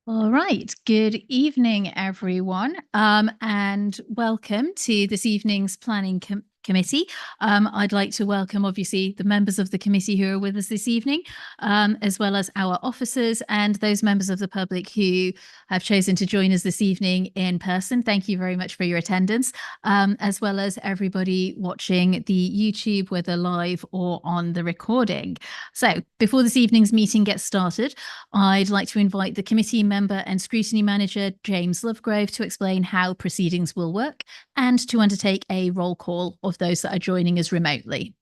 All right. Good evening, everyone, and welcome to this evening's planning committee. I'd like to welcome, obviously, the members of the committee who are with us this evening, as well as our officers and those members of the public who have chosen to join us this evening in person. Thank you very much for your attendance, as well as everybody watching the YouTube, whether live or on the recording. So before this evening's meeting gets started, I'd like to invite the committee member and scrutiny manager, James Lovegrove, to explain how proceedings will work and to undertake a roll call of those that are joining us remotely.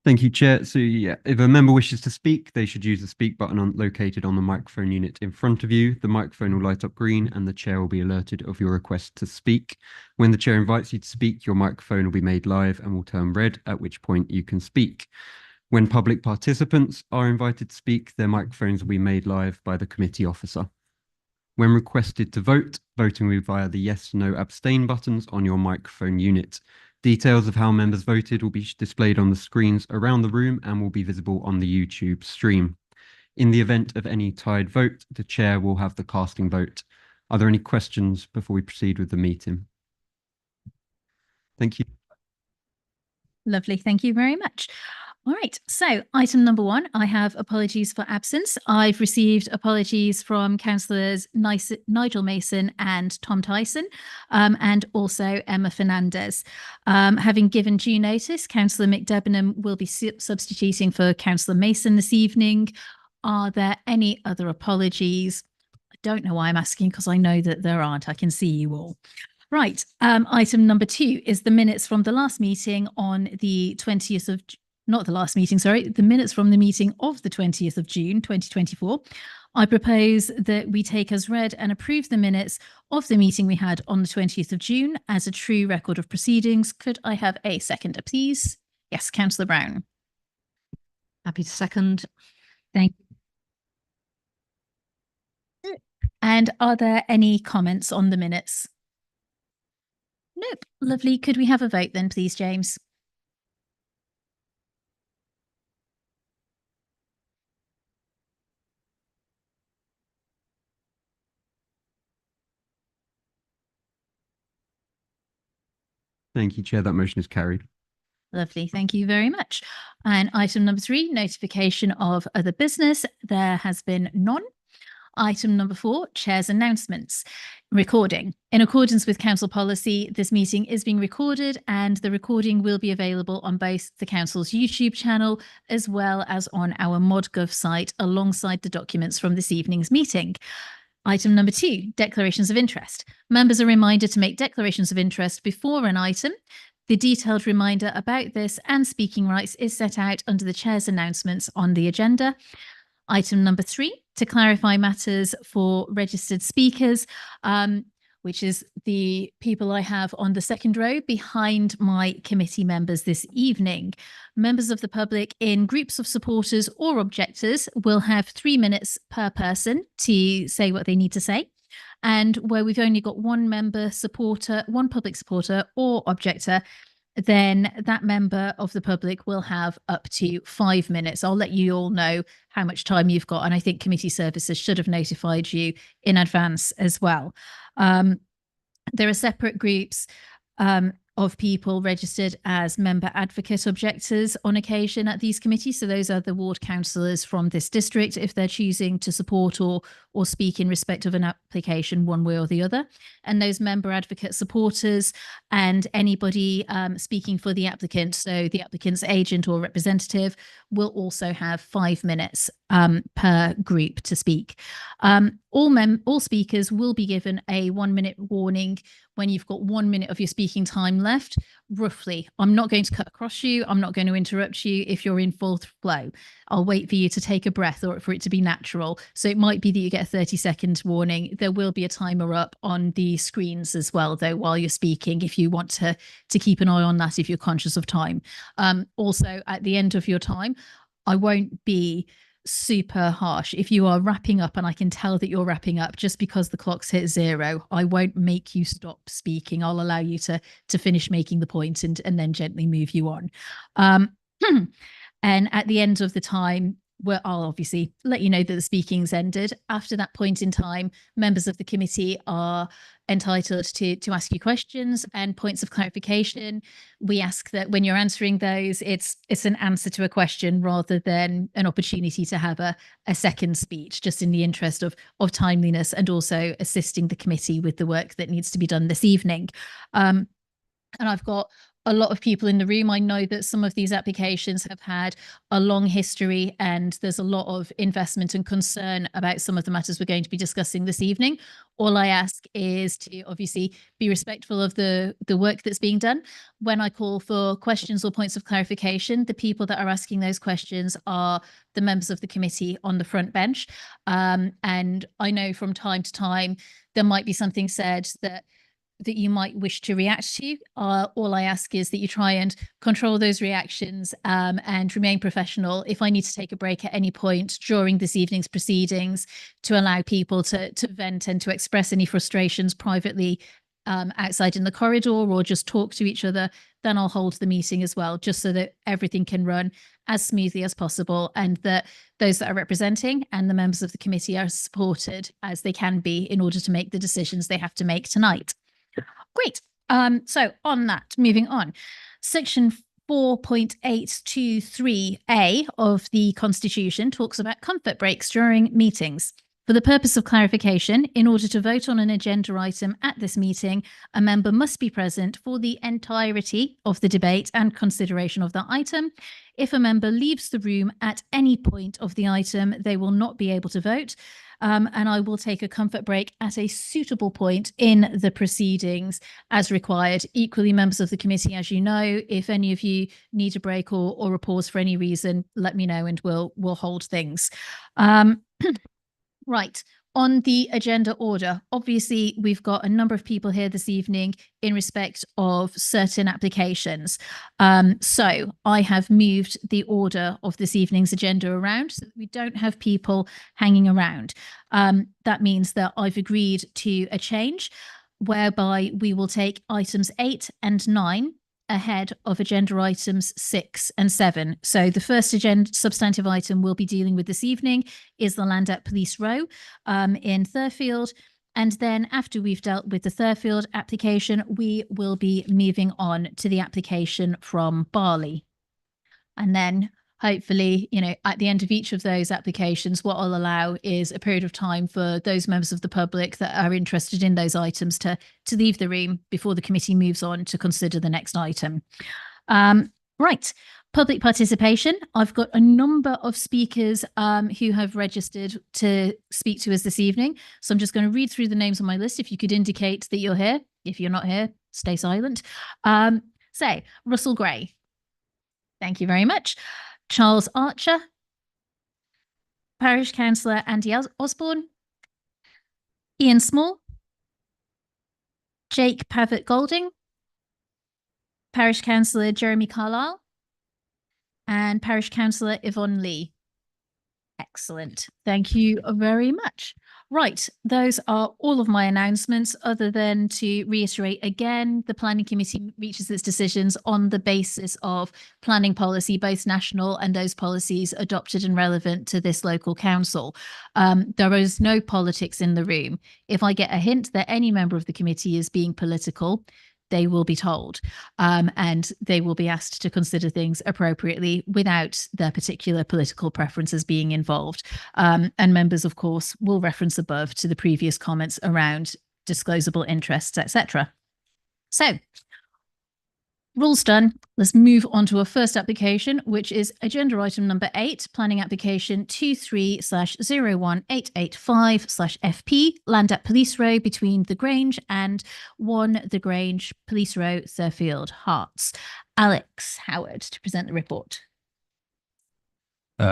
Thank you, Chair. So yeah, if a member wishes to speak, they should use the speak button located on the microphone unit in front of you. The microphone will light up green and the chair will be alerted of your request to speak. When the chair invites you to speak, your microphone will be made live and will turn red, at which point you can speak. When public participants are invited to speak, their microphones will be made live by the committee officer. When requested to vote, voting will be via the yes, no, abstain buttons on your microphone unit. Details of how members voted will be displayed on the screens around the room and will be visible on the YouTube stream. In the event of any tied vote, the chair will have the casting vote. Are there any questions before we proceed with the meeting? Thank you. Lovely. Thank you very much. All right. So item number 1, I have apologies for absence. I've received apologies from councillors Nigel Mason and Tom Tyson, and also Emma Fernandez. Having given due notice, Councillor McDebenham will be substituting for Councillor Mason this evening. Are there any other apologies? I don't know why I'm asking, because I know that there aren't. I can see you all. Right. Item number 2 is the minutes from the last meeting on the 20th of not the last meeting, sorry, the minutes from the meeting of the 20th of June, 2024. I propose that we take as read and approve the minutes of the meeting we had on the 20th of June as a true record of proceedings. Could I have a seconder, please? Yes, Councillor Brown. Happy to second. Thank you. And are there any comments on the minutes? Nope. Lovely. Could we have a vote then, please, James? Thank you, Chair. That motion is carried. Lovely. Thank you very much. And item number 3, notification of other business. There has been none. Item number 4, Chair's announcements. Recording. In accordance with council policy, this meeting is being recorded and the recording will be available on both the council's YouTube channel as well as on our ModGov site alongside the documents from this evening's meeting. Item number 2, declarations of interest. Members are reminded to make declarations of interest before an item. The detailed reminder about this and speaking rights is set out under the Chair's announcements on the agenda. Item number 3, to clarify matters for registered speakers, which is the people I have on the second row behind my committee members this evening. Members of the public in groups of supporters or objectors will have 3 minutes per person to say what they need to say. And where we've only got one member supporter, one public supporter or objector, then that member of the public will have up to 5 minutes. I'll let you all know how much time you've got. And I think committee services should have notified you in advance as well. There are separate groups of people registered as member advocate objectors on occasion at these committees. So those are the ward councillors from this district, if they're choosing to support or speak in respect of an application one way or the other. And those member advocate supporters and anybody speaking for the applicant, so the applicant's agent or representative, will also have 5 minutes per group to speak. All speakers will be given a 1-minute warning when you've got 1 minute of your speaking time left, roughly. I'm not going to cut across you. I'm not going to interrupt you if you're in full flow. I'll wait for you to take a breath or for it to be natural. So it might be that you get a 30-second warning. There will be a timer up on the screens as well, though, while you're speaking, if you want to keep an eye on that, if you're conscious of time. Also, at the end of your time, I won't be super harsh. If you are wrapping up and I can tell that you're wrapping up, just because the clock's hit 0, I won't make you stop speaking. I'll allow you to finish making the point and then gently move you on. And at the end of the time, I'll obviously let you know that the speaking's ended. After that point in time, members of the committee are entitled to ask you questions and points of clarification. We ask that when you're answering those, it's an answer to a question rather than an opportunity to have a second speech, just in the interest of timeliness and also assisting the committee with the work that needs to be done this evening. And I've got a lot of people in the room. I know that some of these applications have had a long history and there's a lot of investment and concern about some of the matters we're going to be discussing this evening. All I ask is to obviously be respectful of the work that's being done. When I call for questions or points of clarification, the people that are asking those questions are the members of the committee on the front bench. And I know from time to time, there might be something said that you might wish to react to. All I ask is that you try and control those reactions and remain professional. If I need to take a break at any point during this evening's proceedings to allow people to vent and to express any frustrations privately outside in the corridor or just talk to each other, then I'll hold the meeting as well, just so that everything can run as smoothly as possible and that those that are representing and the members of the committee are supported as they can be in order to make the decisions they have to make tonight. Great. So on that, moving on, section 4.823A of the Constitution talks about comfort breaks during meetings. For the purpose of clarification, in order to vote on an agenda item at this meeting, a member must be present for the entirety of the debate and consideration of that item. If a member leaves the room at any point of the item, they will not be able to vote. And I will take a comfort break at a suitable point in the proceedings as required. Equally, members of the committee, as you know, if any of you need a break or a pause for any reason, let me know and we'll hold things. Right. On the agenda order, obviously, we've got a number of people here this evening in respect of certain applications. So I have moved the order of this evening's agenda around so that we don't have people hanging around. That means that I've agreed to a change whereby we will take items 8 and 9 ahead of agenda items 6 and 7. So the first agenda substantive item we'll be dealing with this evening is the land at Police Row in Thurfield. And then after we've dealt with the Thurfield application, we will be moving on to the application from Barley. And then hopefully, at the end of each of those applications, what I'll allow is a period of time for those members of the public that are interested in those items to leave the room before the committee moves on to consider the next item. Right. Public participation. I've got a number of speakers who have registered to speak to us this evening. So I'm just going to read through the names on my list. If you could indicate that you're here. If you're not here, stay silent. So Russell Gray. Thank you very much. Charles Archer, Parish Councillor Andy Osborne, Ian Small, Jake Pavitt Golding, Parish Councillor Jeremy Carlisle, and Parish Councillor Yvonne Lee. Excellent. Thank you very much. Right, those are all of my announcements, other than to reiterate again, the Planning Committee reaches its decisions on the basis of planning policy, both national and those policies adopted and relevant to this local council. There is no politics in the room. If I get a hint that any member of the committee is being political, they will be told and they will be asked to consider things appropriately without their particular political preferences being involved. And members, of course, will reference above to the previous comments around disclosable interests, etc. So, rules done. Let's move on to our first application, which is agenda item number 8, planning application 23/01885/FP, land at Police Row between The Grange and 1 The Grange, Police Row, Thurfield, Herts. Alex Howard to present the report.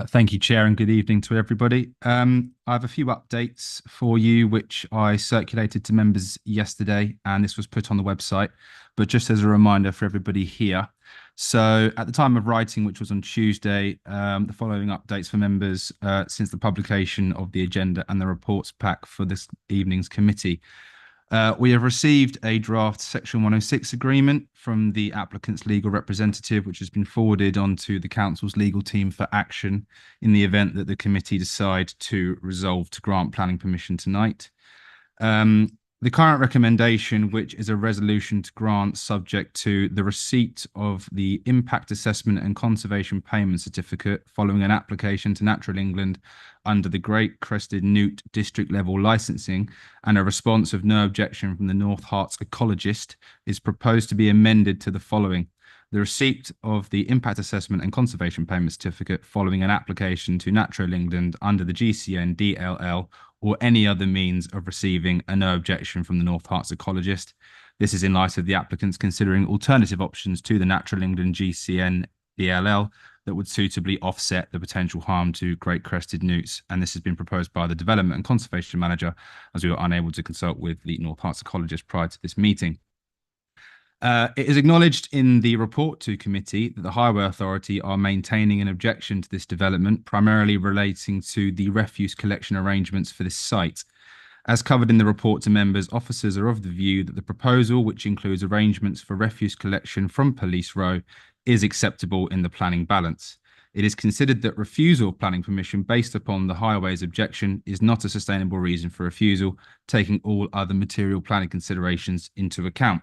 Thank you, Chair, and good evening to everybody. I have a few updates for you, which I circulated to members yesterday, and this was put on the website, but just as a reminder for everybody here. So at the time of writing, which was on Tuesday, the following updates for members since the publication of the agenda and the reports pack for this evening's committee. We have received a draft Section 106 agreement from the applicant's legal representative, which has been forwarded on to the council's legal team for action in the event that the committee decide to resolve to grant planning permission tonight. The current recommendation, which is a resolution to grant subject to the receipt of the impact assessment and conservation payment certificate following an application to Natural England under the Great Crested Newt district level licensing and a response of no objection from the North Herts ecologist, is proposed to be amended to the following. The receipt of the impact assessment and conservation payment certificate following an application to Natural England under the GCN DLL or any other means of receiving a no objection from the North Herts ecologist. This is in light of the applicants considering alternative options to the Natural England GCN DLL that would suitably offset the potential harm to great crested newts. And this has been proposed by the Development and Conservation Manager, as we were unable to consult with the North Herts ecologist prior to this meeting. It is acknowledged in the report to committee that the Highway Authority are maintaining an objection to this development, primarily relating to the refuse collection arrangements for this site. As covered in the report to members, officers are of the view that the proposal, which includes arrangements for refuse collection from Police Row, is acceptable in the planning balance. It is considered that refusal of planning permission based upon the highway's objection is not a sustainable reason for refusal, taking all other material planning considerations into account.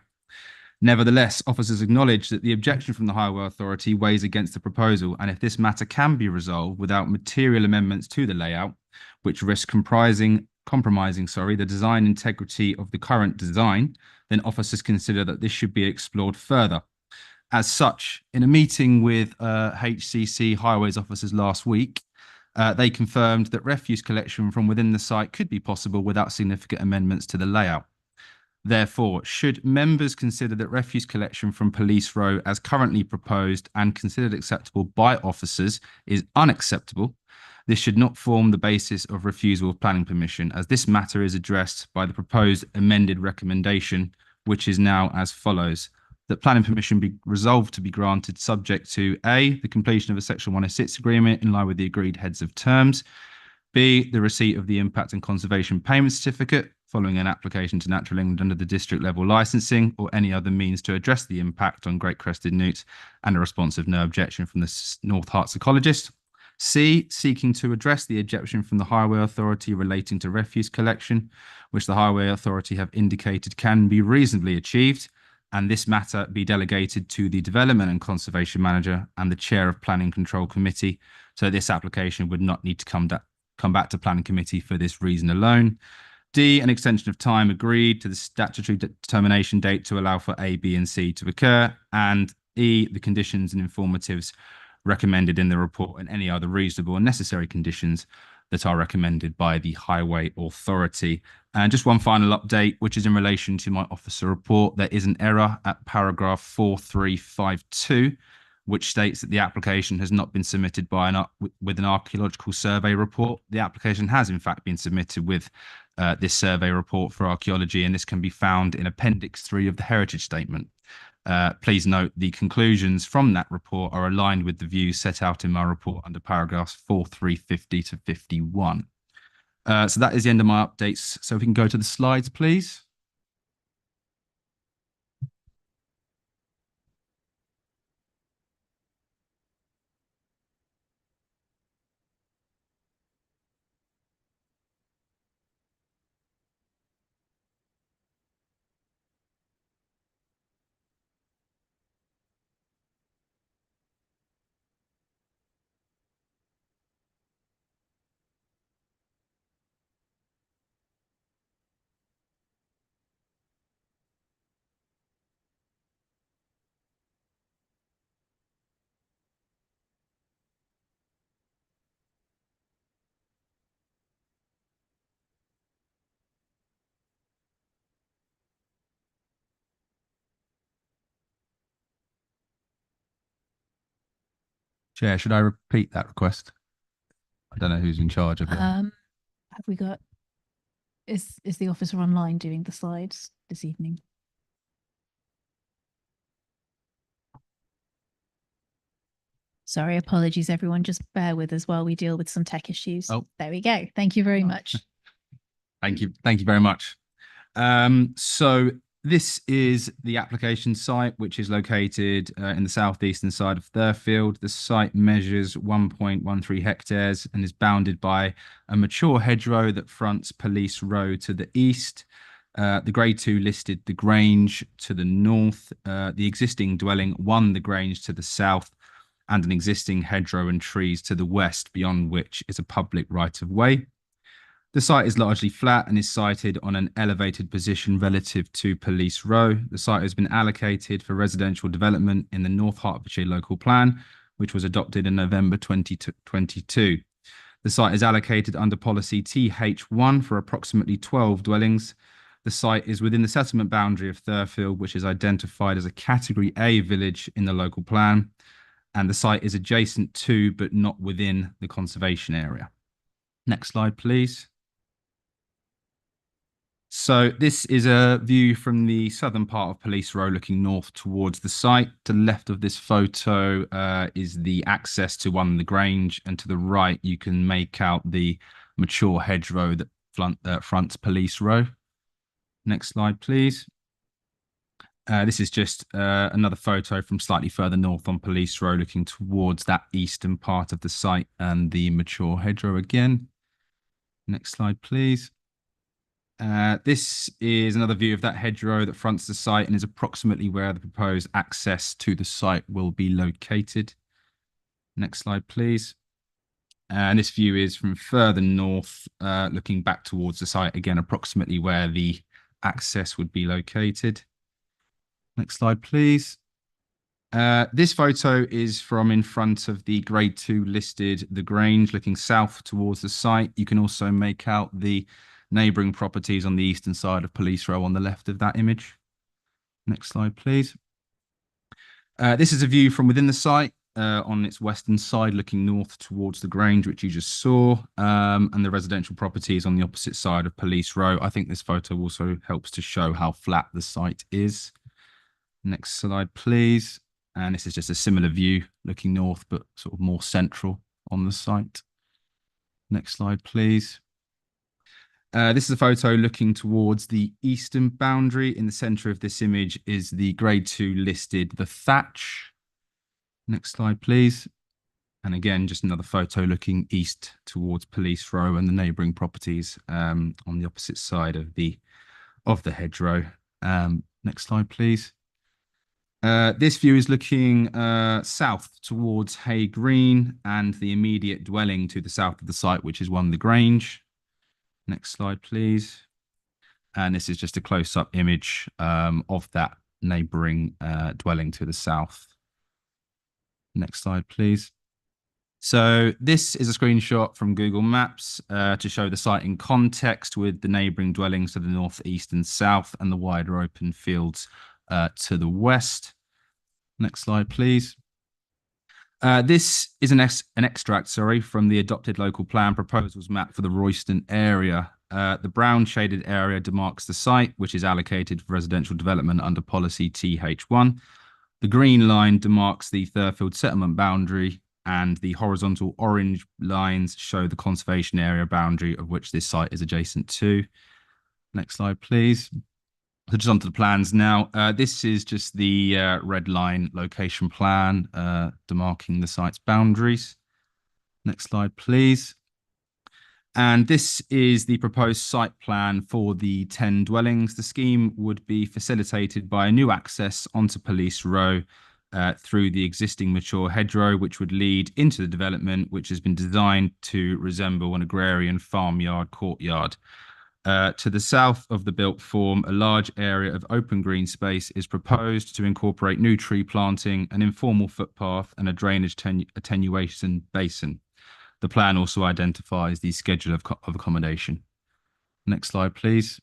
Nevertheless, officers acknowledge that the objection from the Highway Authority weighs against the proposal, and if this matter can be resolved without material amendments to the layout, which risk compromising the design integrity of the current design, then officers consider that this should be explored further. As such, in a meeting with HCC Highways officers last week, they confirmed that refuse collection from within the site could be possible without significant amendments to the layout. Therefore, should members consider that refuse collection from Police Row as currently proposed and considered acceptable by officers is unacceptable, this should not form the basis of refusal of planning permission, as this matter is addressed by the proposed amended recommendation, which is now as follows. That planning permission be resolved to be granted subject to A, the completion of a Section 106 agreement in line with the agreed heads of terms, B, the receipt of the impact and conservation payment certificate following an application to Natural England under the district level licensing or any other means to address the impact on great crested newts and a response of no objection from the North Herts ecologist. C, seeking to address the objection from the Highway Authority relating to refuse collection, which the Highway Authority have indicated can be reasonably achieved, and this matter be delegated to the Development and Conservation Manager and the Chair of Planning Control Committee, so this application would not need to come back to Planning Committee for this reason alone. D, an extension of time agreed to the statutory determination date to allow for A, B, and C to occur. And E, the conditions and informatives recommended in the report and any other reasonable and necessary conditions that are recommended by the Highway Authority. And just one final update, which is in relation to my officer report. There is an error at paragraph 4352, which states that the application has not been submitted with an archaeological survey report. The application has in fact been submitted with this survey report for archaeology, and this can be found in Appendix 3 of the Heritage Statement. Please note the conclusions from that report are aligned with the views set out in my report under paragraphs 4350 to 51. So that is the end of my updates. So we can go to the slides, please. Chair, should I repeat that request? I don't know who's in charge of it. Have we got, is the officer online doing the slides this evening? Sorry, apologies, everyone. Just bear with us while we deal with some tech issues. Oh. There we go. Thank you very much. Thank you. Thank you very much. So this is the application site, which is located in the southeastern side of Thurfield. The site measures 1.13 hectares and is bounded by a mature hedgerow that fronts Police Row to the east. The Grade 2 listed the Grange to the north, the existing dwelling 1 the Grange to the south, and an existing hedgerow and trees to the west, beyond which is a public right-of-way. The site is largely flat and is sited on an elevated position relative to Police Row. The site has been allocated for residential development in the North Hertfordshire Local Plan, which was adopted in November 2022. The site is allocated under policy TH1 for approximately 12 dwellings. The site is within the settlement boundary of Thurfield, which is identified as a Category A village in the local plan. And the site is adjacent to, but not within, the conservation area. Next slide, please. So this is a view from the southern part of Police Row looking north towards the site. To the left of this photo is the access to 1 the Grange, and to the right you can make out the mature hedgerow that fronts Police Row. Next slide, please. This is just another photo from slightly further north on Police Row looking towards that eastern part of the site and the mature hedgerow again. Next slide, please. This is another view of that hedgerow that fronts the site and is approximately where the proposed access to the site will be located. Next slide, please. And this view is from further north, looking back towards the site, again, approximately where the access would be located. Next slide, please. This photo is from in front of the Grade 2 listed the Grange, looking south towards the site. You can also make out the neighbouring properties on the eastern side of Police Row on the left of that image. Next slide, please. This is a view from within the site on its western side, looking north towards the Grange, which you just saw, and the residential properties on the opposite side of Police Row. I think this photo also helps to show how flat the site is. Next slide, please. And this is just a similar view looking north, but sort of more central on the site. Next slide, please. This is a photo looking towards the eastern boundary. In the centre of this image is the Grade 2 listed the Thatch. Next slide, please. And again, just another photo looking east towards Police Row and the neighbouring properties on the opposite side of the hedgerow. Next slide, please. This view is looking south towards Hay Green and the immediate dwelling to the south of the site, which is 1 the Grange. Next slide, please. And this is just a close-up image of that neighbouring dwelling to the south. Next slide, please. So this is a screenshot from Google Maps to show the site in context with the neighbouring dwellings to the north, east and south and the wider open fields to the west. Next slide, please. This is an extract, from the adopted local plan proposals map for the Royston area. The brown shaded area demarks the site, which is allocated for residential development under policy TH1. The green line demarks the Thurfield settlement boundary, and the horizontal orange lines show the conservation area boundary of which this site is adjacent to. Next slide, please. So just onto the plans now. This is just the red line location plan demarking the site's boundaries. Next slide, please. And this is the proposed site plan for the 10 dwellings. The scheme would be facilitated by a new access onto Police Row through the existing mature hedgerow, which would lead into the development, which has been designed to resemble an agrarian farmyard courtyard. To the south of the built form, a large area of open green space is proposed to incorporate new tree planting, an informal footpath and a drainage attenuation basin. The plan also identifies the schedule of accommodation. Next slide, please.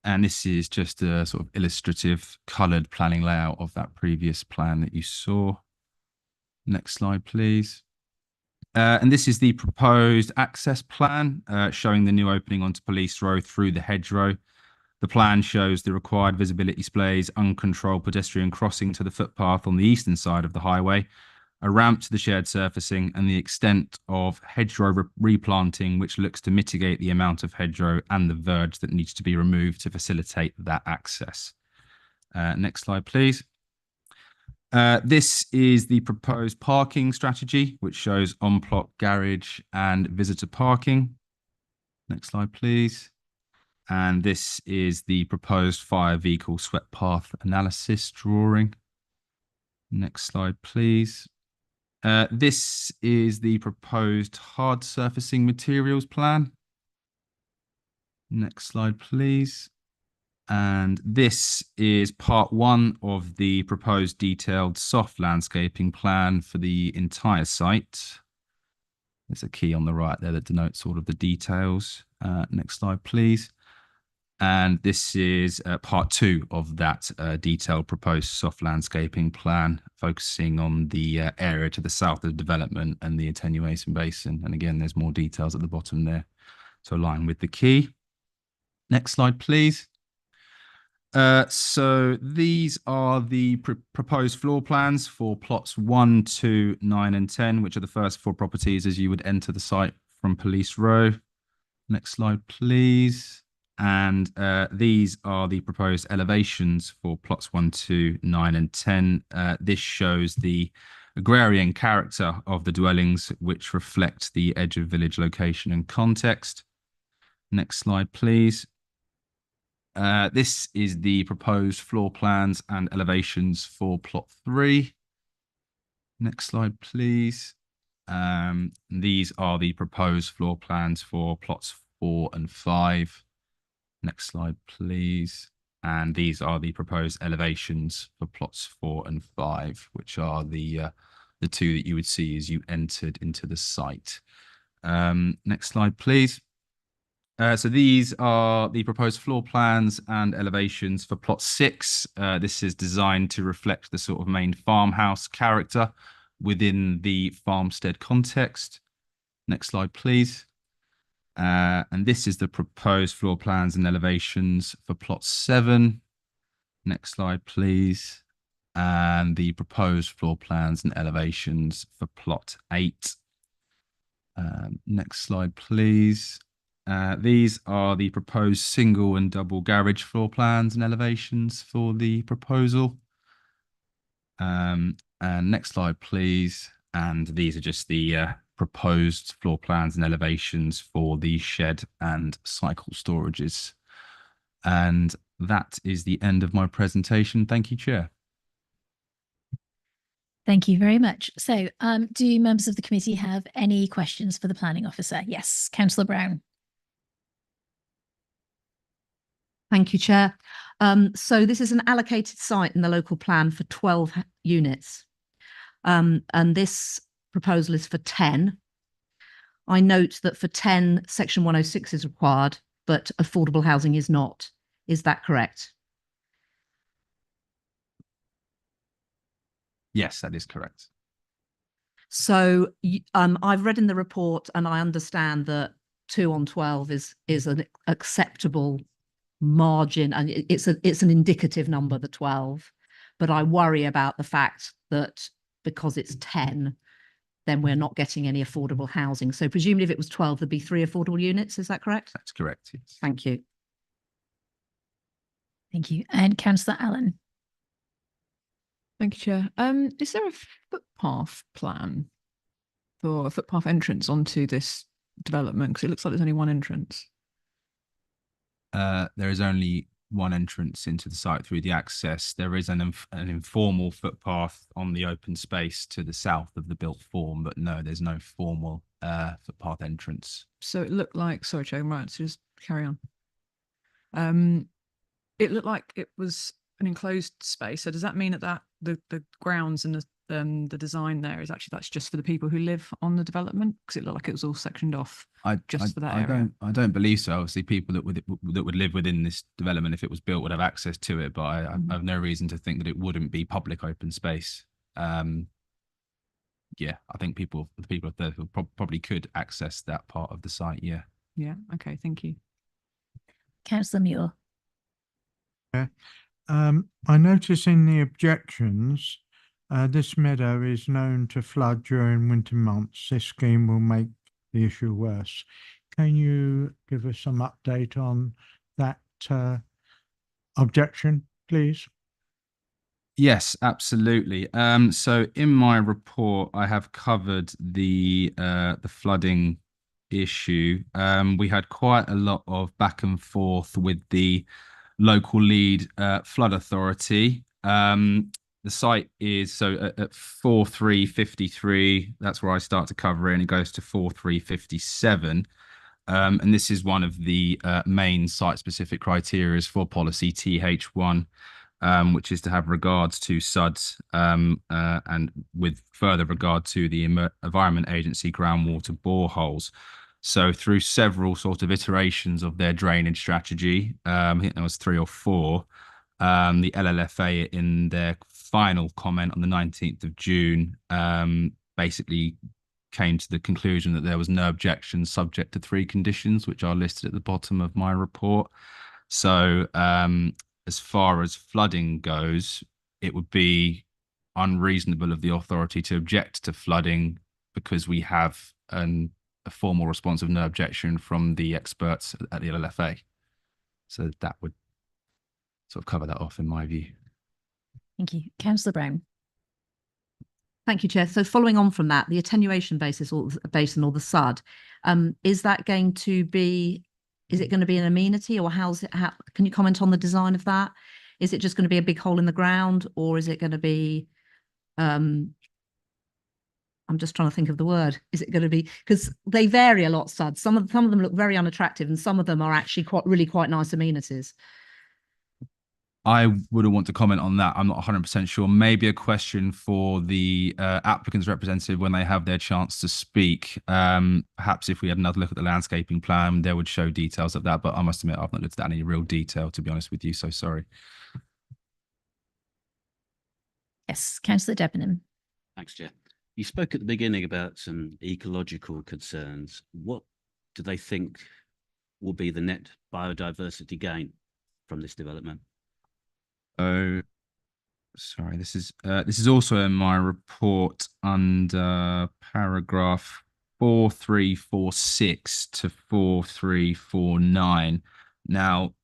And this is just a sort of illustrative coloured planning layout of that previous plan that you saw. Next slide, please. And this is the proposed access plan showing the new opening onto Police Row through the hedgerow. The plan shows the required visibility displays, uncontrolled pedestrian crossing to the footpath on the eastern side of the highway, a ramp to the shared surfacing, and the extent of hedgerow replanting, which looks to mitigate the amount of hedgerow and the verge that needs to be removed to facilitate that access. Next slide, please. This is the proposed parking strategy, which shows on-plot garage and visitor parking. Next slide, please. And this is the proposed fire vehicle swept path analysis drawing. Next slide, please. This is the proposed hard surfacing materials plan. Next slide, please. And this is part 1 of the proposed detailed soft landscaping plan for the entire site. There's a key on the right there that denotes all of the details. Next slide, please. And this is part 2 of that detailed proposed soft landscaping plan, focusing on the area to the south of the development and the attenuation basin. And again, there's more details at the bottom there to align with the key. Next slide, please. So these are the proposed floor plans for plots 1, 2, 9, and 10, which are the first 4 properties as you would enter the site from Police Row. Next slide, please. And these are the proposed elevations for plots 1, 2, 9, and 10. This shows the agrarian character of the dwellings, which reflect the edge of village location and context. Next slide, please. This is the proposed floor plans and elevations for plot 3. Next slide, please. These are the proposed floor plans for plots 4 and 5. Next slide, please. And these are the proposed elevations for plots 4 and 5, which are the 2 that you would see as you entered into the site. Next slide, please. So these are the proposed floor plans and elevations for plot 6. This is designed to reflect the sort of main farmhouse character within the farmstead context. Next slide, please. And this is the proposed floor plans and elevations for plot 7. Next slide, please. And the proposed floor plans and elevations for plot 8. Next slide, please. These are the proposed single and double garage floor plans and elevations for the proposal. And next slide, please. And these are just the proposed floor plans and elevations for the shed and cycle storages. And that is the end of my presentation. Thank you, Chair. Thank you very much. So do members of the committee have any questions for the planning officer? Yes, Councillor Brown. Thank you, Chair. So this is an allocated site in the local plan for 12 units. And this proposal is for 10. I note that for 10, Section 106 is required, but affordable housing is not. Is that correct? Yes, that is correct. So I've read in the report and I understand that 2 on 12 is an acceptable margin, and it's an indicative number, the 12. But I worry about the fact that because it's 10, then we're not getting any affordable housing. So presumably if it was 12, there'd be 3 affordable units. Is that correct? That's correct, yes. Thank you. Thank you. And Councillor Allen. Thank you, Chair. Is there a footpath plan for a footpath entrance onto this development? Because it looks like there's only one entrance. There is only one entrance into the site through the access. There is an informal footpath on the open space to the south of the built form, but no, there's no formal footpath entrance. So it looked like, sorry, Chair, right, so just carry on. It looked like it was an enclosed space. So does that mean that the grounds and the design there is actually that's just for the people who live on the development? Because it looked like it was all sectioned off for that area. I don't believe so. Obviously, people that would live within this development, if it was built, would have access to it. But I have no reason to think that it wouldn't be public open space. Yeah, I think the people there probably could access that part of the site. Yeah. Yeah. Okay. Thank you. Councillor Muir. I notice in the objections This meadow is known to flood during winter months. This scheme will make the issue worse. Can you give us some update on that objection, please? Yes, absolutely. So in my report, I have covered the flooding issue. We had quite a lot of back and forth with the local lead flood authority. The site is at 4353. That's where I start to cover it, and it goes to 4357. And this is one of the main site-specific criteria for policy TH1, which is to have regards to SUDS and with further regard to the Environment Agency groundwater boreholes. So through several sort of iterations of their drainage strategy, I think there was 3 or 4, the LLFA in their final comment on the 19th of June basically came to the conclusion that there was no objection subject to 3 conditions, which are listed at the bottom of my report. So as far as flooding goes, it would be unreasonable of the authority to object to flooding because we have a formal response of no objection from the experts at the LLFA. So that would sort of cover that off in my view. Thank you. Councillor Brown. Thank you, Chair. So following on from that, the attenuation basin or the SUD, is that going to be, is it going to be an amenity, or can you comment on the design of that? Is it just going to be a big hole in the ground, or is it going to be, I'm just trying to think of the word. Is it going to be, because they vary a lot, SUD. Some of them look very unattractive and some of them are actually really quite nice amenities. I wouldn't want to comment on that. I'm not 100% sure. Maybe a question for the applicant's representative when they have their chance to speak. Perhaps if we had another look at the landscaping plan, they would show details of that. But I must admit, I've not looked at that in any real detail, to be honest with you. So sorry. Yes, Councillor Debenham. Thanks, Chair. You spoke at the beginning about some ecological concerns. What do they think will be the net biodiversity gain from this development? Oh, sorry. This is also in my report under paragraph 4346 to 4349. Now,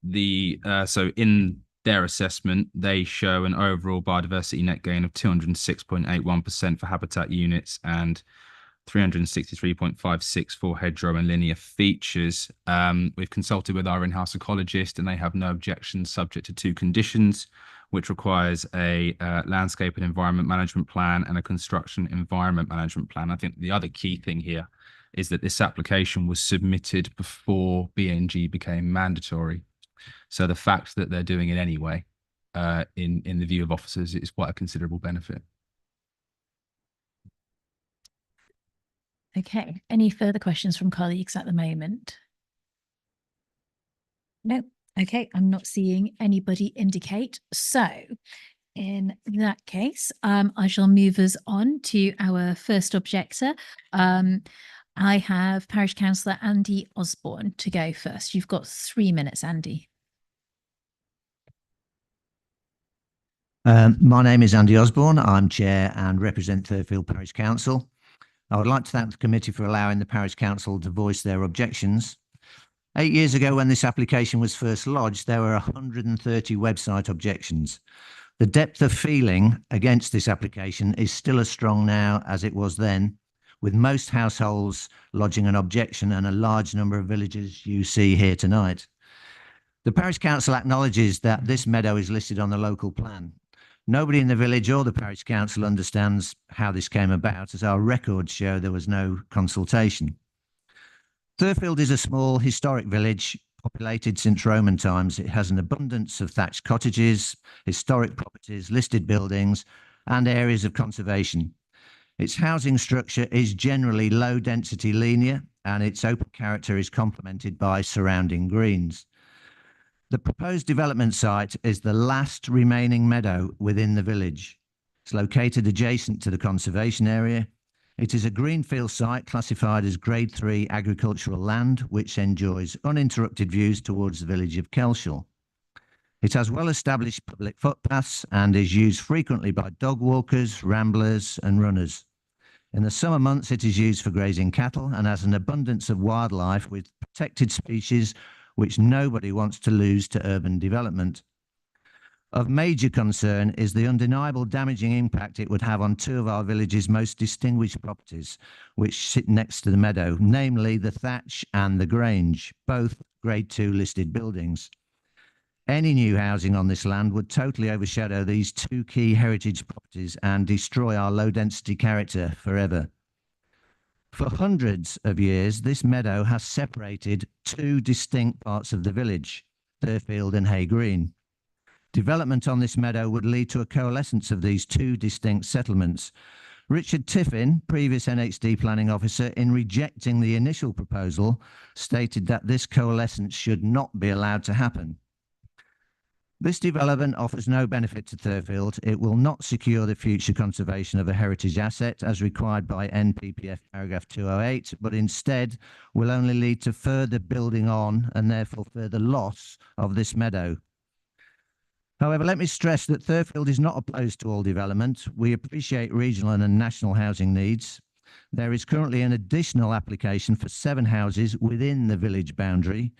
so in their assessment, they show an overall biodiversity net gain of 206.81% for habitat units and 363.56 for hedgerow and linear features. We've consulted with our in-house ecologist and they have no objections subject to 2 conditions, which requires a landscape and environment management plan and a construction environment management plan. I think the other key thing here is that this application was submitted before BNG became mandatory. So the fact that they're doing it anyway, in the view of officers, is quite a considerable benefit. Okay, any further questions from colleagues at the moment? No. Okay, I'm not seeing anybody indicate. So in that case, I shall move us on to our first objector. I have Parish Councillor Andy Osborne to go first. You've got 3 minutes, Andy. My name is Andy Osborne. I'm Chair and represent Thurfield Parish Council. I would like to thank the committee for allowing the Parish Council to voice their objections. 8 years ago, when this application was first lodged, there were 130 website objections. The depth of feeling against this application is still as strong now as it was then, with most households lodging an objection and a large number of villages you see here tonight. The Parish Council acknowledges that this meadow is listed on the local plan. Nobody in the village or the Parish Council understands how this came about, as our records show there was no consultation. Thurfield is a small historic village populated since Roman times. It has an abundance of thatched cottages, historic properties, listed buildings, and areas of conservation. Its housing structure is generally low density linear, and its open character is complemented by surrounding greens. The proposed development site is the last remaining meadow within the village. It's located adjacent to the conservation area. It is a greenfield site classified as Grade 3 agricultural land, which enjoys uninterrupted views towards the village of Kelshall. It has well-established public footpaths and is used frequently by dog walkers, ramblers and runners. In the summer months, it is used for grazing cattle and has an abundance of wildlife with protected species which nobody wants to lose to urban development. Of major concern is the undeniable damaging impact it would have on two of our village's most distinguished properties, which sit next to the meadow, namely the Thatch and the Grange, both Grade 2 listed buildings. Any new housing on this land would totally overshadow these two key heritage properties and destroy our low-density character forever. For hundreds of years, this meadow has separated two distinct parts of the village, Thurfield and Hay Green. Development on this meadow would lead to a coalescence of these two distinct settlements. Richard Tiffin, previous NHD planning officer, in rejecting the initial proposal, stated that this coalescence should not be allowed to happen. This development offers no benefit to Thurfield. It will not secure the future conservation of a heritage asset as required by NPPF paragraph 208, but instead will only lead to further building on and therefore further loss of this meadow. However, let me stress that Thurfield is not opposed to all development. We appreciate regional and national housing needs. There is currently an additional application for 7 houses within the village boundary.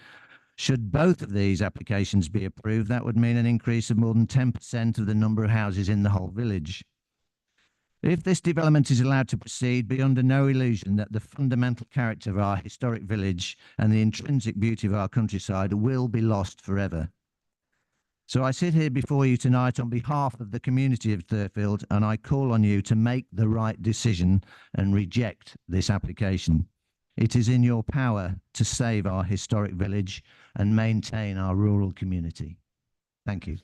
Should both of these applications be approved, that would mean an increase of more than 10% of the number of houses in the whole village. If this development is allowed to proceed, be under no illusion that the fundamental character of our historic village and the intrinsic beauty of our countryside will be lost forever. So I sit here before you tonight on behalf of the community of Thurfield, and I call on you to make the right decision and reject this application. It is in your power to save our historic village and maintain our rural community. Thank you.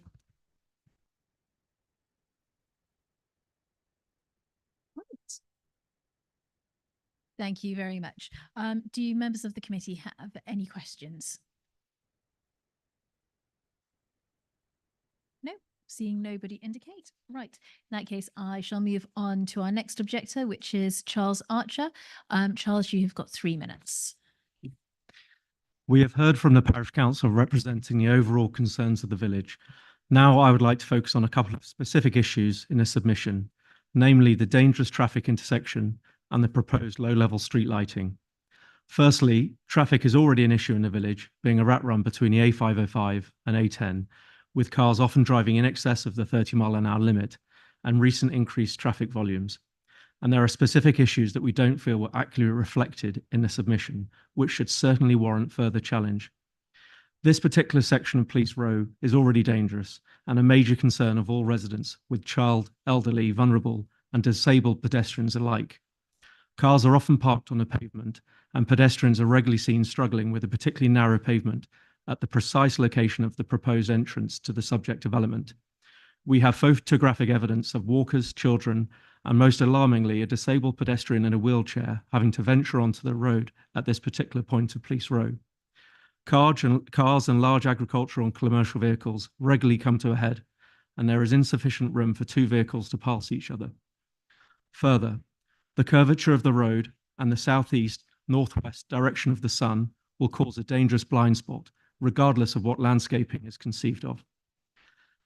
Thank you very much. Do you members of the committee have any questions? No, seeing nobody indicate. Right. In that case, I shall move on to our next objector, which is Charles Archer. Charles, you've got 3 minutes. We have heard from the parish council representing the overall concerns of the village. Now I would like to focus on a couple of specific issues in a submission, namely the dangerous traffic intersection and the proposed low-level street lighting. Firstly, traffic is already an issue in the village, being a rat run between the A505 and A10, with cars often driving in excess of the 30-mile-an-hour limit and recent increased traffic volumes. And there are specific issues that we don't feel were accurately reflected in the submission, which should certainly warrant further challenge. This particular section of Police Row is already dangerous and a major concern of all residents, with child, elderly, vulnerable, and disabled pedestrians alike. Cars are often parked on the pavement, and pedestrians are regularly seen struggling with a particularly narrow pavement at the precise location of the proposed entrance to the subject development. We have photographic evidence of walkers, children, and most alarmingly, a disabled pedestrian in a wheelchair having to venture onto the road at this particular point of Police Row. Cars and large agricultural and commercial vehicles regularly come to a head, and there is insufficient room for 2 vehicles to pass each other. Further, the curvature of the road and the southeast-northwest direction of the sun will cause a dangerous blind spot, regardless of what landscaping is conceived of.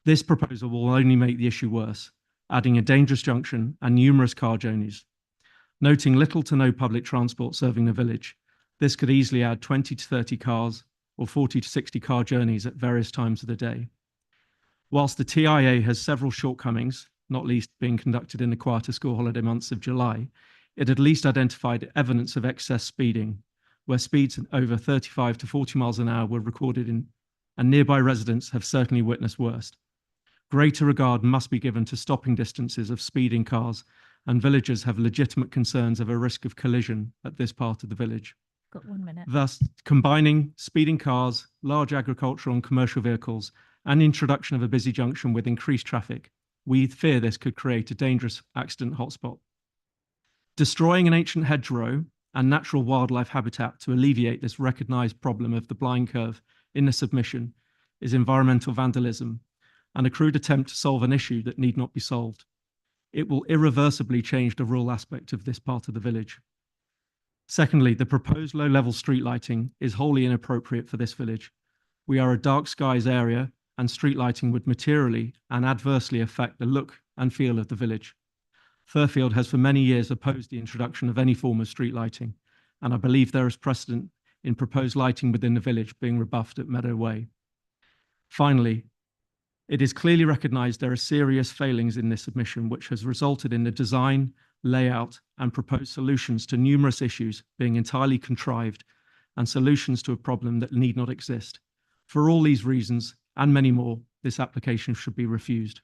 This proposal will only make the issue worse, adding a dangerous junction and numerous car journeys. Noting little to no public transport serving the village, this could easily add 20 to 30 cars or 40 to 60 car journeys at various times of the day. Whilst the TIA has several shortcomings, not least being conducted in the quieter school holiday months of July, it at least identified evidence of excess speeding, where speeds over 35 to 40 miles an hour were recorded in, and nearby residents have certainly witnessed worse. Greater regard must be given to stopping distances of speeding cars, and villagers have legitimate concerns of a risk of collision at this part of the village. Got 1 minute. Thus, combining speeding cars, large agricultural and commercial vehicles, and introduction of a busy junction with increased traffic, we fear this could create a dangerous accident hotspot. Destroying an ancient hedgerow and natural wildlife habitat to alleviate this recognised problem of the blind curve in the submission is environmental vandalism and a crude attempt to solve an issue that need not be solved. It will irreversibly change the rural aspect of this part of the village. Secondly, the proposed low-level street lighting is wholly inappropriate for this village. We are a dark skies area, and street lighting would materially and adversely affect the look and feel of the village. Fairfield has for many years opposed the introduction of any form of street lighting, and I believe there is precedent in proposed lighting within the village being rebuffed at Meadow Way. Finally, it is clearly recognised there are serious failings in this submission, which has resulted in the design, layout, and proposed solutions to numerous issues being entirely contrived and solutions to a problem that need not exist. For all these reasons, and many more, this application should be refused.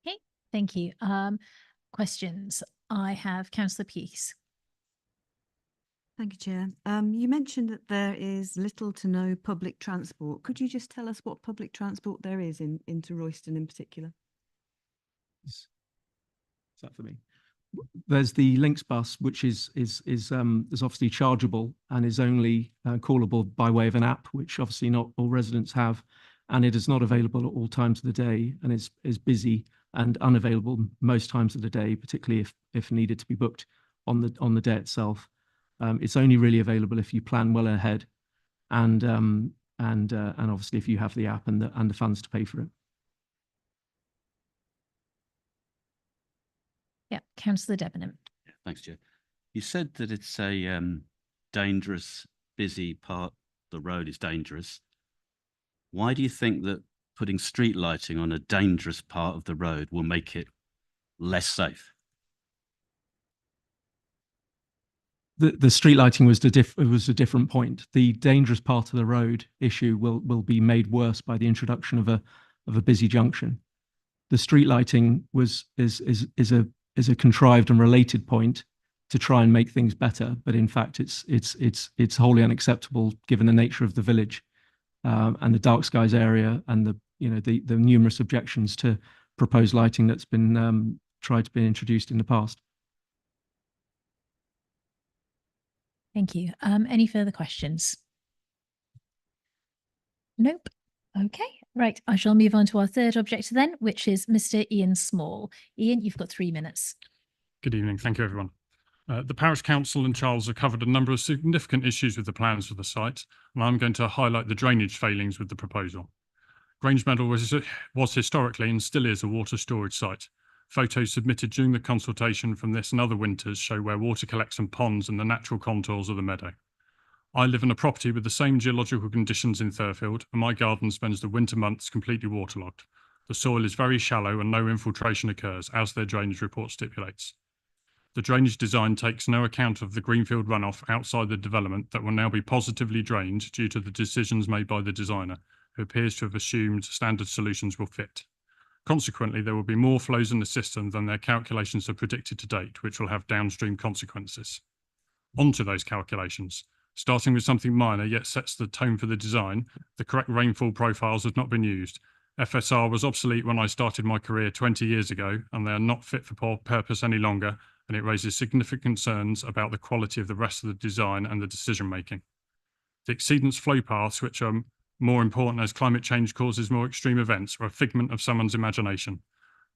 Okay, thank you. Questions? I have Councillor Peace. Thank you, Chair. You mentioned that there is little to no public transport. Could you just tell us what public transport there is into Royston in particular? Is that for me? There's the Lynx bus, which is obviously chargeable and is only callable by way of an app, which obviously not all residents have, and it is not available at all times of the day and is busy and unavailable most times of the day, particularly if needed to be booked on the day itself. It's only really available if you plan well ahead, and obviously if you have the app and the funds to pay for it. Yeah, Councillor Debenham. Yeah, thanks, Chair. You said that it's a dangerous, busy part. The road is dangerous. Why do you think that putting street lighting on a dangerous part of the road will make it less safe? The street lighting was a different point. The dangerous part of the road issue will be made worse by the introduction of a busy junction. The street lighting is a contrived and related point to try and make things better, but in fact it's wholly unacceptable given the nature of the village and the dark skies area and the numerous objections to proposed lighting that's been tried to be introduced in the past. Thank you. Any further questions? Nope. Okay, right. I shall move on to our third objector then, which is Mr. Ian Small. Ian, you've got 3 minutes. Good evening. Thank you, everyone. The Parish Council and Charles have covered a number of significant issues with the plans for the site, and I'm going to highlight the drainage failings with the proposal. Grange Meadow was historically and still is a water storage site. Photos submitted during the consultation from this and other winters show where water collects in ponds and the natural contours of the meadow. I live in a property with the same geological conditions in Fairfield, and my garden spends the winter months completely waterlogged. The soil is very shallow and no infiltration occurs, as their drainage report stipulates. The drainage design takes no account of the greenfield runoff outside the development that will now be positively drained due to the decisions made by the designer, who appears to have assumed standard solutions will fit. Consequently, there will be more flows in the system than their calculations have predicted to date, which will have downstream consequences. Onto those calculations. Starting with something minor yet sets the tone for the design, the correct rainfall profiles have not been used. FSR was obsolete when I started my career 20 years ago, and they are not fit for purpose any longer, and it raises significant concerns about the quality of the rest of the design and the decision making. The exceedance flow paths, which are more important as climate change causes more extreme events, are a figment of someone's imagination.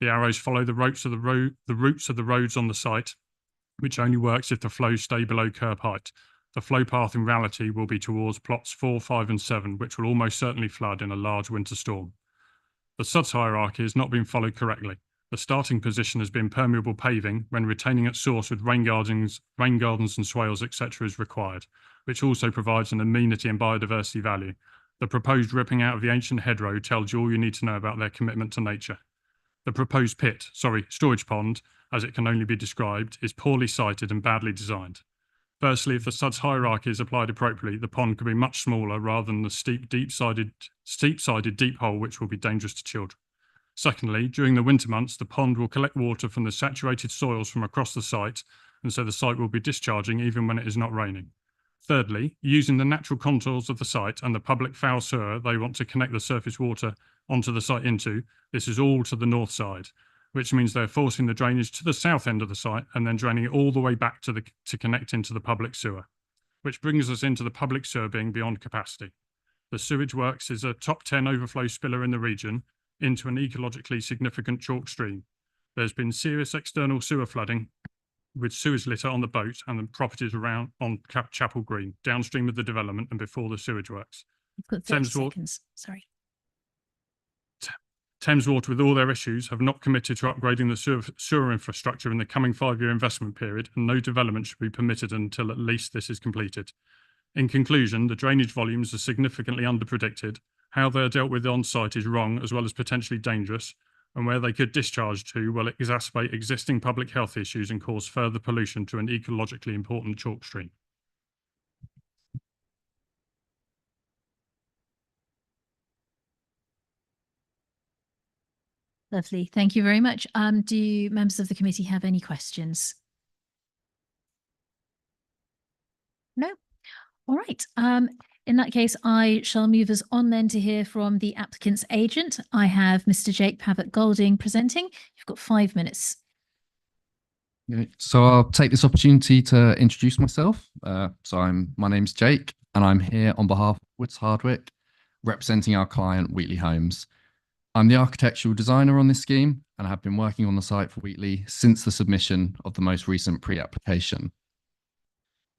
The arrows follow the routes of the roads on the site, which only works if the flows stay below curb height. The flow path in reality will be towards plots 4, 5 and 7, which will almost certainly flood in a large winter storm. The SUDS hierarchy has not been followed correctly. The starting position has been permeable paving when retaining its source with rain gardens and swales, etc. is required, which also provides an amenity and biodiversity value. The proposed ripping out of the ancient hedgerow tells you all you need to know about their commitment to nature. The proposed storage pond, as it can only be described, is poorly sited and badly designed. Firstly, if the SUDS hierarchy is applied appropriately, the pond could be much smaller rather than the steep-sided deep hole, which will be dangerous to children. Secondly, during the winter months, the pond will collect water from the saturated soils from across the site, and so the site will be discharging even when it is not raining. Thirdly, using the natural contours of the site and the public foul sewer they want to connect the surface water onto the site into, this is all to the north side, which means they're forcing the drainage to the south end of the site and then draining it all the way back to connect into the public sewer, which brings us into the public sewer being beyond capacity. The sewage works is a top 10 overflow spiller in the region into an ecologically significant chalk stream. There's been serious external sewer flooding with sewage litter on the boat and the properties around on Chapel Green, downstream of the development and before the sewage works. You've got 30 Thames Water, seconds. Sorry. Thames Water, with all their issues, have not committed to upgrading the sewer infrastructure in the coming 5-year investment period, and no development should be permitted until at least this is completed. In conclusion, the drainage volumes are significantly underpredicted. How they are dealt with on site is wrong, as well as potentially dangerous, and where they could discharge to will exacerbate existing public health issues and cause further pollution to an ecologically important chalk stream. Lovely. Thank you very much. Do members of the committee have any questions? No? All right. In that case, I shall move us on then to hear from the applicant's agent. I have Mr. Jake Pavitt-Golding presenting. You've got 5 minutes. So I'll take this opportunity to introduce myself. My name's Jake, and I'm here on behalf of Woods Hardwick, representing our client Wheatley Homes. I'm the architectural designer on this scheme, and I have been working on the site for Wheatley since the submission of the most recent pre-application.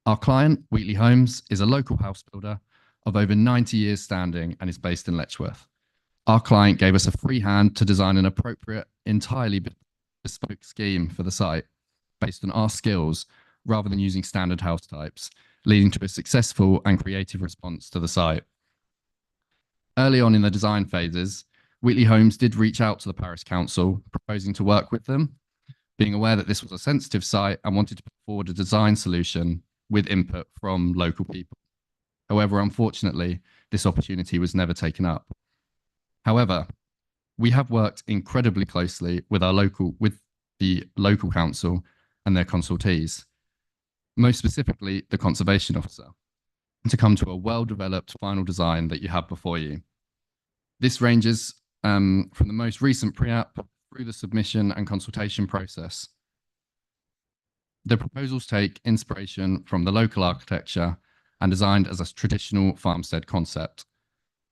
Our client, Wheatley Homes, is a local house builder of over 90 years standing and is based in Letchworth. Our client gave us a free hand to design an appropriate, entirely bespoke scheme for the site based on our skills rather than using standard house types, leading to a successful and creative response to the site. Early on in the design phases, Wheatley Homes did reach out to the Parish Council, proposing to work with them, being aware that this was a sensitive site and wanted to put forward a design solution with input from local people. However, unfortunately, this opportunity was never taken up. However, we have worked incredibly closely with the local council and their consultees, most specifically the Conservation Officer, to come to a well-developed final design that you have before you. This ranges from the most recent pre-app through the submission and consultation process. The proposals take inspiration from the local architecture and designed as a traditional farmstead concept,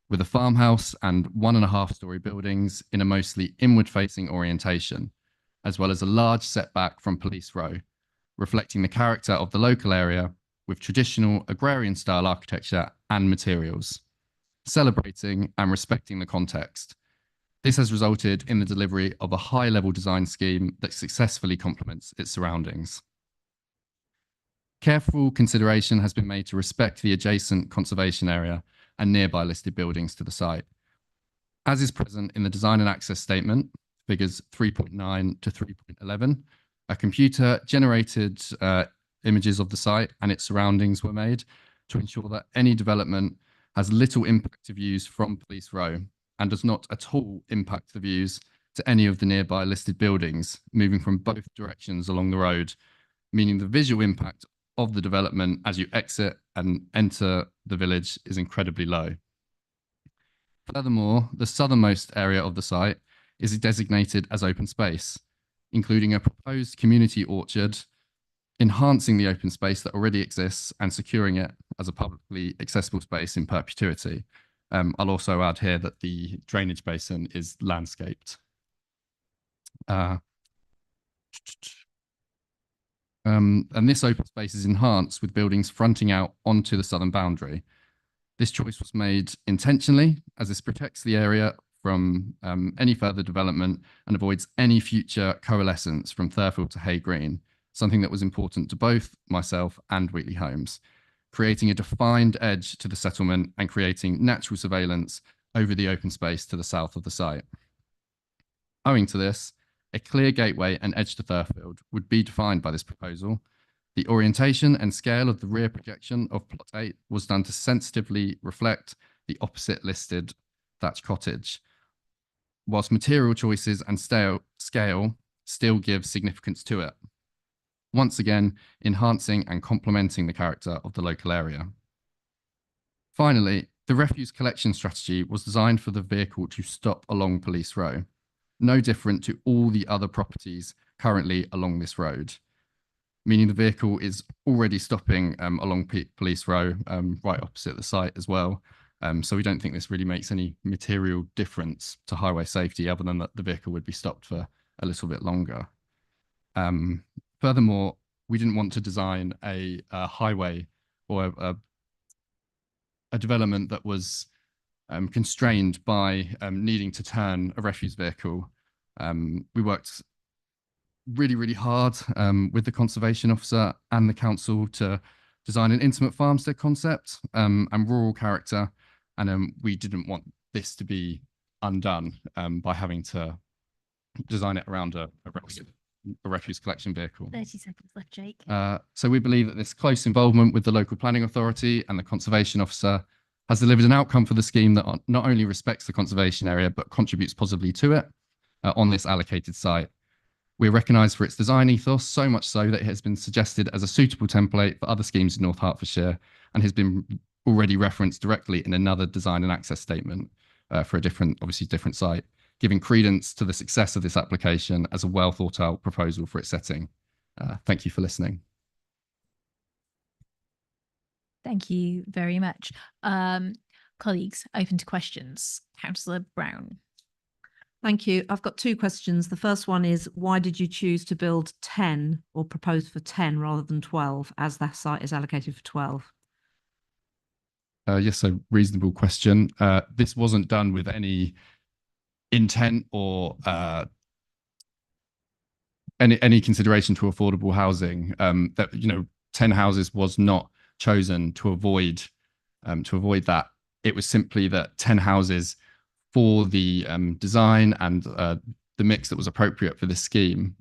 with a farmhouse and 1.5-story buildings in a mostly inward-facing orientation, as well as a large setback from Police Row, reflecting the character of the local area with traditional agrarian-style architecture and materials, celebrating and respecting the context. This has resulted in the delivery of a high-level design scheme that successfully complements its surroundings. Careful consideration has been made to respect the adjacent conservation area and nearby listed buildings to the site. As is present in the design and access statement, figures 3.9 to 3.11, a computer-generated images of the site and its surroundings were made to ensure that any development has little impact to views from Police Row and does not at all impact the views to any of the nearby listed buildings moving from both directions along the road, meaning the visual impact of the development as you exit and enter the village is incredibly low. Furthermore, the southernmost area of the site is designated as open space, including a proposed community orchard, enhancing the open space that already exists and securing it as a publicly accessible space in perpetuity. I'll also add here that the drainage basin is landscaped. And this open space is enhanced with buildings fronting out onto the southern boundary. This choice was made intentionally as this protects the area from any further development and avoids any future coalescence from Thurfield to Hay Green, something that was important to both myself and Wheatley Homes, creating a defined edge to the settlement and creating natural surveillance over the open space to the south of the site. Owing to this, a clear gateway and edge to Thurfield would be defined by this proposal. The orientation and scale of the rear projection of plot 8 was done to sensitively reflect the opposite listed thatch cottage, whilst material choices and scale still give significance to it, once again enhancing and complementing the character of the local area. Finally, the refuse collection strategy was designed for the vehicle to stop along Police Row, no different to all the other properties currently along this road, meaning the vehicle is already stopping along Police Row, right opposite the site as well. So we don't think this really makes any material difference to highway safety other than that the vehicle would be stopped for a little bit longer. Furthermore, we didn't want to design a highway or a development that was constrained by needing to turn a refuse vehicle. We worked really, really hard with the conservation officer and the council to design an intimate farmstead concept and rural character. And we didn't want this to be undone by having to design it around a refuse collection vehicle. 30 seconds left, Jake. So we believe that this close involvement with the local planning authority and the conservation officer has delivered an outcome for the scheme that not only respects the conservation area, but contributes positively to it on this allocated site. We're recognised for its design ethos, so much so that it has been suggested as a suitable template for other schemes in North Hertfordshire and has been already referenced directly in another design and access statement for a obviously different site, giving credence to the success of this application as a well thought out proposal for its setting. Thank you for listening. Thank you very much. Colleagues, open to questions. Councillor Brown. Thank you. I've got two questions. The first one is, why did you choose to build 10 or propose for 10 rather than 12 as that site is allocated for 12? Yes, a reasonable question. This wasn't done with any intent or any consideration to affordable housing. That 10 houses was not chosen to avoid that. It was simply that 10 houses for the design and the mix that was appropriate for this scheme.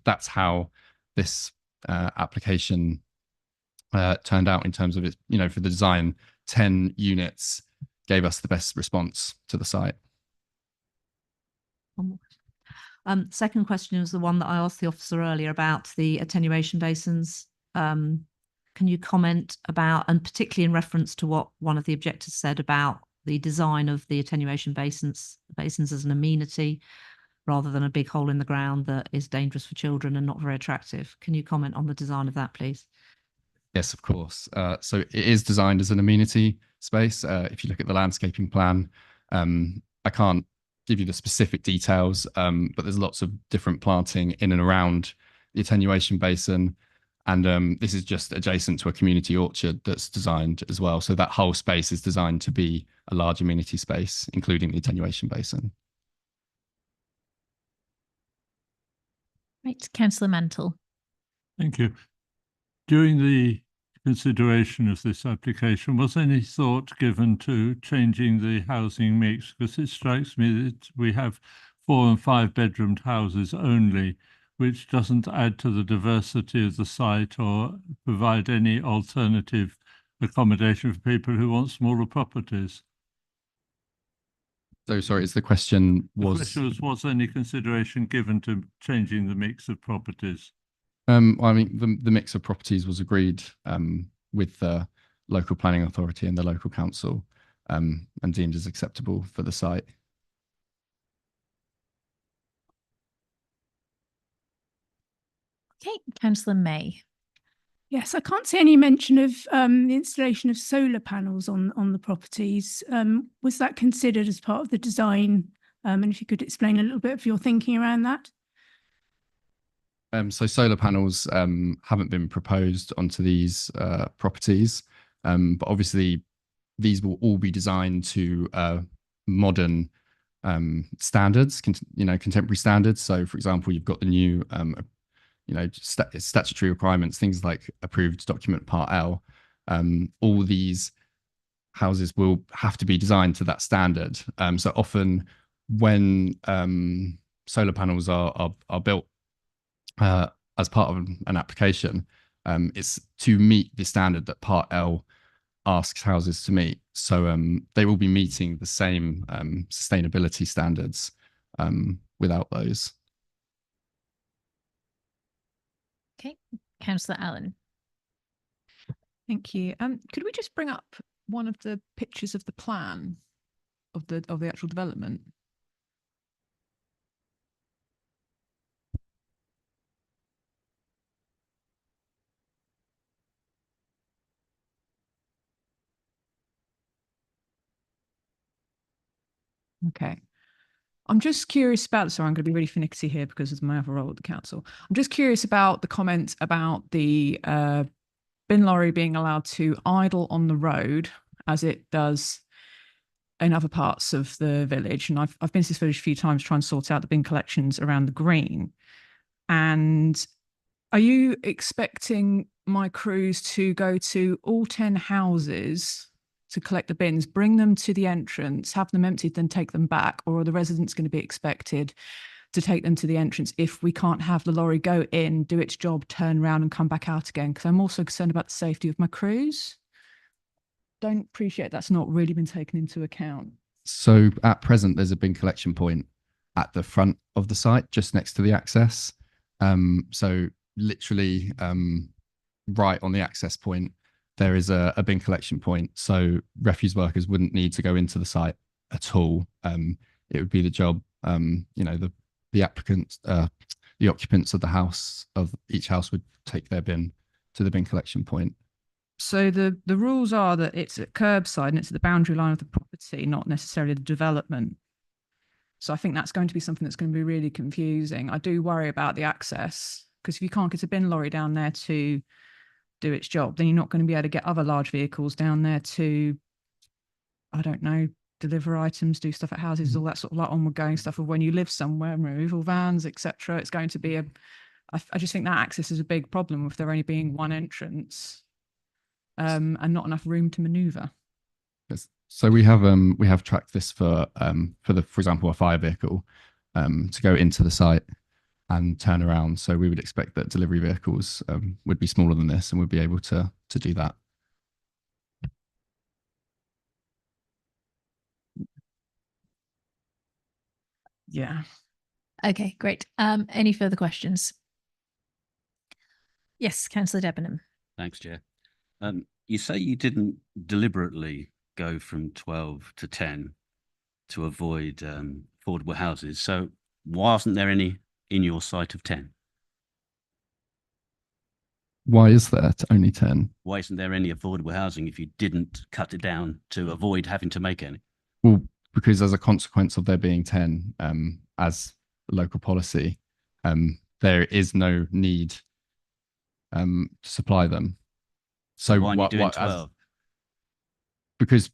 That's how this application turned out in terms of it. For the design, 10 units gave us the best response to the site. Second question is the one that I asked the officer earlier about the attenuation basins. Can you comment about, and particularly in reference to what one of the objectors said about the design of the attenuation basins as an amenity rather than a big hole in the ground that is dangerous for children and not very attractive? Can you comment on the design of that, please? Yes, of course. So it is designed as an amenity space. If you look at the landscaping plan, I can't give you the specific details, but there's lots of different planting in and around the attenuation basin. And this is just adjacent to a community orchard that's designed as well. So that whole space is designed to be a large amenity space, including the attenuation basin. Right, Councillor Mantle. Thank you. During the consideration of this application, was any thought given to changing the housing mix? Because it strikes me that we have 4 and 5 bedroomed houses only, which doesn't add to the diversity of the site or provide any alternative accommodation for people who want smaller properties. So sorry, the question was... The question was any consideration given to changing the mix of properties? I mean, the mix of properties was agreed with the local planning authority and the local council and deemed as acceptable for the site. Okay, Councillor May. Yes, I can't see any mention of the installation of solar panels on the properties. Was that considered as part of the design? And if you could explain a little bit of your thinking around that. So solar panels haven't been proposed onto these properties, but obviously these will all be designed to modern standards, contemporary standards. So, for example, you've got the new statutory requirements, things like approved document Part L. All these houses will have to be designed to that standard. So often when solar panels are built as part of an application, it's to meet the standard that Part L asks houses to meet. So they will be meeting the same sustainability standards without those. Okay, Councillor Allen. Thank you. Could we just bring up one of the pictures of the plan of the actual development? Okay. I'm just curious about, sorry, I'm going to be really finicky here because of my other role at the council. I'm just curious about the comments about the bin lorry being allowed to idle on the road as it does in other parts of the village. And I've been to this village a few times trying to sort out the bin collections around the green. And are you expecting my crews to go to all 10 houses to collect the bins, bring them to the entrance, have them emptied, then take them back? Or are the residents going to be expected to take them to the entrance if we can't have the lorry go in, do its job, turn around and come back out again? Because I'm also concerned about the safety of my crews. Don't appreciate that's not really been taken into account. So at present, there's a bin collection point at the front of the site, just next to the access. So literally right on the access point, there is a bin collection point. So refuse workers wouldn't need to go into the site at all. It would be the job, the applicants, the occupants of the house, of each house would take their bin to the bin collection point. So the rules are that it's at curbside and it's at the boundary line of the property, not necessarily the development. So I think that's going to be something that's going to be really confusing. I do worry about the access, because if you can't get a bin lorry down there to do its job, then you're not going to be able to get other large vehicles down there to, I don't know, deliver items, do stuff at houses, all that sort of like onward going stuff of when you live somewhere, removal vans, etc. It's going to be I just think that access is a big problem with there only being one entrance and not enough room to maneuver. Yes. So we have tracked this for example, a fire vehicle to go into the site and turn around. So we would expect that delivery vehicles would be smaller than this and would be able to do that. Yeah. Okay, great. Any further questions? Yes, Councillor Debenham. Thanks, Chair. You say you didn't deliberately go from 12 to 10 to avoid affordable houses. So why wasn't there any in your site of 10? Why is there only 10? Why isn't there any affordable housing if you didn't cut it down to avoid having to make any? Well, because as a consequence of there being 10 as local policy, there is no need to supply them. So why are you doing 12? Because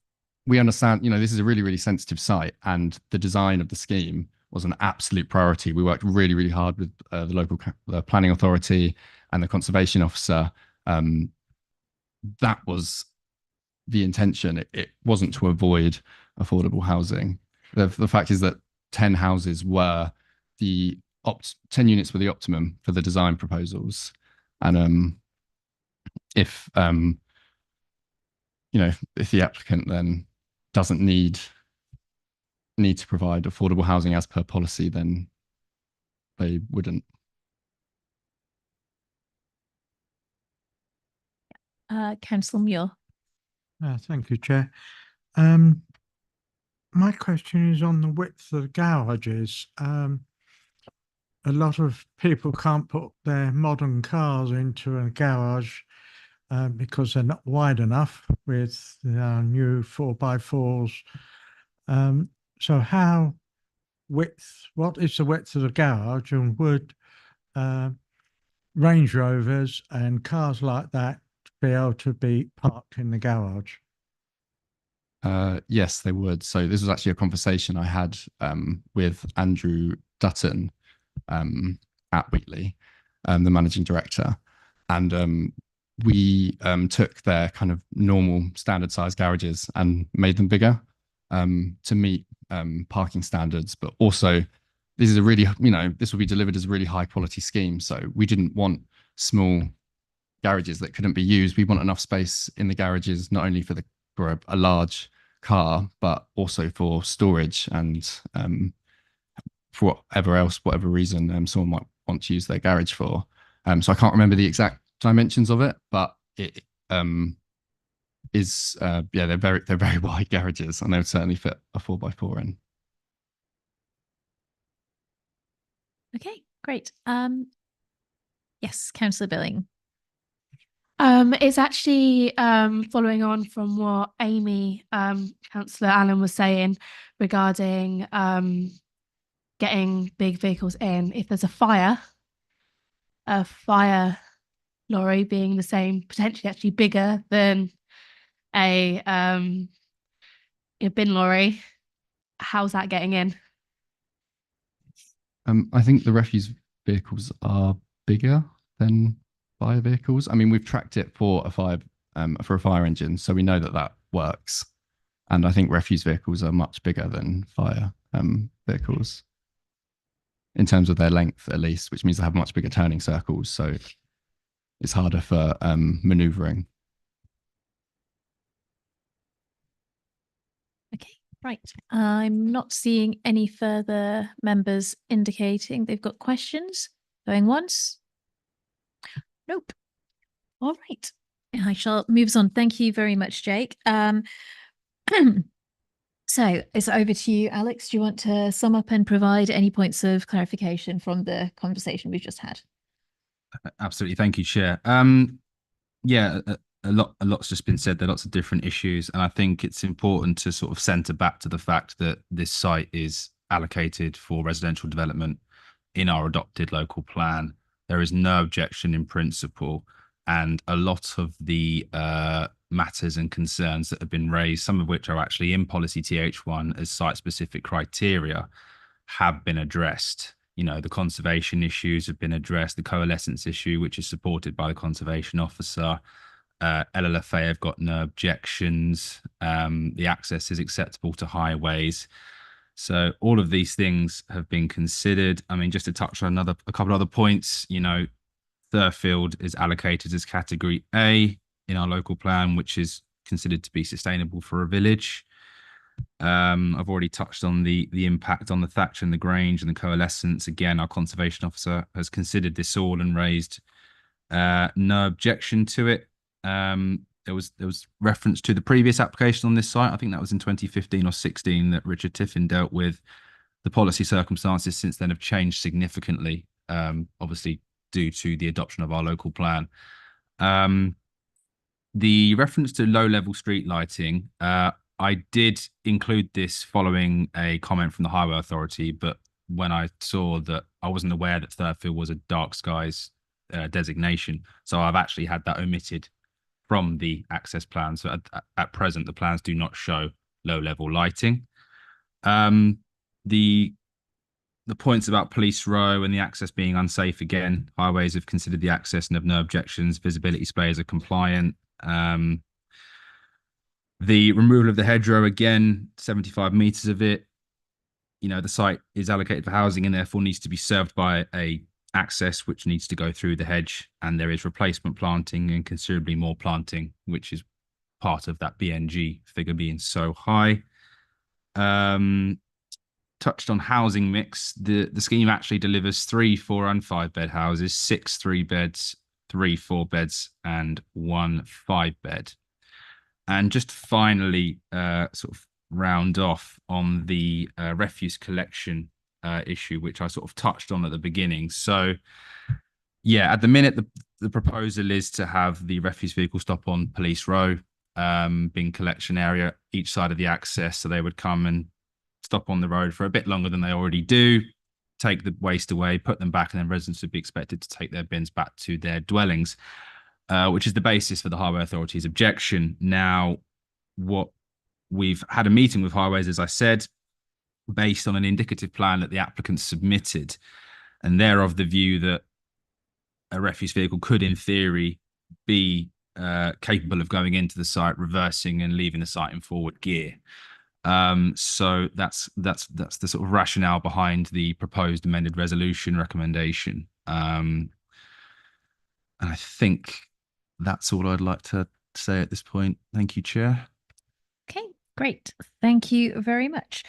we understand, this is a really, really sensitive site, and the design of the scheme was an absolute priority. We worked really, really hard with the local planning authority and the conservation officer. That was the intention. It wasn't to avoid affordable housing. The fact is that 10 houses were 10 units were the optimum for the design proposals. And if the applicant then doesn't need to provide affordable housing as per policy, then they wouldn't. Councillor Muir. Thank you, Chair. My question is on the width of the garages. A lot of people can't put their modern cars into a garage because they're not wide enough with new 4x4s. So what is the width of the garage, and would Range Rovers and cars like that be able to be parked in the garage? Yes, they would. So this was actually a conversation I had with Andrew Dutton at Wheatley, the managing director, and we took their kind of normal standard size garages and made them bigger to meet parking standards. But also, this is a really, this will be delivered as a really high quality scheme. So we didn't want small garages that couldn't be used. We want enough space in the garages, not only for a large car, but also for storage and for whatever reason someone might want to use their garage for. So I can't remember the exact dimensions of it, but it is they're very wide garages, and they would certainly fit a 4x4 in. Okay, great. Yes, Councillor Billing. It's actually following on from what Amy, Councillor Allen was saying regarding getting big vehicles in. If there's a fire lorry being the same, potentially actually bigger than a bin lorry, how's that getting in? I think the refuse vehicles are bigger than fire vehicles. I mean, we've tracked it for a fire engine, so we know that that works. And I think refuse vehicles are much bigger than fire vehicles in terms of their length, at least, which means they have much bigger turning circles. So it's harder for maneuvering. Okay, right. I'm not seeing any further members indicating they've got questions. Going once. Nope. All right. I shall move on. Thank you very much, Jake. So it's over to you, Alex. Do you want to sum up and provide any points of clarification from the conversation we've just had? Absolutely. Thank you, Chair. Yeah, a lot's just been said. There are lots of different issues, and I think it's important to sort of centre back to the fact that this site is allocated for residential development in our adopted local plan. There is no objection in principle, and a lot of the matters and concerns that have been raised, some of which are actually in policy TH1 as site-specific criteria, have been addressed. You know, the conservation issues have been addressed, the coalescence issue, which is supported by the conservation officer. LLFA have got no objections. The access is acceptable to highways. So all of these things have been considered. I mean, just to touch on a couple of other points, you know, Thurfield is allocated as category A in our local plan, which is considered to be sustainable for a village. I've already touched on the impact on the Thatch and the Grange and the coalescence. Again, our conservation officer has considered this all and raised no objection to it. There was reference to the previous application on this site. I think that was in 2015 or 16 that Richard Tiffin dealt with. The policy circumstances since then have changed significantly, obviously due to the adoption of our local plan. The reference to low-level street lighting, I did include this following a comment from the Highway Authority, but when I saw that, I wasn't aware that Thurfield was a dark skies designation, so I've actually had that omitted from the access plan. So at present, the plans do not show low-level lighting. The points about Police Row and the access being unsafe, again, highways have considered the access and have no objections. Visibility spares are compliant. The removal of the hedgerow, again, 75 metres of it. You know, the site is allocated for housing and therefore needs to be served by a access which needs to go through the hedge, and there is replacement planting and considerably more planting, which is part of that BNG figure being so high. Touched on housing mix. The scheme actually delivers 3 4 and 5 bed houses, 6 3 beds, 3 4 beds, and 1 5 bed. And just finally, sort of round off on the refuse collection issue, which I sort of touched on at the beginning. So, yeah, at the minute, the proposal is to have the refuse vehicle stop on Police Row, bin collection area, each side of the access. So they would come and stop on the road for a bit longer than they already do, take the waste away, put them back, and then residents would be expected to take their bins back to their dwellings, which is the basis for the Highway Authority's objection. Now, what we've had a meeting with Highways, as I said, based on an indicative plan that the applicants submitted, and they're of the view that a refuse vehicle could, in theory, be capable of going into the site, reversing and leaving the site in forward gear. So that's the sort of rationale behind the proposed amended resolution recommendation. And I think that's all I'd like to say at this point. Thank you, Chair. Okay, great. Thank you very much.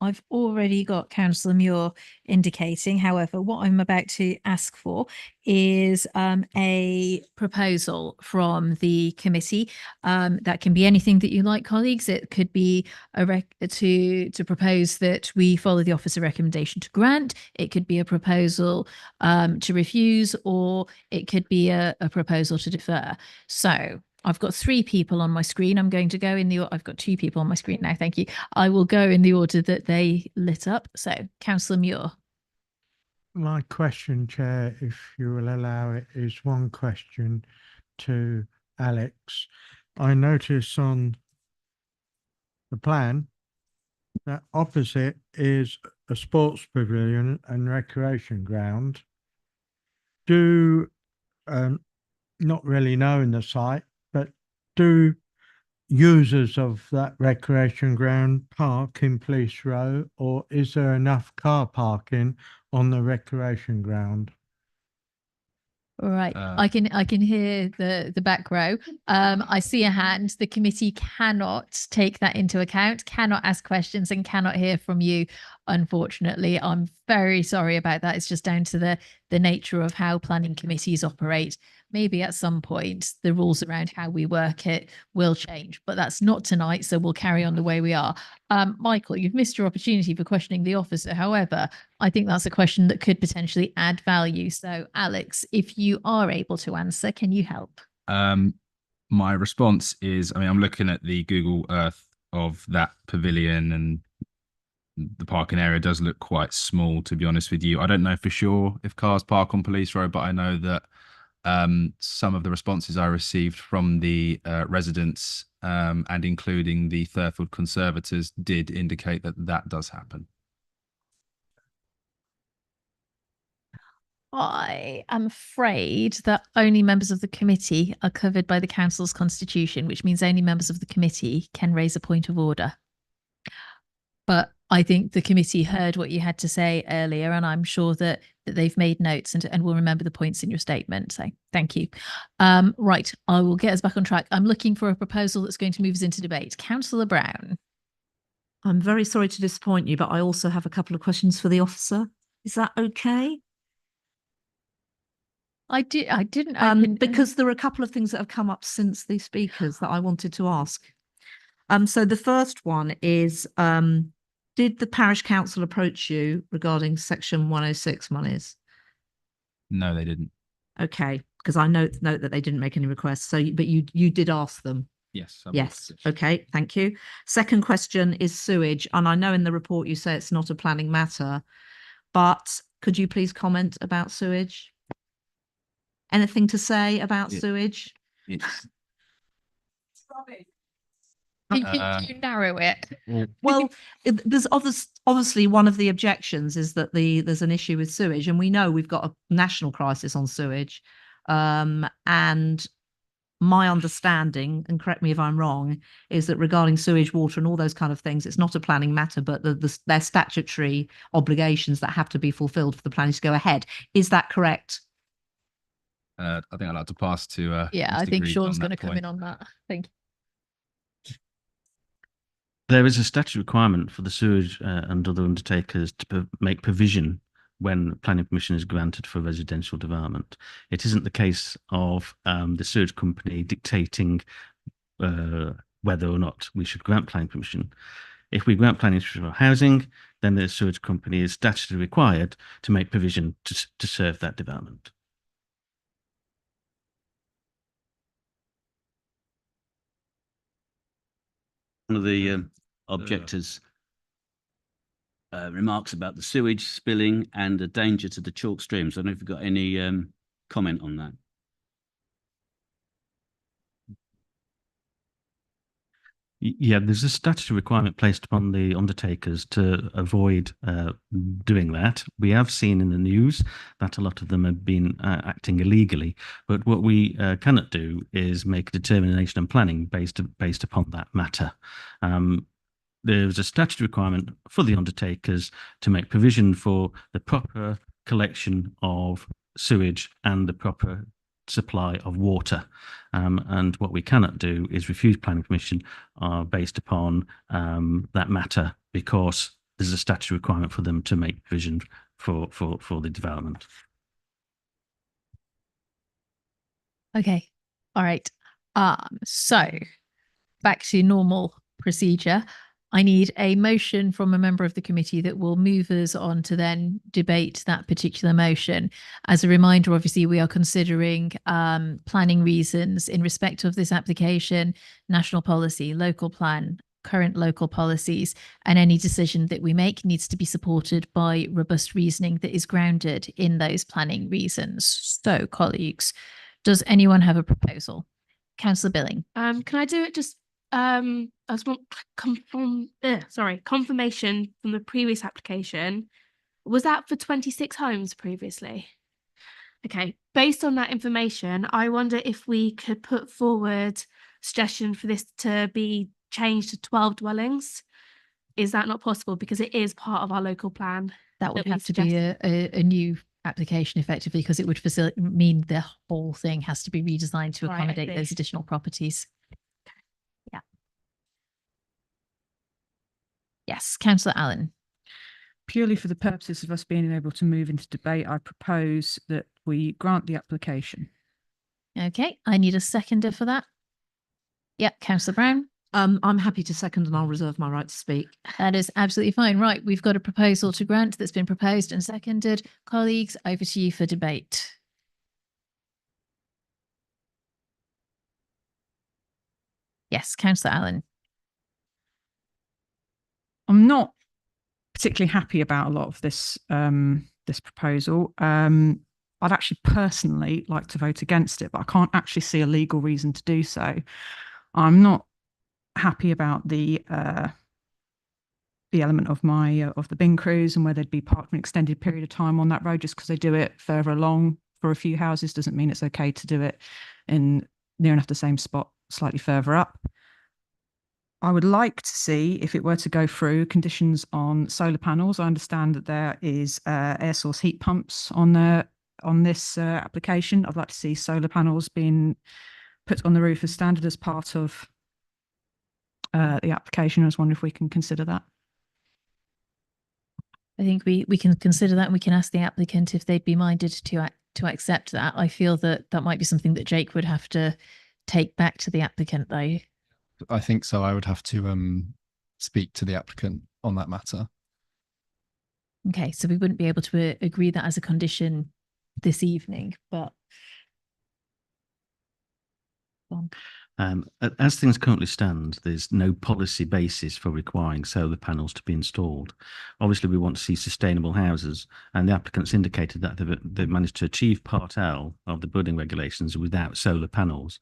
I've already got Councillor Muir indicating. However, what I'm about to ask for is a proposal from the committee. That can be anything that you like, colleagues. It could be to propose that we follow the officer recommendation to grant. It could be a proposal to refuse, or it could be a proposal to defer. So I've got 3 people on my screen. I'm going to go in the, I've got 2 people on my screen now. Thank you. I will go in the order that they lit up. So Councillor Muir. My question, Chair, if you will allow it, is one question to Alex. I notice on the plan that opposite is a sports pavilion and recreation ground. Do, not really knowing the site, but do users of that recreation ground park in Police Row, or is there enough car parking on the recreation ground? All right, I can hear the back row. I see a hand. The committee cannot take that into account, cannot ask questions, and cannot hear from you. Unfortunately, I'm very sorry about that. It's just down to the nature of how planning committees operate. Maybe at some point the rules around how we work it will change, but that's not tonight. So we'll carry on the way we are. Michael, you've missed your opportunity for questioning the officer. However, I think that's a question that could potentially add value. So Alex, if you are able to answer, can you help? My response is, I mean, I'm looking at the Google Earth of that pavilion, and the parking area does look quite small, to be honest with you. I don't know for sure if cars park on Police Road, but I know that some of the responses I received from the residents and including the Thurfield Conservators did indicate that that does happen. I am afraid that only members of the committee are covered by the council's constitution, which means only members of the committee can raise a point of order. But I think the committee heard what you had to say earlier, and I'm sure that they've made notes and will remember the points in your statement. So thank you. Right, I will get us back on track. I'm looking for a proposal that's going to move us into debate. Councillor Brown. I'm very sorry to disappoint you, but I also have a couple of questions for the officer. Is that okay? I didn't. Because there are a couple of things that have come up since the speakers that I wanted to ask. So the first one is, did the parish council approach you regarding Section 106 monies? No, they didn't. Okay, because I note that they didn't make any requests. So, but you did ask them. Yes. Yes. Okay. Thank you. Second question is sewage, and I know in the report you say it's not a planning matter, but could you please comment about sewage? Anything to say about sewage? It's Can you narrow it? Well, there's obviously one of the objections is that there's an issue with sewage, and we know we've got a national crisis on sewage. And my understanding, and correct me if I'm wrong, is that regarding sewage, water, and all those kind of things, it's not a planning matter, but they're statutory obligations that have to be fulfilled for the planning to go ahead. Is that correct? I think I'd like to pass to. Yeah, Mr. I think Grieve Sean's on going to that come point. in on that. Thank you. There is a statutory requirement for the sewage and other undertakers to make provision when planning permission is granted for residential development. It isn't the case of the sewage company dictating whether or not we should grant planning permission. If we grant planning permission for housing, then the sewage company is statutorily required to make provision to serve that development. One of the objectors remarks about the sewage spilling and the danger to the chalk streams. I don't know if you've got any comment on that. Yeah, there's a statutory requirement placed upon the undertakers to avoid doing that. We have seen in the news that a lot of them have been acting illegally, but what we cannot do is make a determination and planning based upon that matter. There's a statutory requirement for the undertakers to make provision for the proper collection of sewage and the proper supply of water. And what we cannot do is refuse planning permission based upon that matter, because there's a statutory requirement for them to make provision for the development. Okay. All right. So back to normal procedure. I need a motion from a member of the committee that will move us on to then debate that particular motion. As a reminder, obviously, we are considering planning reasons in respect of this application, national policy, local plan, current local policies, and any decision that we make needs to be supported by robust reasoning that is grounded in those planning reasons. So, colleagues, does anyone have a proposal? Councillor Billing. Can I do it just I just want confirmation from the previous application. Was that for 26 homes previously? Okay, based on that information, I wonder if we could put forward suggestion for this to be changed to 12 dwellings. Is that not possible? Because it is part of our local plan. That would we have to be a new application effectively, because it would mean the whole thing has to be redesigned to Right, I accommodate see. those additional properties. Yeah. Yes, Councillor Allen. Purely for the purposes of us being able to move into debate, I propose that we grant the application. Okay, I need a seconder for that. Yeah, Councillor Brown. I'm happy to second, and I'll reserve my right to speak. That is absolutely fine. Right, we've got a proposal to grant that's been proposed and seconded. Colleagues, over to you for debate. Yes, Councillor Allen. I'm not particularly happy about a lot of this this proposal. I'd actually personally like to vote against it, but I can't actually see a legal reason to do so. I'm not happy about the element of my of the bin crews and where they'd be parked for an extended period of time on that road. Just because they do it further along for a few houses doesn't mean it's okay to do it in near enough the same spot slightly further up. I would like to see, if it were to go through, conditions on solar panels. I understand that there is air source heat pumps on this application. I'd like to see solar panels being put on the roof as standard as part of the application. I was wondering if we can consider that. I think we can consider that, and we can ask the applicant if they'd be minded to accept that. I feel that that might be something that Jake would have to take back to the applicant, though. I think so. I would have to speak to the applicant on that matter. Okay, so we wouldn't be able to agree that as a condition this evening, but as things currently stand, there's no policy basis for requiring solar panels to be installed. Obviously, we want to see sustainable houses, and the applicants indicated that they've managed to achieve Part L of the building regulations without solar panels.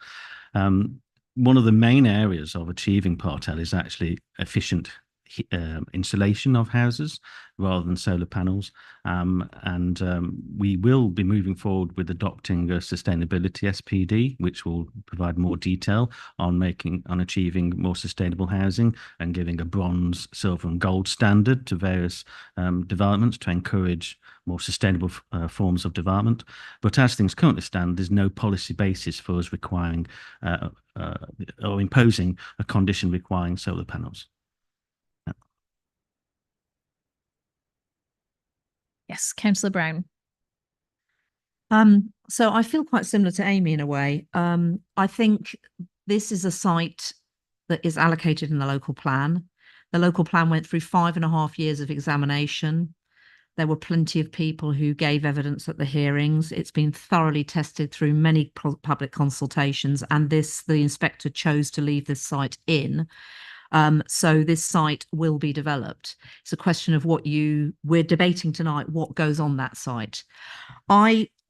One of the main areas of achieving Part L is actually efficient insulation of houses rather than solar panels, and we will be moving forward with adopting a sustainability SPD, which will provide more detail on achieving more sustainable housing and giving a bronze, silver and gold standard to various developments to encourage more sustainable forms of development. But as things currently stand, there's no policy basis for us requiring or imposing a condition requiring solar panels. yes, Councillor Brown. So I feel quite similar to Amy in a way. I think this is a site that is allocated in the local plan. The local plan went through 5.5 years of examination. There were plenty of people who gave evidence at the hearings. It's been thoroughly tested through many public consultations, and the inspector chose to leave this site in. So this site will be developed. It's a question of we're debating tonight, what goes on that site.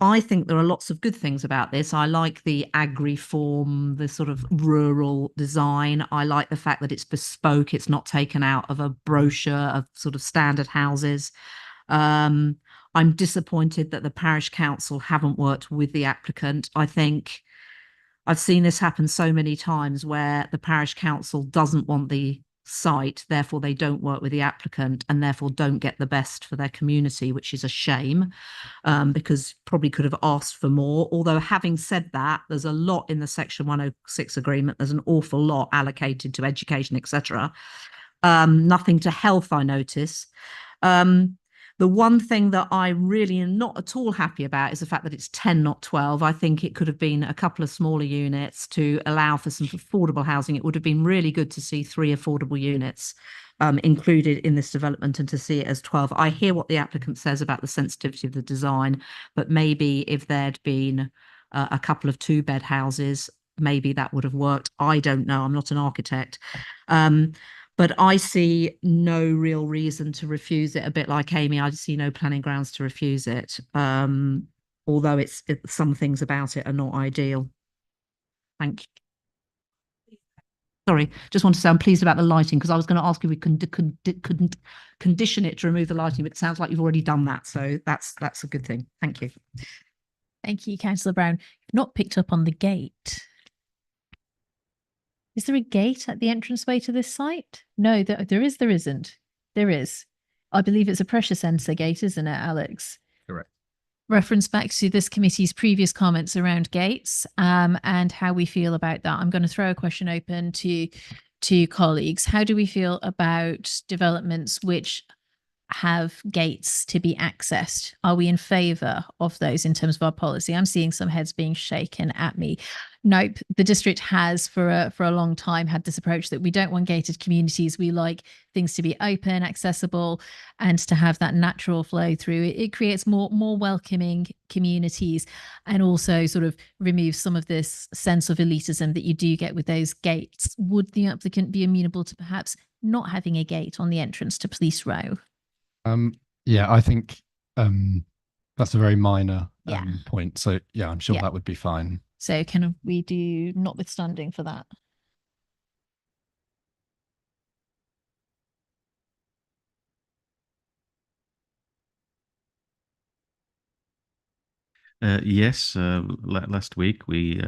I think there are lots of good things about this. I like the agri-form, the sort of rural design. I like the fact that it's bespoke. It's not taken out of a brochure of sort of standard houses. I'm disappointed that the parish council haven't worked with the applicant. I think I've seen this happen so many times where the parish council doesn't want the site, therefore they don't work with the applicant and therefore don't get the best for their community, which is a shame, because probably could have asked for more. Although having said that, there's a lot in the Section 106 agreement. There's an awful lot allocated to education, etc. Nothing to health, I notice. The one thing that I really am not at all happy about is the fact that it's 10, not 12. I think it could have been a couple of smaller units to allow for some affordable housing. It would have been really good to see 3 affordable units included in this development and to see it as 12. I hear what the applicant says about the sensitivity of the design, but maybe if there'd been a couple of 2-bed houses, maybe that would have worked. I don't know. I'm not an architect. But I see no real reason to refuse it. A bit like Amy, I see no planning grounds to refuse it. Although some things about it are not ideal. Thank you. Sorry, just want to say I'm pleased about the lighting, because I was going to ask if we couldn't condition it to remove the lighting, but it sounds like you've already done that. So that's a good thing. Thank you. Thank you, Councillor Brown. You've not picked up on the gate. Is there a gate at the entranceway to this site? No, there isn't. There is. I believe it's a pressure sensor gate, isn't it, Alex? Correct. Reference back to this committee's previous comments around gates and how we feel about that. I'm going to throw a question open to colleagues. How do we feel about developments which have gates to be accessed? Are we in favour of those in terms of our policy? I'm seeing some heads being shaken at me. Nope, the district has for a long time had this approach that we don't want gated communities. We like things to be open, accessible, and to have that natural flow through. It creates more welcoming communities, and also sort of removes some of this sense of elitism that you do get with those gates. Would the applicant be amenable to perhaps not having a gate on the entrance to Police Row? Yeah, I think that's a very minor Yeah. point. So yeah, I'm sure Yeah. that would be fine. So can we do notwithstanding for that? Yes, last week we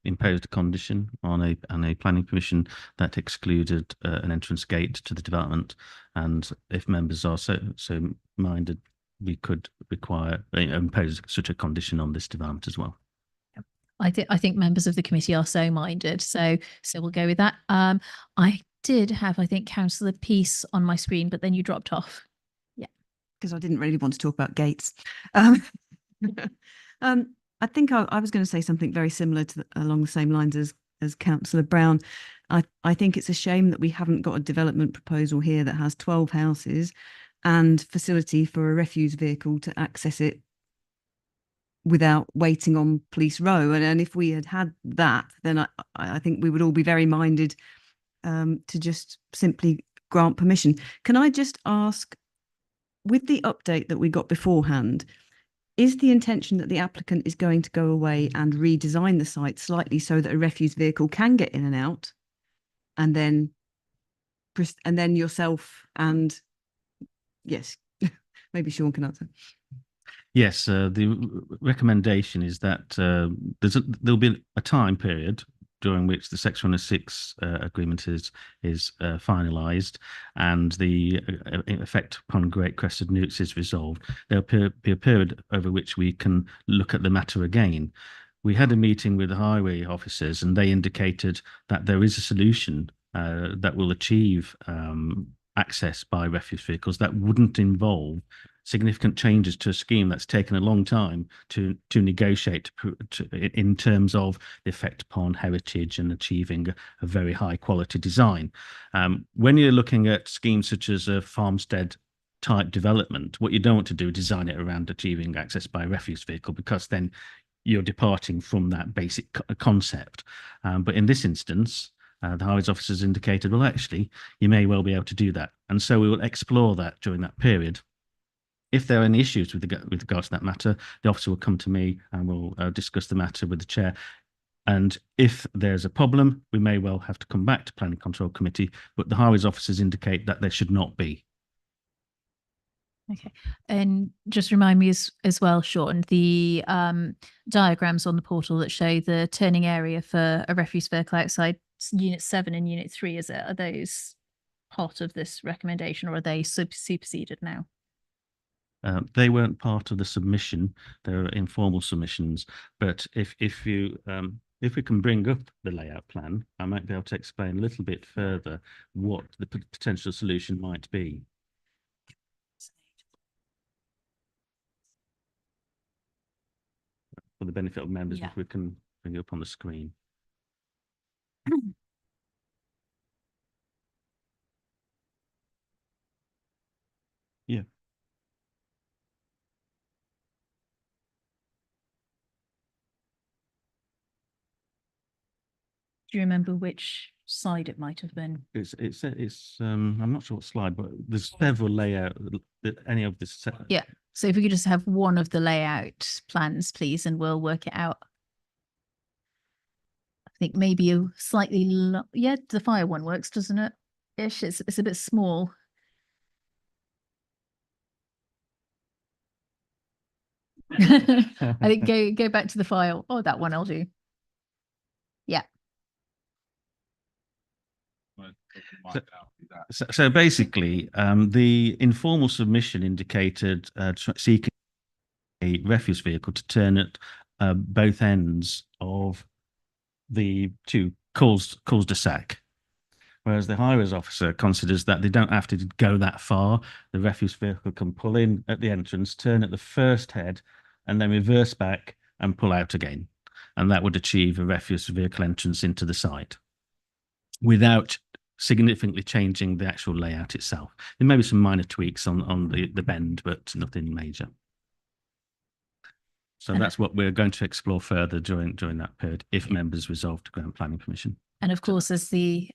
imposed a condition on a planning permission that excluded an entrance gate to the development, and if members are so minded, we could impose such a condition on this development as well. I think members of the committee are so minded, so we'll go with that. I did have, I think, Councillor Peace on my screen, but then you dropped off. Yeah, because I didn't really want to talk about gates. I think I was going to say something very similar to along the same lines as Councillor Brown. I think it's a shame that we haven't got a development proposal here that has 12 houses and facility for a refuse vehicle to access it without waiting on Police Row. And if we had that, then I think we would all be very minded to just simply grant permission. Can I just ask, with the update that we got beforehand, is the intention that the applicant is going to go away and redesign the site slightly so that a refuse vehicle can get in and out, and then yourself and yes, maybe Sean can answer. Yes, the recommendation is that there'll be a time period during which the Section 106 agreement is finalised and the effect upon Great Crested Newts is resolved. There'll be a period over which we can look at the matter again. We had a meeting with the highway officers and they indicated that there is a solution that will achieve access by refuse vehicles that wouldn't involve significant changes to a scheme that's taken a long time to negotiate in terms of the effect upon heritage and achieving a very high quality design. When you're looking at schemes such as a farmstead type development, what you don't want to do is design it around achieving access by a refuse vehicle, because then you're departing from that basic concept. But in this instance, the highways officers indicated, well, actually, you may well be able to do that. And so we will explore that during that period. If there are any issues with regard to that matter, the officer will come to me and we'll discuss the matter with the chair. And if there's a problem, we may well have to come back to Planning Control Committee, but the highways officers indicate that there should not be. Okay, and just remind me as well, Sean, the diagrams on the portal that show the turning area for a refuse vehicle outside Unit 7 and Unit 3, are those part of this recommendation, or are they superseded now? They weren't part of the submission. They're informal submissions. But if we can bring up the layout plan, I might be able to explain a little bit further what the potential solution might be. For the benefit of members, if we can bring it up on the screen. Do you remember which side it might have been? It's I'm not sure what slide, but there's several layout that any of this. Yeah. So if we could just have one of the layout plans, please, and we'll work it out. I think maybe a slightly, yeah, the fire one works, doesn't it? Ish, it's a bit small. I think go back to the file. Oh, that one I'll do. Yeah. So basically, the informal submission indicated seeking a refuse vehicle to turn at both ends of the two cul-de-sac. Whereas the highways officer considers that they don't have to go that far. The refuse vehicle can pull in at the entrance, turn at the first head, and then reverse back and pull out again. And that would achieve a refuse vehicle entrance into the site without significantly changing the actual layout itself. There may be some minor tweaks on the bend, but nothing major. So that's what we're going to explore further during that period, if members resolve to grant planning permission. And of course, as the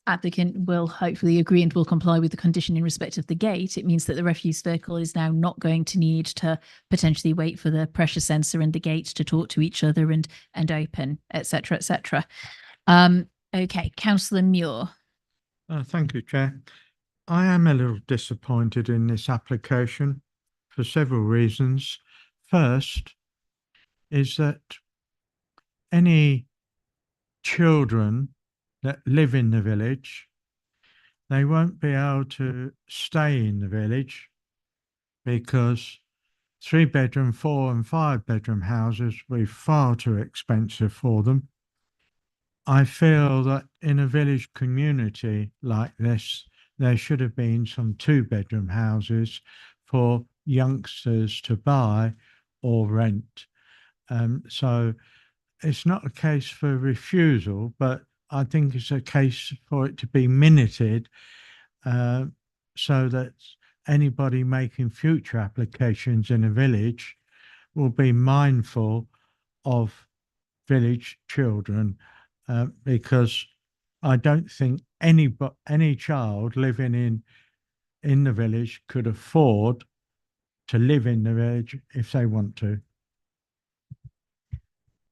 applicant will hopefully agree and will comply with the condition in respect of the gate, it means that the refuse vehicle is now not going to need to potentially wait for the pressure sensor and the gate to talk to each other and open, etc., etc. Okay, Councillor Muir. Thank you, Chair. I am a little disappointed in this application for several reasons. First is that any children that live in the village, they won't be able to stay in the village because 3-bedroom, 4 and 5-bedroom houses will be far too expensive for them. I feel that in a village community like this, there should have been some 2-bedroom houses for youngsters to buy or rent. So it's not a case for refusal, but I think it's a case for it to be minuted so that anybody making future applications in a village will be mindful of village children, because I don't think any child living in the village could afford to live in the village if they want to.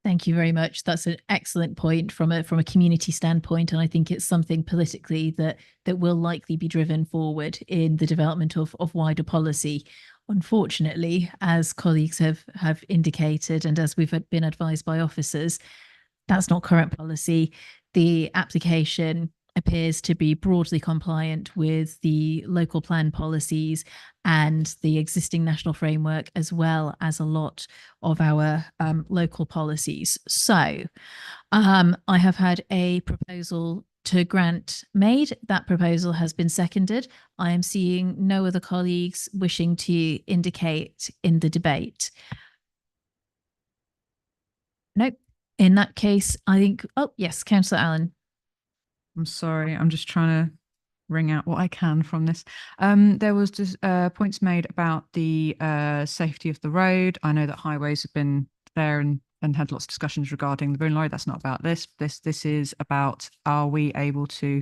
Thank you very much. That's an excellent point from a community standpoint, and I think it's something politically that will likely be driven forward in the development of wider policy. Unfortunately, as colleagues have indicated, and as we've been advised by officers, that's not current policy. The application appears to be broadly compliant with the local plan policies and the existing national framework, as well as a lot of our local policies. So I have had a proposal to grant made. That proposal has been seconded. I am seeing no other colleagues wishing to indicate in the debate. Nope. In that case, I think, oh yes, Councillor Allen. I'm sorry, I'm just trying to wring out what I can from this. There was just points made about the safety of the road. I know that highways have been there and had lots of discussions regarding the Boon Lorry. That's not about this. This is about, are we able to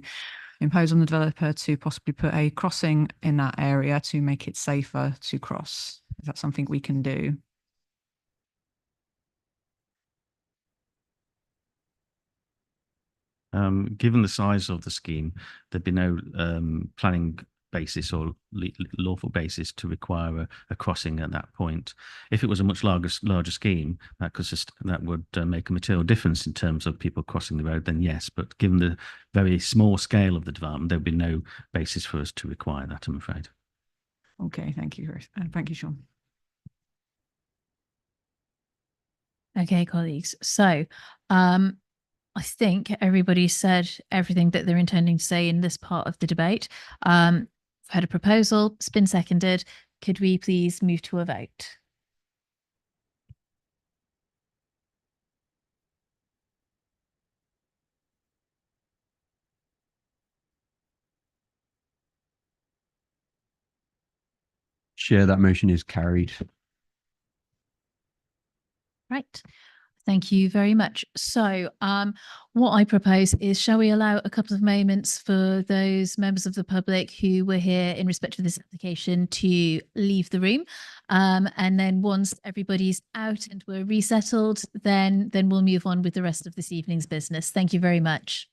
impose on the developer to possibly put a crossing in that area to make it safer to cross? Is that something we can do? Given the size of the scheme, there'd be no planning basis or lawful basis to require a crossing at that point. If it was a much larger scheme, that would make a material difference in terms of people crossing the road, then yes. But given the very small scale of the development, there'd be no basis for us to require that, I'm afraid. Okay, thank you, Chris. Thank you, Sean. Okay, colleagues. So I think everybody said everything that they're intending to say in this part of the debate. I've had a proposal, it's been seconded. Could we please move to a vote? Chair, that motion is carried. Right. Thank you very much. So, what I propose is, shall we allow a couple of moments for those members of the public who were here in respect of this application to leave the room? And then once everybody's out and we're resettled, then we'll move on with the rest of this evening's business. Thank you very much.